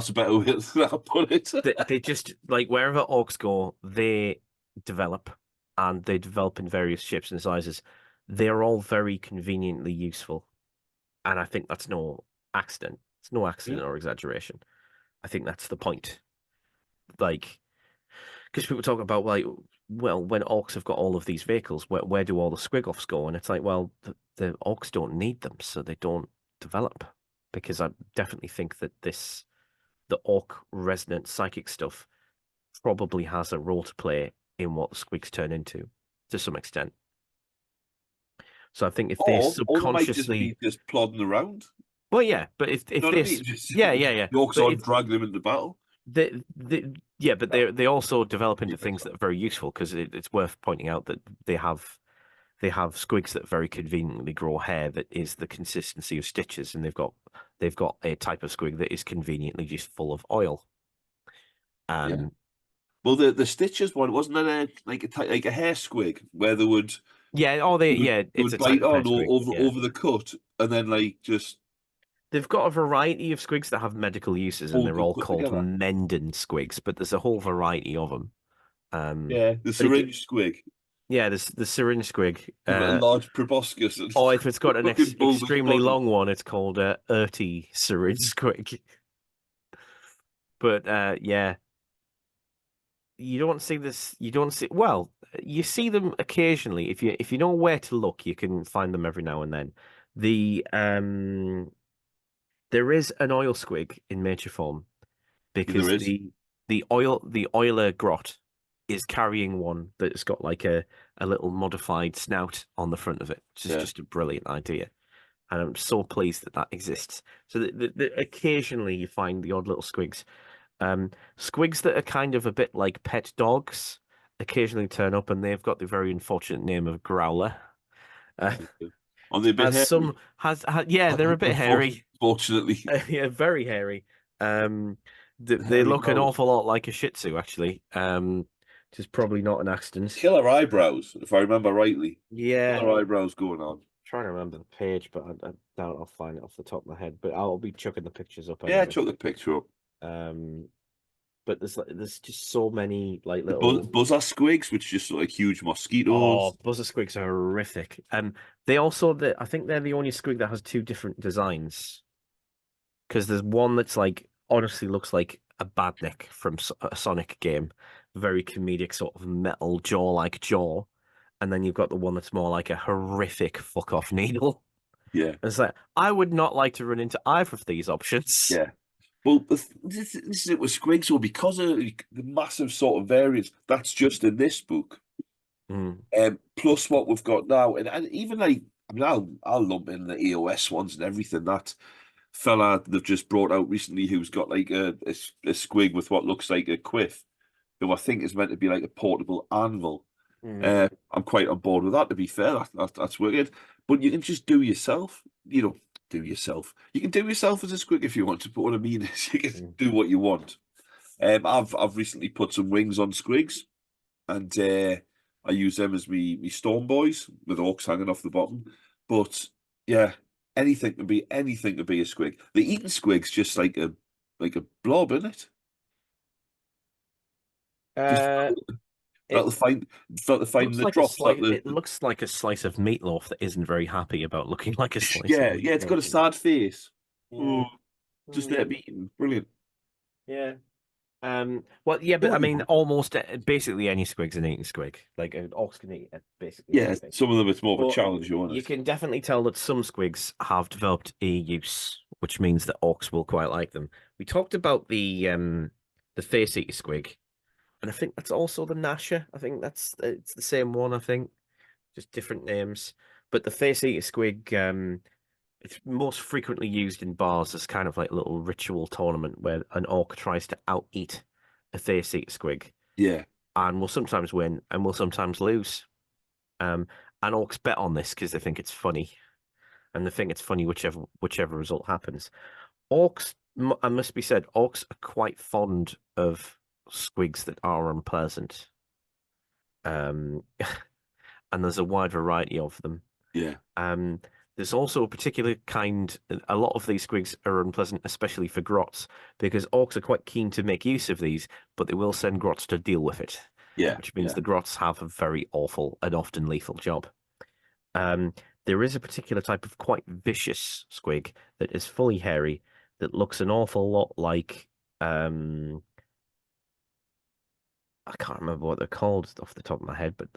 a better way to put it. They just like wherever Orcs go, they develop, and they develop in various shapes and sizes. They're all very conveniently useful, and I think that's no accident. It's no accident or exaggeration. I think that's the point. Like, because people talk about like, well, when Orcs have got all of these vehicles, where do all the squig-offs go? And it's like, well, the Orcs don't need them, so they don't develop. Because I definitely think that the Orc resonant psychic stuff probably has a role to play in what the squigs turn into to some extent. So I think if they Or they might just subconsciously, be just plodding around. well, yeah, but if You know what I this, mean? Just, yeah, yeah, yeah, the orcs but aren't dragging them into battle. yeah, but they also develop into things that are very useful because it's worth pointing out that they have squigs that very conveniently grow hair that is the consistency of stitches, and they've got a type of squig that is conveniently just full of oil. Yeah. Well, the stitches one wasn't that like a hair squig where they would It's a type bite of hair on squig. Yeah. over the cut and then like just They've got a variety of squigs that have medical uses, and hold they're the all cut called together. Menden squigs, but there's a whole variety of them. Yeah, the syringe squig. Yeah, there's the syringe squig. You've got a large proboscis. And Or if it's got an fucking bulbous extremely body. long one, it's called a Erty syringe squig. But yeah, you don't see this. You don't see. Well, you see them occasionally. If you know where to look, you can find them every now and then. The there is an oil squig in miniature form because There is. the oiler grot is carrying one that's got like a little modified snout on the front of it, which is just a brilliant idea. And I'm so pleased that exists. So occasionally you find the odd little squigs. Squigs that are kind of a bit like pet dogs occasionally turn up, and they've got the very unfortunate name of Growler. Are they a bit hairy? Yeah, they're a bit hairy. Fortunately. Yeah, very hairy. They Hairy look an brows. awful lot like a Shih Tzu, actually. Which is probably not an accident. Killer eyebrows, if I remember rightly. Yeah, Killer eyebrows going on. trying to remember the page, but I doubt I'll find it off the top of my head. But I'll be chucking the pictures up. Yeah, Anyway. chuck the picture up. But there's just so many like little Buzzer squigs, which just look like huge mosquitoes. Oh, buzzer squigs are horrific. They also I think they're the only squig that has two different designs. Because there's one that's like honestly looks like a badnik from a Sonic game, very comedic sort of metal jaw-like jaw, and then you've got the one that's more like a horrific fuck off needle. Yeah, and it's like I would not like to run into either of these options. Yeah. Well, this is it with squigs. So because of the massive sort of variance, that's just in this book. Plus what we've got now, and even like I mean, I'll lump in the EOS ones and everything. That fella they've just brought out recently, who's got like a squig with what looks like a quiff, who I think is meant to be like a portable anvil. I'm quite on board with that. To be fair, that's wicked. But you can just do yourself. Do yourself. You can do yourself as a squig if you want to. But what I mean is, you can do what you want. I've recently put some wings on squigs, and I use them as me storm boys with orcs hanging off the bottom. But yeah, anything to be a squig. The eating squig's just like a blob, isn't it? That'll find looks the like drops. it looks like a slice of meatloaf that isn't very happy about looking like a slice Yeah, of yeah, it's got a meatloaf. sad face. Yeah. Just there Mm, beaten. Brilliant. yeah. Well, yeah, but I mean, almost basically any squig's an eating squig. Like an orcs can eat basically Yeah, anything. some of them it's more of a But challenge, you want you it. can definitely tell that some squigs have developed a use, which means that orcs will quite like them. We talked about the face eater squig, and I think that's also the Nasher. I think it's the same one. I think just different names. But the face eater squig, it's most frequently used in bars as kind of like a little ritual tournament where an orc tries to out eat a face eater squig Yeah, and will sometimes win and will sometimes lose. Um, and orcs bet on this because they think it's funny, and they think it's funny whichever result happens. Orcs, I must be said, orcs are quite fond of squigs that are unpleasant. Um, and there's a wide variety of them. yeah, Um, there's also a particular kind. A lot of these squigs are unpleasant, especially for grots, because orcs are quite keen to make use of these, but they will send grots to deal with it, yeah, which means yeah. the grots have a very awful and often lethal job. Um, there is a particular type of quite vicious squig that is fully hairy that looks an awful lot like I can't remember what they're called off the top of my head, but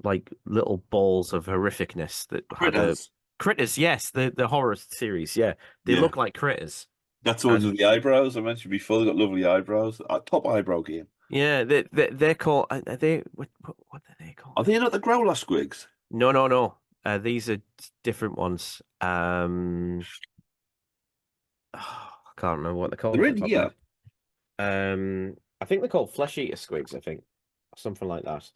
like little balls of horrificness that had a Critters. critters. Yes, the horror series. Yeah, they Yeah. look like critters. That's the ones And with the eyebrows I mentioned before. They got lovely eyebrows. Top eyebrow game. yeah, they're called. Are they what are they Are called? they not the growler squigs? No, no, no. These are different ones. I can't remember what they're called They're off in the top of my here. head. I think they're called flesh eater squigs. I think something like that.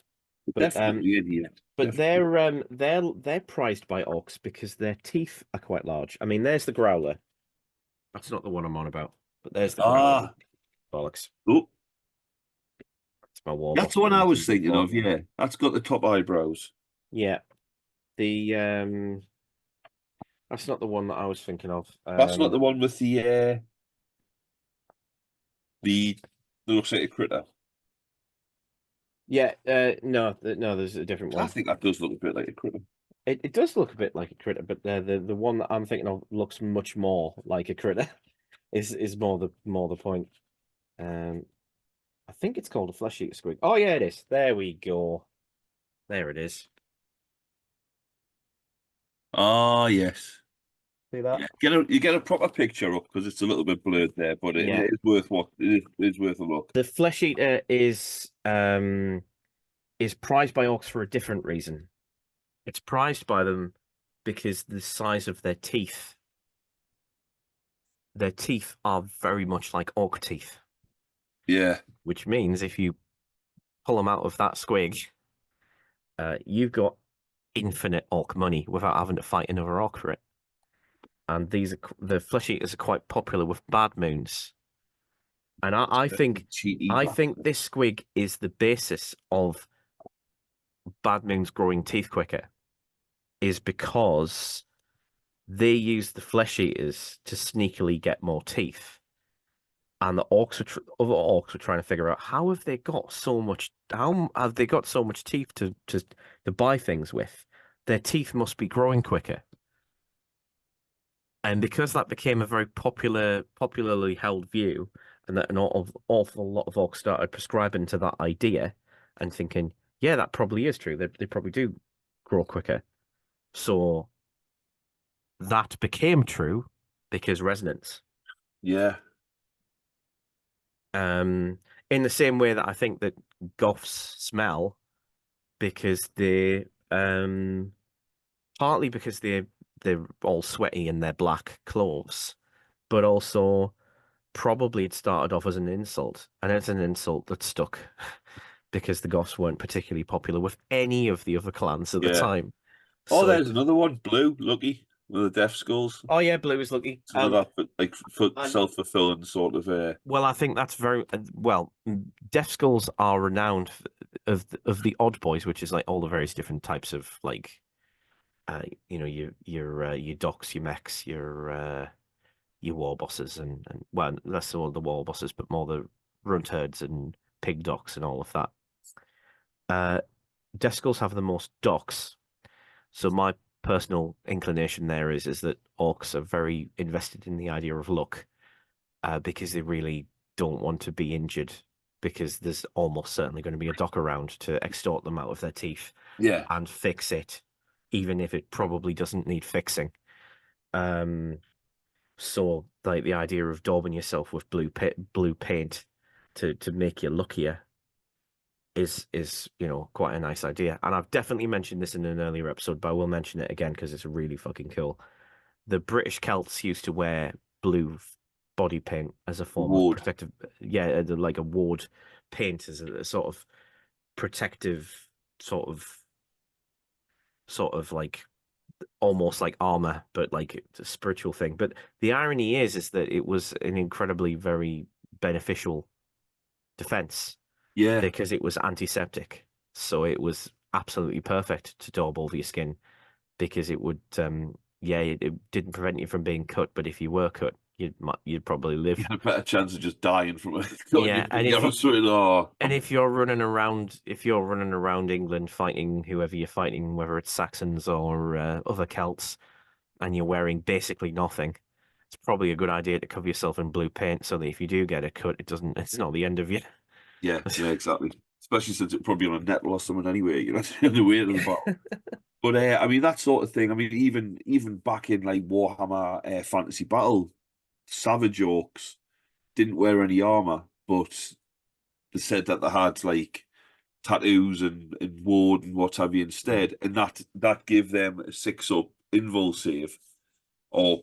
But Definitely in here. but Definitely. they're prized by orcs because their teeth are quite large. I mean, there's the growler. That's not the one I'm on about. But there's the growler. Ah, Bollocks. oh, It's my that's Warboss the one I doing was some good thinking work. of. Yeah, that's got the top eyebrows. Yeah. The that's not the one that I was thinking of. That's not the one with the that looks like a critter. Yeah, no, no, there's a different I one. think that does look a bit like a critter. It does look a bit like a critter, but the one that I'm thinking of looks much more like a critter. Is more the point. I think it's called a flesh eater squig. Oh yeah, it is. There we go. There it is. Ah, yes. See that? Yeah, you get a proper picture up because it's a little bit blurred there, but it Yeah. is worth what it is worth a look. The flesh eater is prized by orcs for a different reason. It's prized by them because the size of their teeth. Their teeth are very much like orc teeth, Yeah, which means if you pull them out of that squig, you've got infinite orc money without having to fight another orc for it. And the flesh eaters are quite popular with bad moons. And I think cheaty. this squig is the basis of bad moons growing teeth quicker, is because they use the flesh eaters to sneakily get more teeth. And the orcs other orcs were trying to figure out how have they got so much teeth to buy things with? Their teeth must be growing quicker. And because that became a very popularly held view, and that an awful lot of orcs started prescribing to that idea and thinking, yeah, that probably is true. They probably do grow quicker. So that became true because resonance. Yeah, In the same way that I think that goths smell because they partly because they're all sweaty in their black clothes, but also probably it started off as an insult, and it's an insult that stuck because the goths weren't particularly popular with any of the other clans at the yeah. time. Oh, So, there's another one. Blue, Lucky, with the death skulls. oh yeah, blue is lucky. Some of that, like And self-fulfilling sort of. well, I think that's very well. Deaf skulls are renowned of the odd boys, which is like all the various different types of like, your docs, your mechs, your warbosses, and well, less all the warbosses, but more the runt herds and pig docs and all of that. Descals have the most docks. So my personal inclination there is that orcs are very invested in the idea of luck, because they really don't want to be injured, because there's almost certainly going to be a dock around to extort them out of their teeth Yeah. and fix it, even if it probably doesn't need fixing. So like the idea of daubing yourself with blue paint to make you luckier is quite a nice idea. And I've definitely mentioned this in an earlier episode, but I will mention it again because it's really fucking cool. The British Celts used to wear blue body paint as a form of Wood. protective, yeah, like a ward paint as a sort of protective sort of like almost like armor, but like it's a spiritual thing. But the irony is that it was an incredibly very beneficial defense Yeah. because it was antiseptic. So it was absolutely perfect to daub over your skin because it would, it didn't prevent you from being cut. But if you were cut, you'd probably live. You had a better chance of just dying from it. Yeah, and if if you're running around England fighting whoever you're fighting, whether it's Saxons or other Celts, and you're wearing basically nothing, it's probably a good idea to cover yourself in blue paint so that if you do get a cut, it's not the end of you. Yeah, exactly. Especially since it's probably on a nettle or something anyway, in the way of the bottom. But I mean that sort of thing. I mean, even back in like Warhammer Fantasy Battle, Savage Orks didn't wear any armor, but they said that they had like tattoos and ward and what have you instead, and that gave them a 6-up invul save, or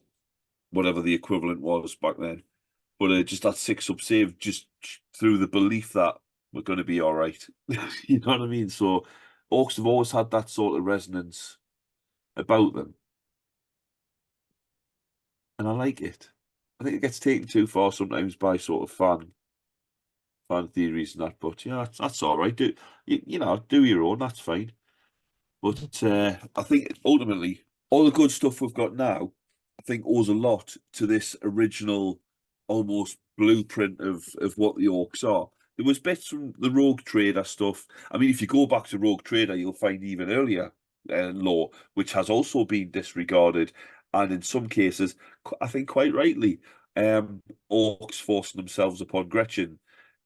whatever the equivalent was back then. But just that 6-up save, just through the belief that we're going to be all right. You know what I mean? So orcs have always had that sort of resonance about them, and I like it. I think it gets taken too far sometimes by sort of fan theories and that, but yeah, that's all right. Do do your own. That's fine. But I think ultimately all the good stuff we've got now, I think owes a lot to this original, almost blueprint of what the orcs are. There was bits from the Rogue Trader stuff. I mean, if you go back to Rogue Trader, you'll find even earlier lore, which has also been disregarded, and in some cases, I think quite rightly, orcs forcing themselves upon Gretchen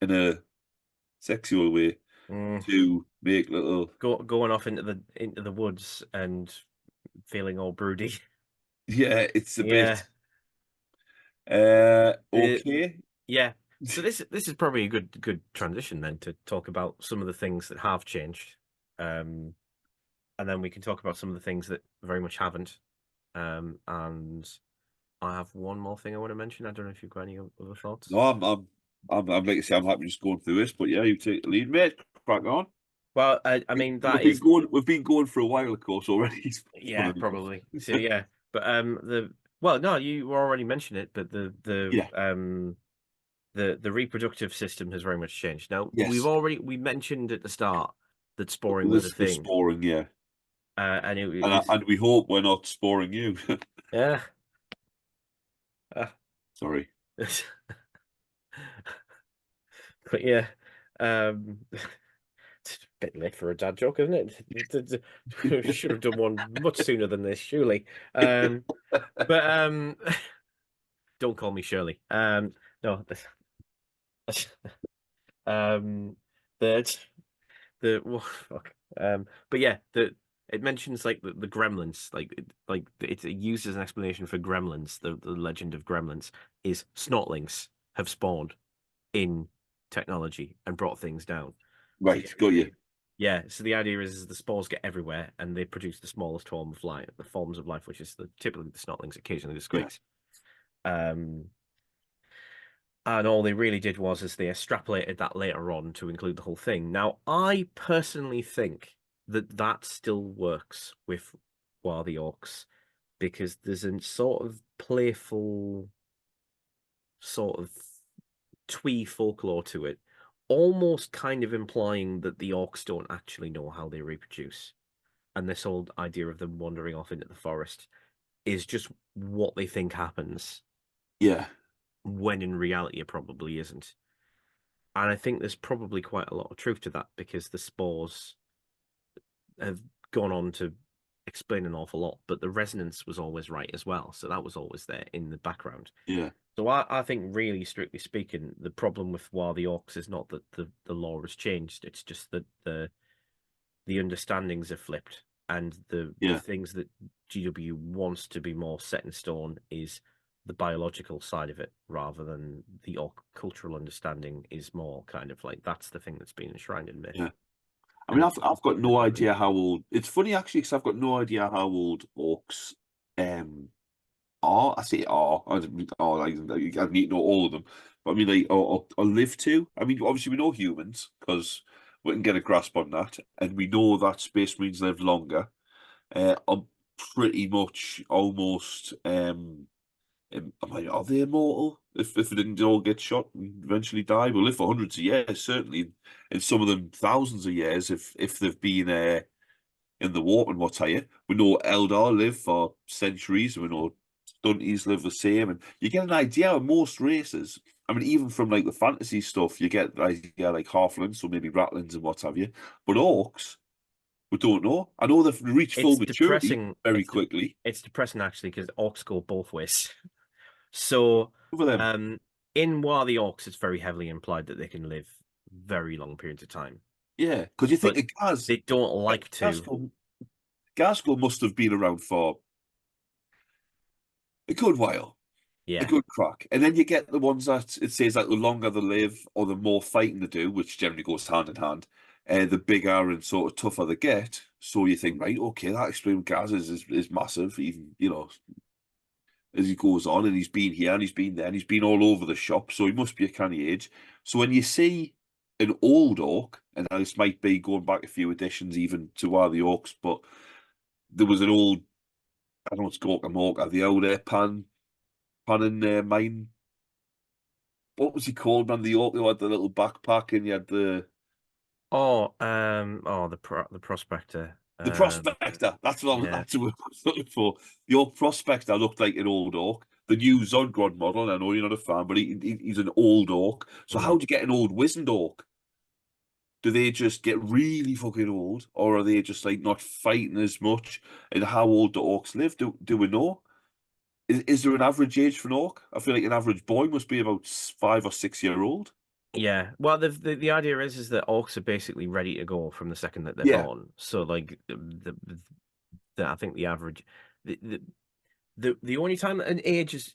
in a sexual way to make little Going off into the woods and feeling all broody. Yeah, it's a Yeah. bit okay. Yeah. So this is probably a good transition then to talk about some of the things that have changed. And then we can talk about some of the things that very much haven't. And I have one more thing I want to mention. I don't know if you've got any other thoughts. No, I'm like I say, I'm happy just going through this, but yeah, you take the lead, mate. Crack on. Well, I mean we've been going for a while, of course, already. Yeah, probably. So yeah, but no, you already mentioned it, but the reproductive system has very much changed. Now Yes. we mentioned at the start that sporing was a thing. Sporing, yeah. And we hope we're not sporing you. Yeah. Sorry. But yeah, it's a bit late for a dad joke, isn't it? We should have done one much sooner than this, surely. But don't call me Shirley. No. Fuck. But yeah, it mentions like the gremlins, it used as an explanation for gremlins. The legend of gremlins is snotlings have spawned in technology and brought things down. Right, got you. Yeah, so the idea is the spores get everywhere and they produce the smallest forms of life, which is typically the snotlings, occasionally the squigs. Yeah. And all they really did is they extrapolated that later on to include the whole thing. Now, I personally think that still works with the Orks because there's a sort of playful, sort of twee folklore to it, almost kind of implying that the Orks don't actually know how they reproduce. And this whole idea of them wandering off into the forest is just what they think happens. Yeah. When in reality it probably isn't. And I think there's probably quite a lot of truth to that because the spores have gone on to explain an awful lot, but the resonance was always right as well. So that was always there in the background. Yeah. So I think, really, strictly speaking, the problem with Waaargh the Orks is not that the lore has changed. It's just that the understandings are flipped, and the things that GW wants to be more set in stone is the biological side of it, rather than the Ork cultural understanding is more kind of like that's the thing that's been enshrined in myth. Yeah. I mean, I've got no idea how old. It's funny actually, because I've got no idea how old orcs are. I say are. I need to know all of them. But I mean, like, or live to. I mean, obviously we know humans because we can get a grasp on that, and we know that Space Marines live longer. I'm pretty much almost. Are they immortal? If they didn't all get shot and eventually die, we'll live for hundreds of years, certainly, and some of them thousands of years if they've been in the war and what have you. We know Eldar live for centuries, and we know Stunties live the same, and you get an idea of most races. I mean, even from like the fantasy stuff, you get an idea like halflings, so maybe ratlings and what have you. But orcs, we don't know. I know they've reached full maturity very quickly. It's depressing actually because orcs go both ways. So, in Waaargh the Orks, it's very heavily implied that they can live very long periods of time. Yeah, because you think they don't like to. Gasco must have been around for a good while. Yeah. A good crack. And then you get the ones that it says like the longer they live or the more fighting they do, which generally goes hand in hand, the bigger and sort of tougher they get. So you think, right, okay, that explains Gaz is massive, even, as he goes on, and he's been here and he's been there and he's been all over the shop, so he must be a canny age. So when you see an old orc, and this might be going back a few editions even to Waaargh the Orks, but there was an old, I don't know what's called, Ork, the old pan in mine. What was he called, man? The orc who had the little backpack and you had the the prospector. The prospector. That's what I was looking for. The old prospector looked like an old orc. The new Zodgrod model, I know you're not a fan, but he's an old orc. So how do you get an old wizened orc? Do they just get really fucking old? Or are they just like not fighting as much? And how old the orcs live? Do we know? Is there an average age for an orc? I feel like an average boy must be about 5 or 6 year old. Yeah, well, the idea is that orcs are basically ready to go from the second that they're born. So, like, I think the average, the only time an age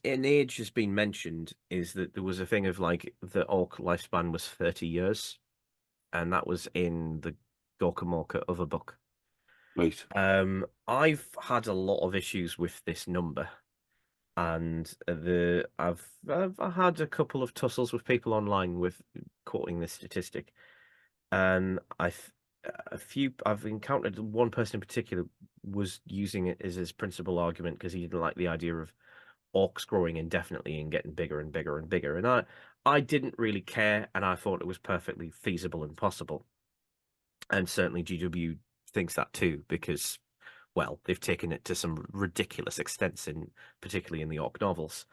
has been mentioned is that there was a thing of like the orc lifespan was 30 years, and that was in the Gorka Morka other book. Right. I've had a lot of issues with this number. And I've had a couple of tussles with people online with quoting this statistic, and I've encountered one person in particular was using it as his principal argument because he didn't like the idea of orcs growing indefinitely and getting bigger and bigger and bigger, and I didn't really care, and I thought it was perfectly feasible and possible, and certainly GW thinks that too because, well, they've taken it to some ridiculous extents, particularly in the Ork novels.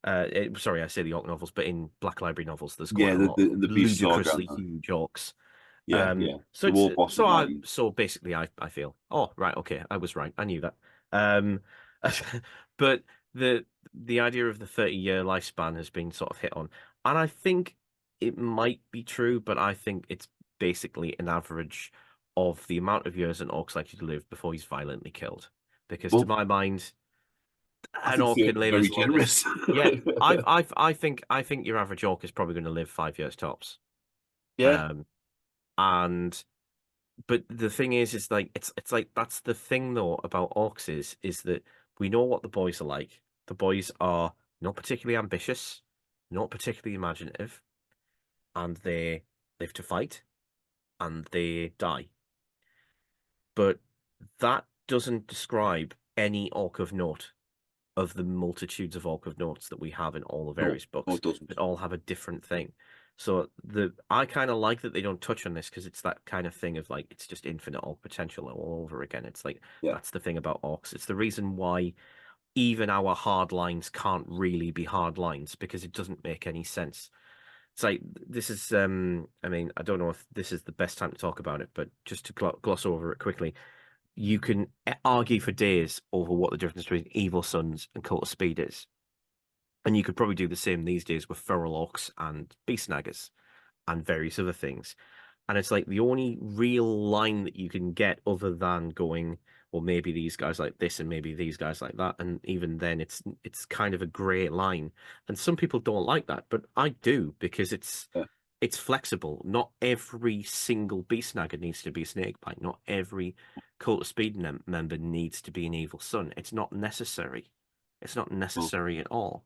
Sorry, I say the Ork novels, but in Black Library novels, there's quite a lot of ludicrously huge orcs. Yeah. So basically, I feel, oh right, okay, I was right, I knew that. But the idea of the 30-year lifespan has been sort of hit on, and I think it might be true, but I think it's basically an average of the amount of years an orc's likely to live before he's violently killed. Because to my mind, an orc can live very generous. I think your average orc is probably going to live 5 years tops. Yeah. But the thing is like it's like that's the thing though about orcs is that we know what the boys are like. The boys are not particularly ambitious, not particularly imaginative, and they live to fight, and they die. But that doesn't describe any orc of note of the multitudes of orc of notes that we have in all the various books that all have a different thing. So I kind of like that they don't touch on this because it's that kind of thing of like it's just infinite orc potential all over again. It's like that's the thing about orcs. It's the reason why even our hard lines can't really be hard lines because it doesn't make any sense. it's like this is I mean, I don't know if this is the best time to talk about it, but just to gloss over it quickly, you can argue for days over what the difference between Evil Sons and Cult of Speed is. And you could probably do the same these days with Feral Orcs and Beast Snaggers and various other things. And it's like the only real line that you can get other than going, well, maybe these guys like this and maybe these guys like that. And even then it's kind of a grey line. And some people don't like that, but I do because Yeah. it's flexible. Not every single Beast Snagger needs to be a Snakebite. Not every Cult of Speed member needs to be an Evil Son. It's not necessary. It's not necessary at all.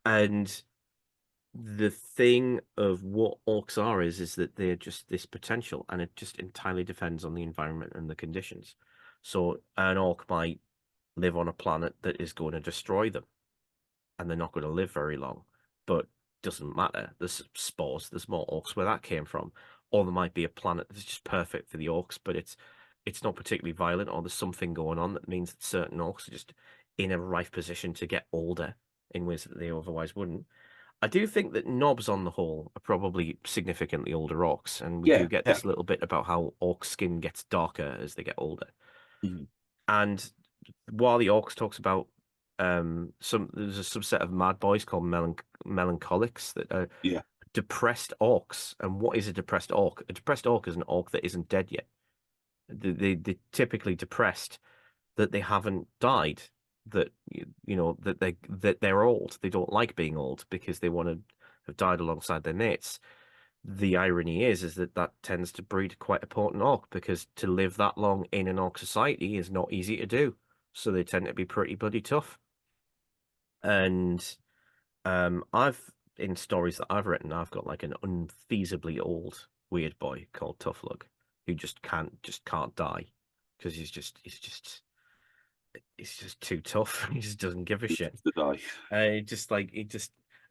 And the thing of what orcs are is that they're just this potential, and it just entirely depends on the environment and the conditions. So an orc might live on a planet that is going to destroy them, and they're not going to live very long, but doesn't matter. There's spores, there's more orcs where that came from. Or there might be a planet that's just perfect for the orcs, but it's not particularly violent, or there's something going on that means that certain orcs are just in a rife position to get older in ways that they otherwise wouldn't. I do think that knobs on the whole are probably significantly older orcs, and we do Yeah, get yeah. this little bit about how orc skin gets darker as they get older. Mhm. And while the orcs talks about there's a subset of mad boys called melancholics that are Yeah, depressed orcs. And what is a depressed orc? A depressed orc is an orc that isn't dead yet. They're typically depressed that they haven't died, that that they're old. They don't like being old because they want to have died alongside their mates. The irony is that that tends to breed quite a potent orc, because to live that long in an orc society is not easy to do. So they tend to be pretty bloody tough. And I've in stories that I've written, I've got like an unfeasibly old weird boy called Tough Lug who just can't die because he's just too tough. He just doesn't give a shit. to die.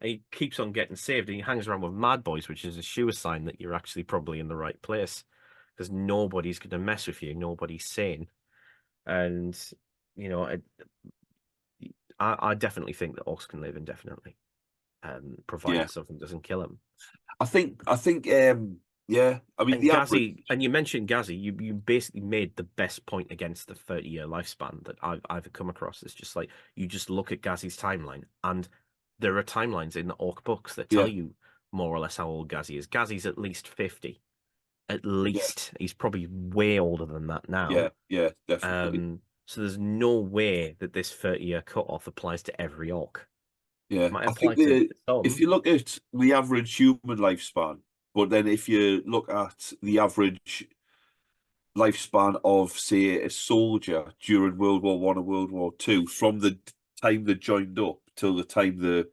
He keeps on getting saved, and he hangs around with mad boys, which is a sure sign that you're actually probably in the right place, because nobody's going to mess with you. Nobody's sane. And you know, I definitely think that orcs can live indefinitely, Yeah, provided something doesn't kill him. I think, yeah. I mean, And the average. Ghazi, and you mentioned Ghazi, you basically made the best point against the 30-year lifespan that I've come across. It's just like you just look at Ghazi's timeline, and there are timelines in the orc books that tell Yeah, you more or less how old Ghazi is. Ghazi's at least 50. At yeah, least. He's probably way older than that now. yeah, definitely. So there's no way that this 30-year cutoff applies to every orc. Yeah, Might I apply think to if some. you look at the average human lifespan, but then if you look at the average lifespan of, say, a soldier during World War One and World War Two, from the time they joined up till the time the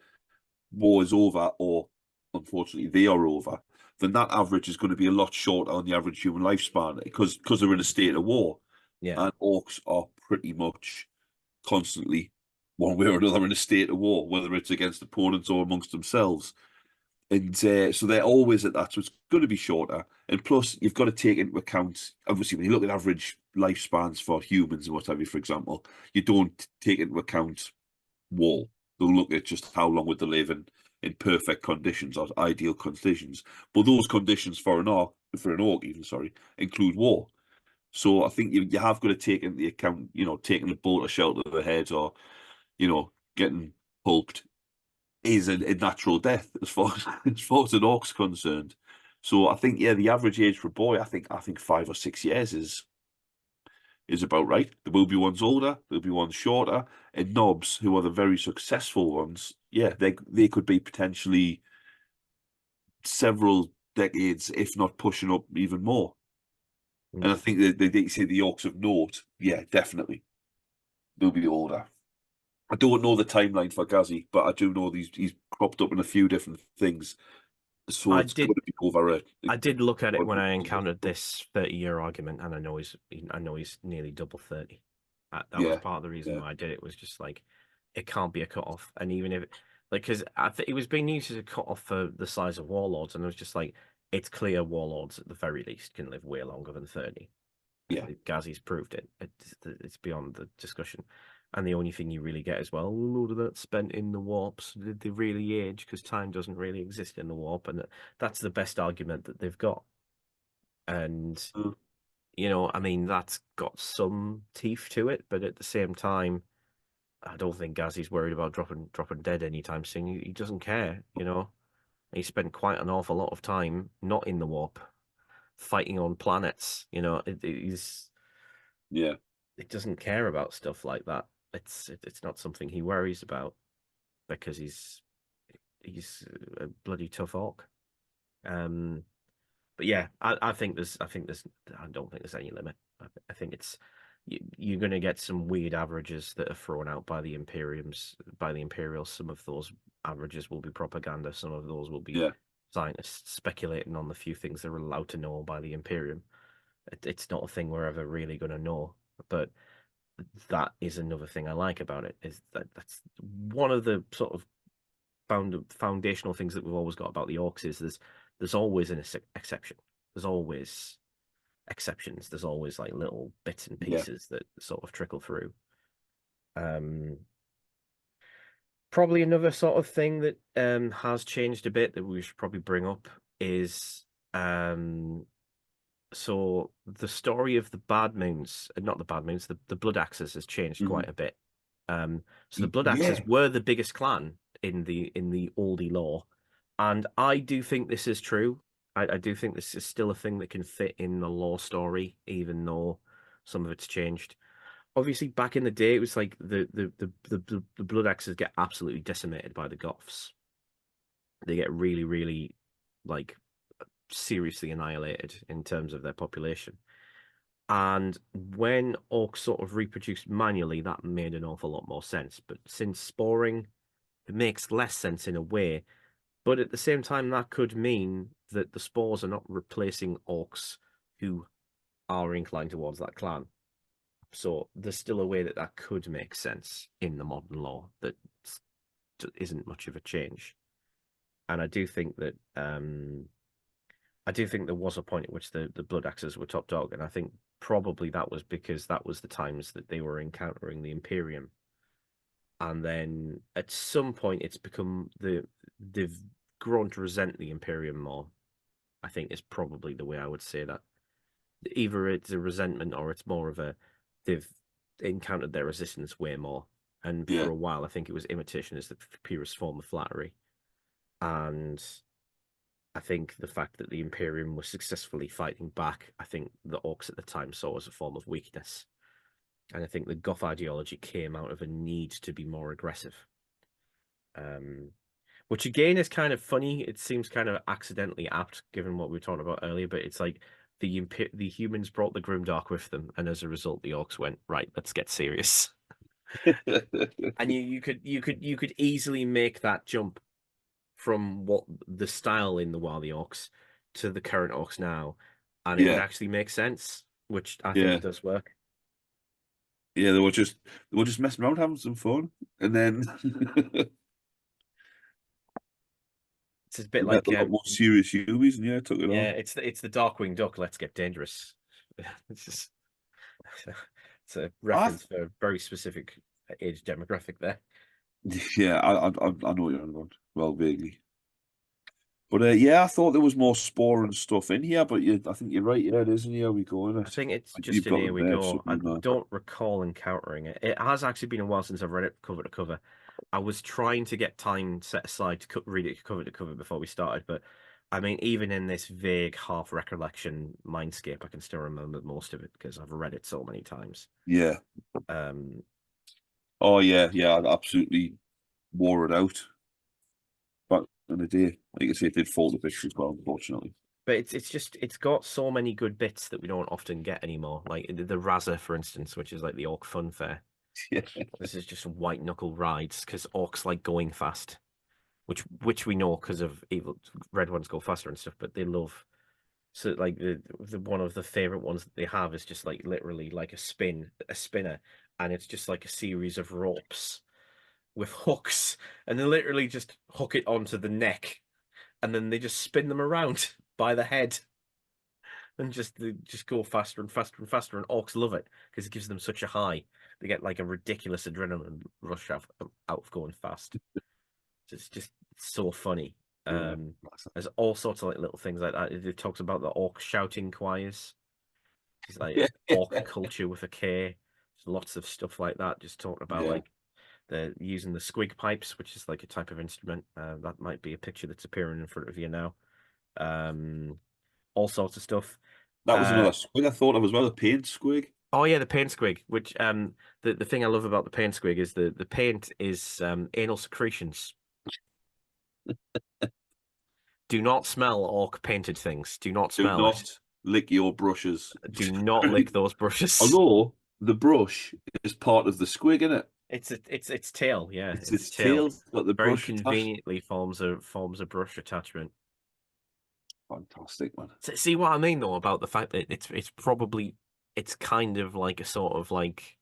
war is over, or unfortunately they are over, then that average is going to be a lot shorter on the average human lifespan because they're in a state of war, Yeah. and orcs are pretty much constantly, one way or another, in a state of war, whether it's against opponents or amongst themselves. And so they're always at that. So it's going to be shorter. And plus, you've got to take into account, obviously, when you look at average lifespans for humans and what have you, for example, you don't take into account war. They'll look at just how long would they live in perfect conditions or ideal conditions. But those conditions for an orc even, sorry, include war. So I think you have got to take into account, taking the bullet or shell to the head, or, getting pulped is a natural death as far as an orc's concerned. So I think, yeah, the average age for a boy, I think 5 or 6 years is about right. There will be ones older, there'll be ones shorter, and knobs, who are the very successful ones, yeah, they could be potentially several decades, if not pushing up even more. And I think that they say the orcs of note, yeah, definitely they'll be older. I don't know the timeline for Ghazi, but I do know he's cropped up in a few different things. So I it's going did to be over a. I did look at it when I encountered this 30-year argument, and I know he's nearly double 30. That was Yeah, part of the reason yeah, why I did it. Was just like it can't be a cutoff, and even if because it was being used as a cutoff for the size of warlords, and it was just like it's clear warlords at the very least can live way longer than 30. yeah, Ghazi's proved it. It's beyond the discussion. And the only thing you really get is, well, a load of that spent in the warps. Did they really age? Because time doesn't really exist in the warp, and that's the best argument that they've got. And you know, I mean, that's got some teeth to it, but at the same time, I don't think Gazzy's worried about dropping dead anytime soon. He doesn't care, you know. He spent quite an awful lot of time not in the warp, fighting on planets. You know, he's it doesn't care about stuff like that. It's not something he worries about because he's a bloody tough orc. But yeah, I think there's I don't think there's any limit. I think it's you're going to get some weird averages that are thrown out by the Imperials. Some of those averages will be propaganda. Some of those will be scientists speculating on the few things they're allowed to know by the Imperium. It's not a thing we're ever really going to know, but that is another thing I like about it. Is that's one of the sort of foundational things that we've always got about the Orks is there's always an exception. There's always exceptions. There's always like little bits and pieces that sort of trickle through. Probably another sort of thing that has changed a bit that we should probably bring up is so the story of the Bad Moons, not the Bad Moons, the Blood Axes has changed quite a bit. So the Blood Axes were the biggest clan in the oldie lore, and I do think this is true. I do think this is still a thing that can fit in the lore story, even though some of it's changed. Obviously, back in the day, it was like the Blood Axes get absolutely decimated by the Goths. They get really, really like seriously annihilated in terms of their population. And when orcs sort of reproduced manually, that made an awful lot more sense. But since sporing, it makes less sense in a way. But at the same time, that could mean that the spores are not replacing orcs who are inclined towards that clan. So there's still a way that that could make sense in the modern lore that isn't much of a change. And I do think that there was a point at which the Blood Axes were top dog, and I think probably that was because that was the times that they were encountering the Imperium. And then at some point it's become they've grown to resent the Imperium more, I think is probably the way I would say that. Either it's a resentment or it's more of a they've encountered their resistance way more. And for a while I think it was imitation is the purest form of flattery. And I think the fact that the Imperium was successfully fighting back, I think the Orks at the time saw as a form of weakness. And I think the Goth ideology came out of a need to be more aggressive. Which again is kind of funny. It seems kind of accidentally apt given what we were talking about earlier, but it's like the humans brought the Grimdark with them, and as a result the Orks went, right, let's get serious. And you could easily make that jump from what the style in the Wily Orks to the current Orks now, and it would actually make sense, which I think does work. Yeah, they were just messing around, having some fun, and then it's a bit like a lot more serious humans, and took it on. Yeah, it's the Darkwing Duck. Let's get dangerous. It's just it's a reference for a very specific age demographic there. Yeah, I know what you're on about. Well, vaguely. But yeah, I thought there was more spore and stuff in here, but I think you're right. Yeah, it is in here we go. Isn't it? I think it's just in here we go. I don't recall encountering it. It has actually been a while since I've read it cover to cover. I was trying to get time set aside to read it cover to cover before we started, but I mean, even in this vague half recollection mindscape, I can still remember most of it because I've read it so many times. Yeah. Oh yeah, I absolutely wore it out back in the day. Like I say, it did fall to bits as well, unfortunately. But it's got so many good bits that we don't often get anymore. Like the Razza, for instance, which is like the Orc Fun Fair. Yeah. This is just white knuckle rides because orcs like going fast, which we know because of evil red ones go faster and stuff. But they love like the one of the favorite ones that they have is just like literally like a spinner, and it's just like a series of ropes with hooks, and they literally just hook it onto the neck, and then they just spin them around by the head, and just go faster and faster and faster. And orcs love it because it gives them such a high. they get like a ridiculous adrenaline rush out of going fast. It's just so funny. There's all sorts of like little things like that. It talks about the orc shouting choirs. It's like orc culture with a K. There's lots of stuff like that. Just talking about like they're using the squig pipes, which is like a type of instrument. That might be a picture that's appearing in front of you now. All sorts of stuff. That was another squig I thought of as well, a paint squig. Oh yeah, the paint squig. Which the thing I love about the paint squig is the paint is anal secretions. Do not smell orc painted things. Do not smell Do not it. lick your brushes. Do not lick those brushes. Although the brush is part of the squig, isn't it? It's its tail, yeah. Its tail's got the very brush conveniently forms a brush attachment. Fantastic, man. See what I mean though about the fact that it's kind of like a sort of like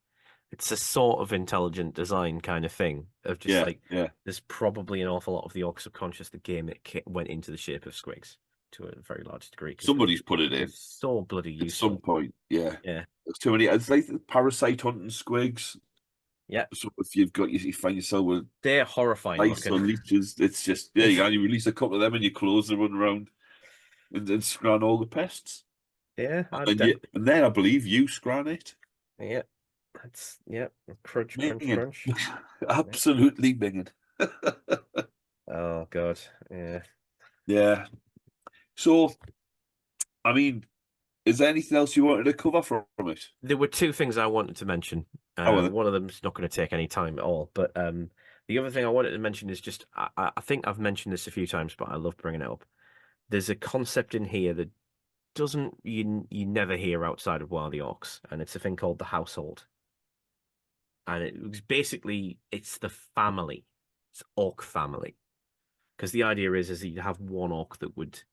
it's a sort of intelligent design kind of thing of just there's probably an awful lot of the Orc subconscious the game it went into the shape of squigs to a very large degree. Somebody's put it in. So bloody useful. At some point, yeah. There's too many. It's like parasite hunting squigs. Yeah. So if you find yourself with they're horrifying lice or leeches, it's just you release a couple of them and your clothes are run around and scran all the pests. Yeah. And then I believe you scran it. Yeah. That's crunch. Absolutely binging. Oh god. Yeah. Yeah. So I mean, is there anything else you wanted to cover from it? There were two things I wanted to mention. One of them's not going to take any time at all. But the other thing I wanted to mention is just I think I've mentioned this a few times, but I love bringing it up. There's a concept in here that you never hear outside of Wild the Orcs, and it's a thing called the household. And it was basically it's the family, it's orc family, because the idea is that you have one orc that would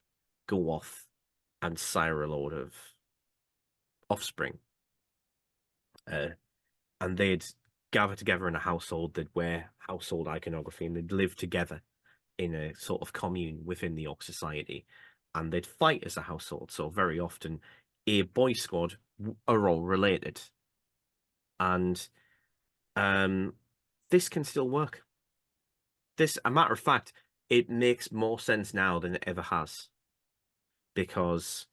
go off and sire a load of offspring, and they'd gather together in a household. They'd wear household iconography, and they'd live together in a sort of commune within the Orc society, and they'd fight as a household. So very often, a boy squad are all related, and this can still work. A matter of fact, it makes more sense now than it ever has, because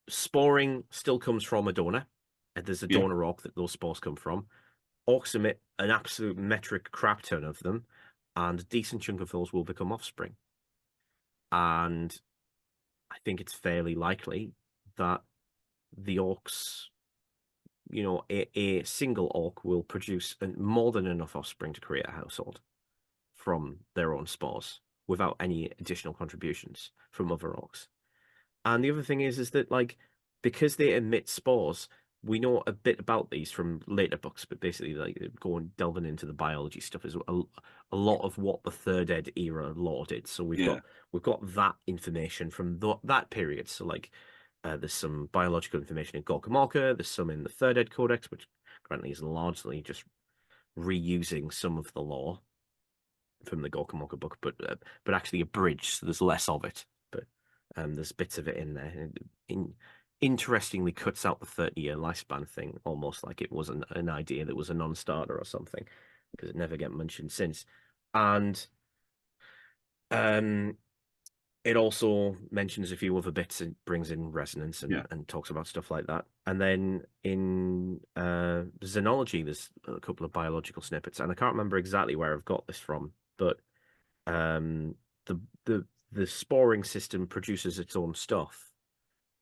sporing still comes from a donor, and there's a donor orc that those spores come from. Orcs emit an absolute metric crap ton of them, and a decent chunk of those will become offspring. And I think it's fairly likely that the orcs, a single orc will produce more than enough offspring to create a household from their own spores without any additional contributions from other orcs. And the other thing is that like because they emit spores, we know a bit about these from later books, but basically like going delving into the biology stuff is a lot of what the Third Ed era lore did. So we've got that information from that period. So like there's some biological information in Gorkamorka, there's some in the Third Ed Codex, which currently is largely just reusing some of the lore from the Gorkamorka book, but actually abridged, so there's less of it. But there's bits of it in there. Interestingly cuts out the 30-year lifespan thing, almost like it was an idea that was a non-starter or something, because it never get mentioned since. And it also mentions a few other bits. It brings in resonance and talks about stuff like that. And then in Xenology, there's a couple of biological snippets, and I can't remember exactly where I've got this from, but the sporing system produces its own stuff.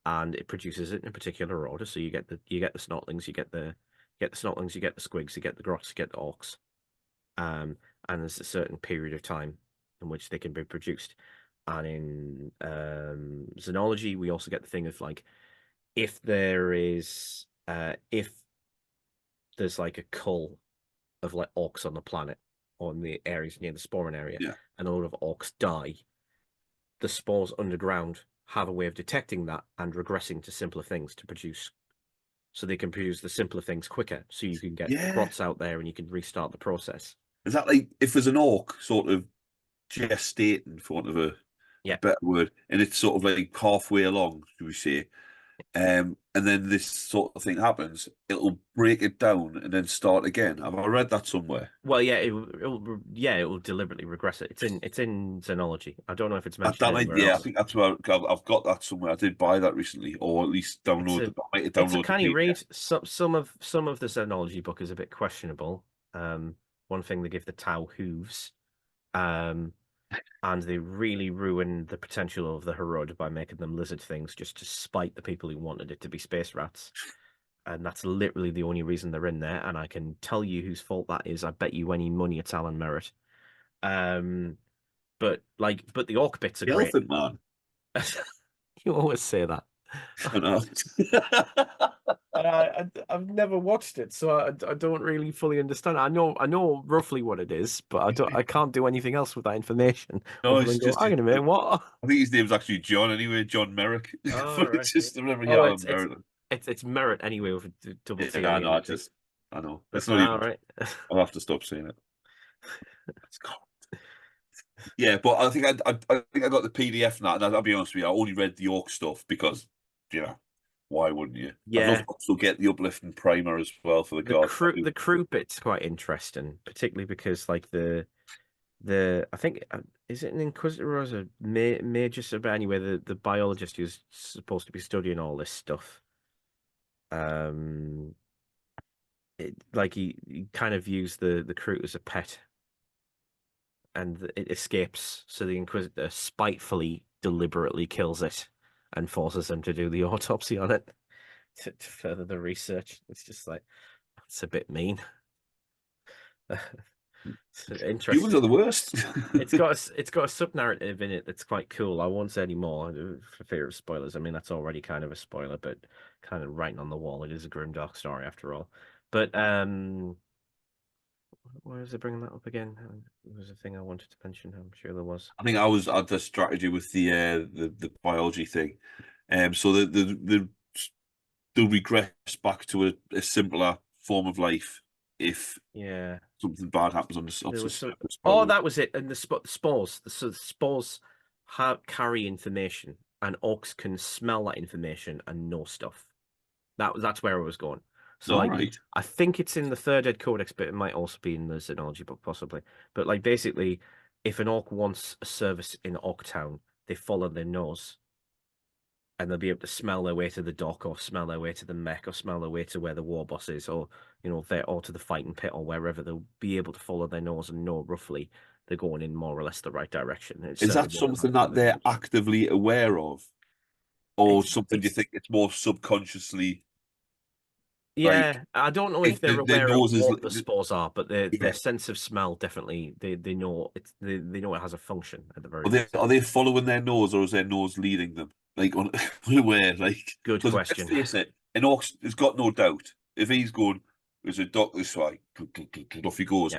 And it produces it in a particular order. So you get the snotlings, you get the snotlings, you get the squigs, you get the grots, you get the orcs. And there's a certain period of time in which they can be produced. And in Xenology, we also get the thing of like if there's like a cull of like orcs on the planet or in the areas near the sporing area, and a lot of orcs die, the spores underground have a way of detecting that and regressing to simpler things to produce, so they can produce the simpler things quicker, so you can get grots out there and you can restart the process. Is that like if there's an orc sort of gestating, for want of a better word, and it's sort of like halfway along, should we say, And then this sort of thing happens, it'll break it down and then start again. Have I read that somewhere? Well, yeah, it will deliberately regress it. It's in Xenology. I don't know if it's mentioned anywhere Yeah, I else. think that's where I've got that somewhere. I did buy that recently, or at least It's a I might have it's a downloaded the canny PDF. read. Some of the Xenology book is a bit questionable. One thing, they give the Tau hooves, and they really ruin the potential of the Harud by making them lizard things just to spite the people who wanted it to be space rats. And that's literally the only reason they're in there. And I can tell you whose fault that is. I bet you any money it's Alan Merritt. But the orc bits are The great. Elephant Man. You always say that. I know. I've never watched it, so I don't really fully understand. I know roughly what it is, but I can't do anything else with that information No, other it's than go, just. hang on a minute, what? I think his name's actually John anyway, John Merrick. Oh, But right. it's just whenever you Oh, Alan Merritt. it's Merit anyway with a double T Yeah, on I the know. end of it. I know. But It's not even. all right. I'll have to stop saying it. It's cold. Yeah, but I think I think I got the PDF now, and I'll be honest with you, I only read the Orc stuff because, you know, why wouldn't you? I'd love Yeah, to also get the uplifting primer as well for the the guard. crew bit's quite interesting, particularly because like the I think is it an Inquisitor or is it a major sub anyway, the biologist who's supposed to be studying all this stuff. Um, like he kind of views the crew as a pet, and it escapes. So the Inquisitor spitefully, deliberately kills it and forces them to do the autopsy on it to further the research. It's just like that's a bit mean. It's Humans are interesting. the worst. It's got a sub narrative in it that's quite cool. I won't say any more for fear of spoilers. I mean, that's already kind of a spoiler, but kind of writing on the wall. It is a grim dark story after all. But why was I bringing that up again? There was a thing I wanted to mention. I'm sure there was. I think I had the strategy with the biology thing. So they'll regress back to a simpler form of life if Yeah, something bad happens on there was the oh, spell. that was it. And the spores. So the spores carry information, and orcs can smell that information and know stuff. That's where I was going. So All like right. I think it's in the third ed codex, but it might also be in the Xenology book, possibly. But like basically, if an orc wants a service in Orktown, they follow their nose. And they'll be able to smell their way to the dock, or smell their way to the mech, or smell their way to where the Warboss is, or or to the fighting pit, or wherever. They'll be able to follow their nose and know roughly they're going in more or less the right direction. It Is certainly that won't something have that further they're information. actively aware of, or It's something you it's think it's more subconsciously like Yeah, I don't know if if they're their aware of nose is what the spores are, but their yeah. sense of smell definitely they know they know it has a function at the very Are they least. following their nose or is their nose leading them? Like unaware, like Good because let's question. face it, an Orcs has got no doubt. If he's going, there's a dock this way, off he goes. Yeah,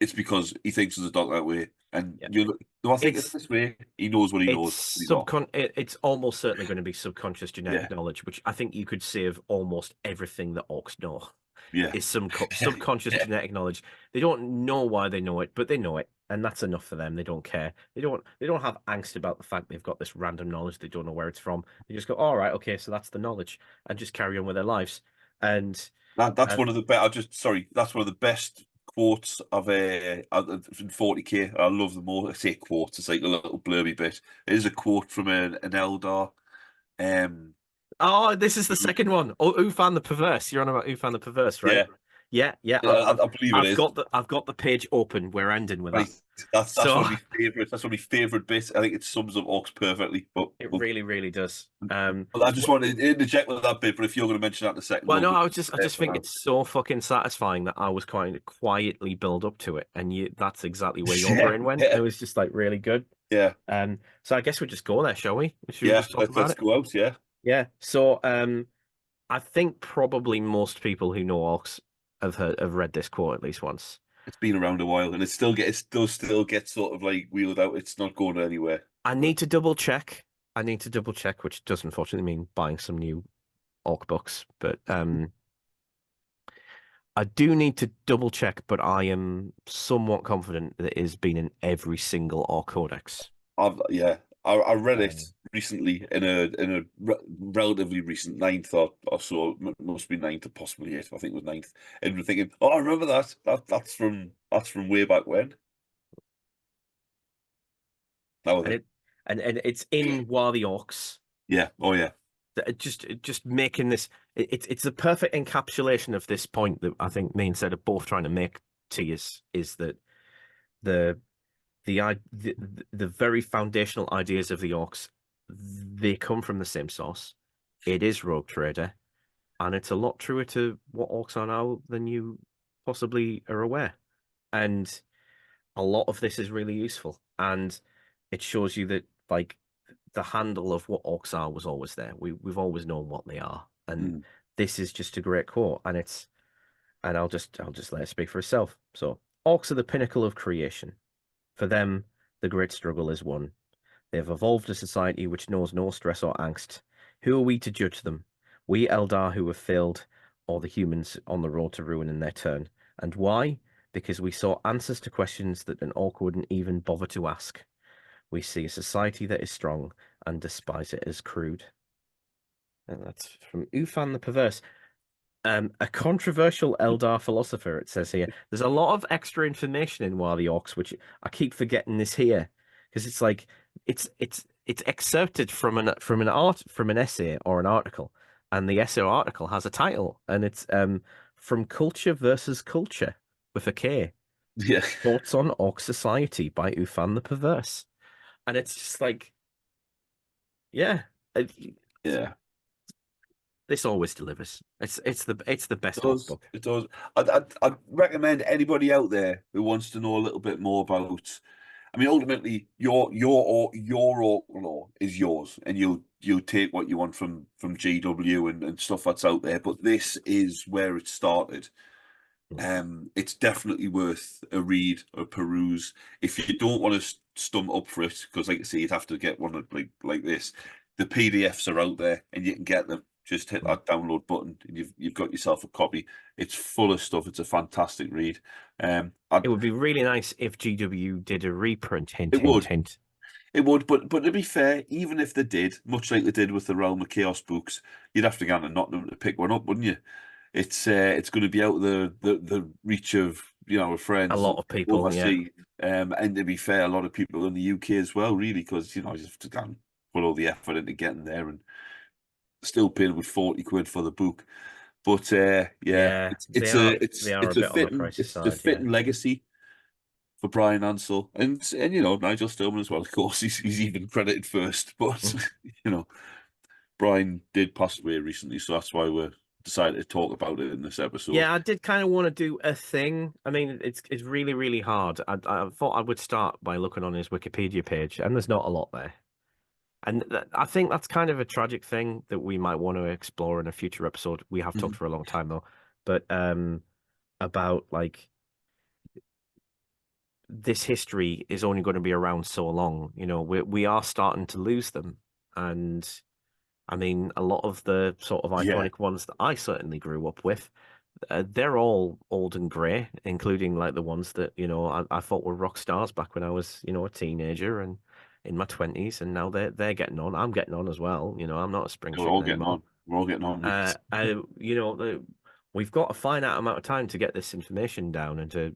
It's because he thinks there's a dock that way. And yeah. you no, I think it's It's this way. He knows what he it's knows. He's off. it's almost certainly going to be subconscious Yeah, genetic knowledge, which I think you could say of almost everything that orcs know yeah. is some subconscious Yeah. genetic knowledge. They don't know why they know it, but they know it, and that's enough for them. They don't care. They don't have angst about the fact they've got this random knowledge. They don't know where it's from. They just go, all right, okay, so that's the knowledge, and just carry on with their lives. And That's uh, one of the best. I just sorry, that's one of the best quotes of in 40K. I love them all. I say quotes, it's like a little blurby bit. It is a quote from an Eldar. Um, oh, this is the second one. Oh, Ufan the Perverse. You're on about Ufan the Perverse, right? yeah, Yeah, yeah. yeah, I believe it is. I've got the page open. We're ending with Right, that. that's So one of my favorites. That's one of my favorite bits. I think it sums up Orcs perfectly. it really, really does. But I just wanted to interject with that bit. But if you're going to mention that in a second, Well, no, we'll I just think it's so fucking satisfying that I was quite quietly build up to it, and that's exactly where your yeah, brain went. yeah, It was just like really good. yeah, So I guess we just go there, shall we? Should we yeah. just talk about Let's it? go out. Yeah, Yeah. So I think probably most people who know orcs have read this quote at least once. it's been around a while, and it does still get sort of like wheeled out. It's not going anywhere. I need to double check. I need to double check, which does unfortunately mean buying some new orc books, but I do need to double check, but I am somewhat confident that it has been in every single Orc Codex. Yeah, I read it Um, recently in a relatively recent ninth or so. Must be ninth or possibly eighth. I think it was ninth. And we're thinking, oh, I remember that. That's from way back when. Now and then, it's in Waaargh Orks. yeah. Oh yeah. Just making this, it's the perfect encapsulation of this point that I think me and Seth are both trying to make to you, is that the the very foundational ideas of the Orks, they come from the same source. It is Rogue Trader, and it's a lot truer to what Orks are now than you possibly are aware. And a lot of this is really useful, and it shows you that like the handle of what Orks are was always there. We've always known what they are, and Mm. this is just a great quote. And I'll just let it speak for itself. So Orks are the pinnacle of creation. For them, the great struggle is won. They have evolved a society which knows no stress or angst. Who are we to judge them? We Eldar who have failed, or the humans on the road to ruin in their turn. And why? Because we saw answers to questions that an Orc wouldn't even bother to ask. We see a society that is strong and despise it as crude. And that's from Ufan the Perverse. A controversial Eldar philosopher, it says here. There's a lot of extra information in Waaargh Orks, which I keep forgetting this here, because it's like it's excerpted from an essay or an article, and the essay or article has a title, and it's From Culture versus Culture with a K. Yeah. Thoughts on Orc Society by Ufan the Perverse. And it's just like, yeah, Yeah. this always delivers. It's the best It Orc does. book. It does. I'd recommend anybody out there who wants to know a little bit more about. I mean, ultimately, your orc law is yours, and you take what you want from GW and stuff that's out there. But this is where it started. It's definitely worth a read or peruse. If you don't want to stump up for it, because like I say, you'd have to get one like this. The PDFs are out there, and you can get them. Just hit that download button, and you've got yourself a copy. It's full of stuff. It's a fantastic read. It would be really nice if GW did a reprint. Hint, It hint, would. hint. It would, but to be fair, even if they did, much like they did with the Realm of Chaos books, you'd have to go and knock them to pick one up, wouldn't you? It's going to be out of the reach of A friends lot of people, yeah. overseas. And to be fair, a lot of people in the UK as well, really, because you have to go and put all the effort into getting there and still paying with 40 quid for the book. But yeah, Yeah, it's a they are a bit on the pricey it's a side, yeah. fitting legacy for Brian Ansell and Nigel Stillman as well. Of course, he's even credited first, but Brian did pass away recently, so that's why we decided to talk about it in this episode. Yeah, I did kind of want to do a thing. I mean, it's really, really hard. I thought I would start by looking on his Wikipedia page, and there's not a lot there. And I think that's kind of a tragic thing that we might want to explore in a future episode. We have talked for a long time though, but about like this history is only going to be around so long. We are starting to lose them, and I mean, a lot of the sort of Yeah, iconic ones that I certainly grew up with, they're all old and grey, including like the ones that I thought were rock stars back when I was a teenager and in my 20s, and now they're getting on. I'm getting on as well. I'm not a spring we're chicken all getting anymore. on. We're all getting on, mate. We've got a finite amount of time to get this information down and to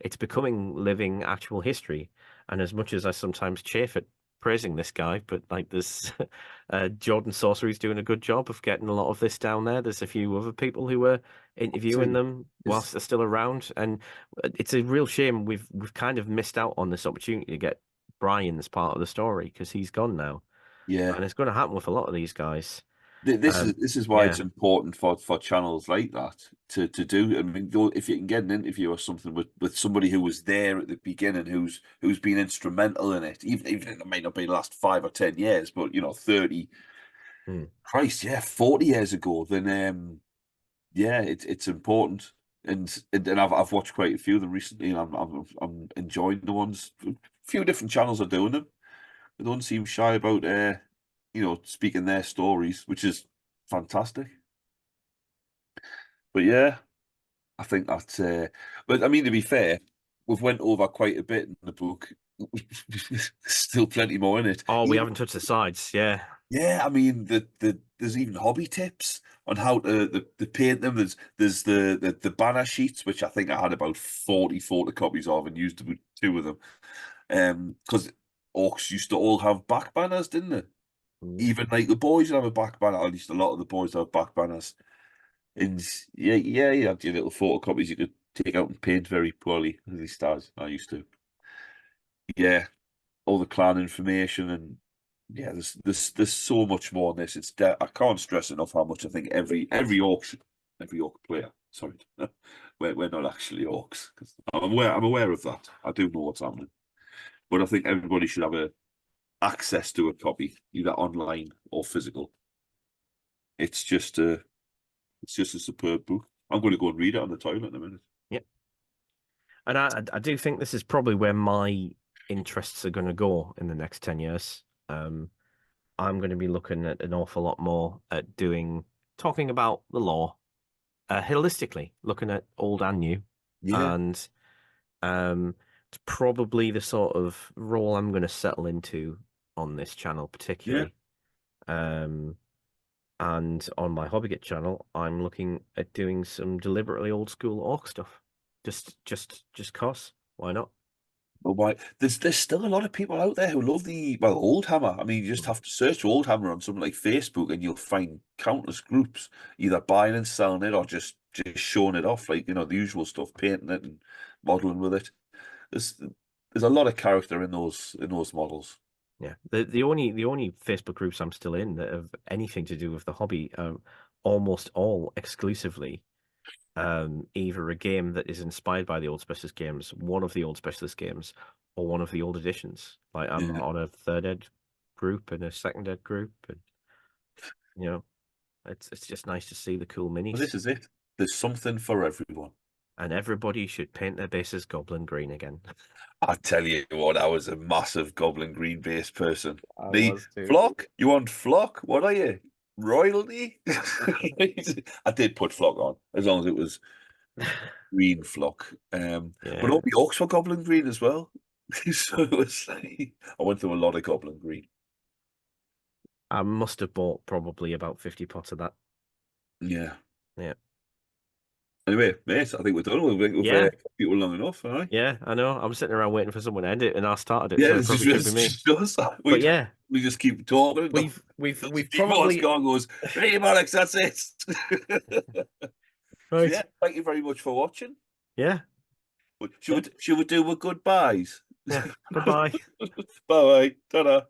it's becoming living actual history. And as much as I sometimes chafe at praising this guy, but like this Jordan Sorcery's doing a good job of getting a lot of this down there. There's a few other people who are interviewing them whilst they're still around, and it's a real shame we've kind of missed out on this opportunity to get Brian as part of the story because he's gone now, Yeah. and it's going to happen with a lot of these guys. This is why Yeah. it's important for channels like that to do. I mean, if you can get an interview or something with somebody who was there at the beginning, who's been instrumental in it, even if it may not be the last 5 or 10 years, but 30, Christ, yeah, 40 years ago, then yeah, it's important. And I've watched quite a few of them recently, and I'm enjoying the ones. A few different channels are doing them. They don't seem shy about speaking their stories, which is fantastic. But yeah, I think that's but I mean, to be fair, we've went over quite a bit in the book. still plenty more in it. Oh, we Even- haven't touched the sides. Yeah. Yeah, I mean, there's even hobby tips on how to paint them. There's the banner sheets, which I think I had about 40 photocopies of and used about 2 of them. Because Orks used to all have back banners, didn't they? Even like the boys would have a back banner, at least a lot of the boys have back banners. And yeah, you had your little photocopies you could take out and paint very poorly, at least as I used to. Yeah, all the clan information and yeah, there's so much more in this. I can't stress enough how much I think every Orc player. Sorry, we're not actually Orcs. 'Cause I'm aware of that. I do know what's happening, but I think everybody should have access to a copy, either online or physical. It's just a superb book. I'm going to go and read it on the toilet in a minute. Yep. And I do think this is probably where my interests are going to go in the next 10 years. I'm going to be looking at an awful lot more at talking about the lore holistically, looking at old and new. Yeah, And it's probably the sort of role I'm going to settle into on this channel, particularly. And on my Hobby Git channel, I'm looking at doing some deliberately old school Orc stuff. Just cause. Why not? but why? There's still a lot of people out there who love the Old Hammer. I mean, you just have to search Old Hammer on something like Facebook, and you'll find countless groups either buying and selling it or just showing it off, like the usual stuff, painting it and modeling with it. There's a lot of character in those models. Yeah. The only Facebook groups I'm still in that have anything to do with the hobby are almost all exclusively either a game that is inspired by the old specialist games, one of the old specialist games, or one of the old editions. Like I'm on a third ed group and a second ed group, and it's just nice to see the cool minis. Well, this is it. There's something for everyone. And everybody should paint their bases goblin green again. I tell you what, I was a massive Goblin Green base person. I Me, was too. Flock? You want Flock? What are you? Royalty? I did put Flock on, as long as it was green Flock. But all the Orcs were Goblin Green as well. So it was like, I went through a lot of Goblin Green. I must have bought probably about 50 pots of that. Yeah. Yeah. Anyway, mate, I think we're done. We've people long enough, all right? Yeah, I know. I'm sitting around waiting for someone to end it, and I started it. Yeah, so it probably should be me. But yeah, we just keep talking. We've probably goes, hey, Alex, that's it. right. Yeah, thank you very much for watching. Yeah. Should we do a goodbyes? Yeah. Goodbye. Bye. Ta-da.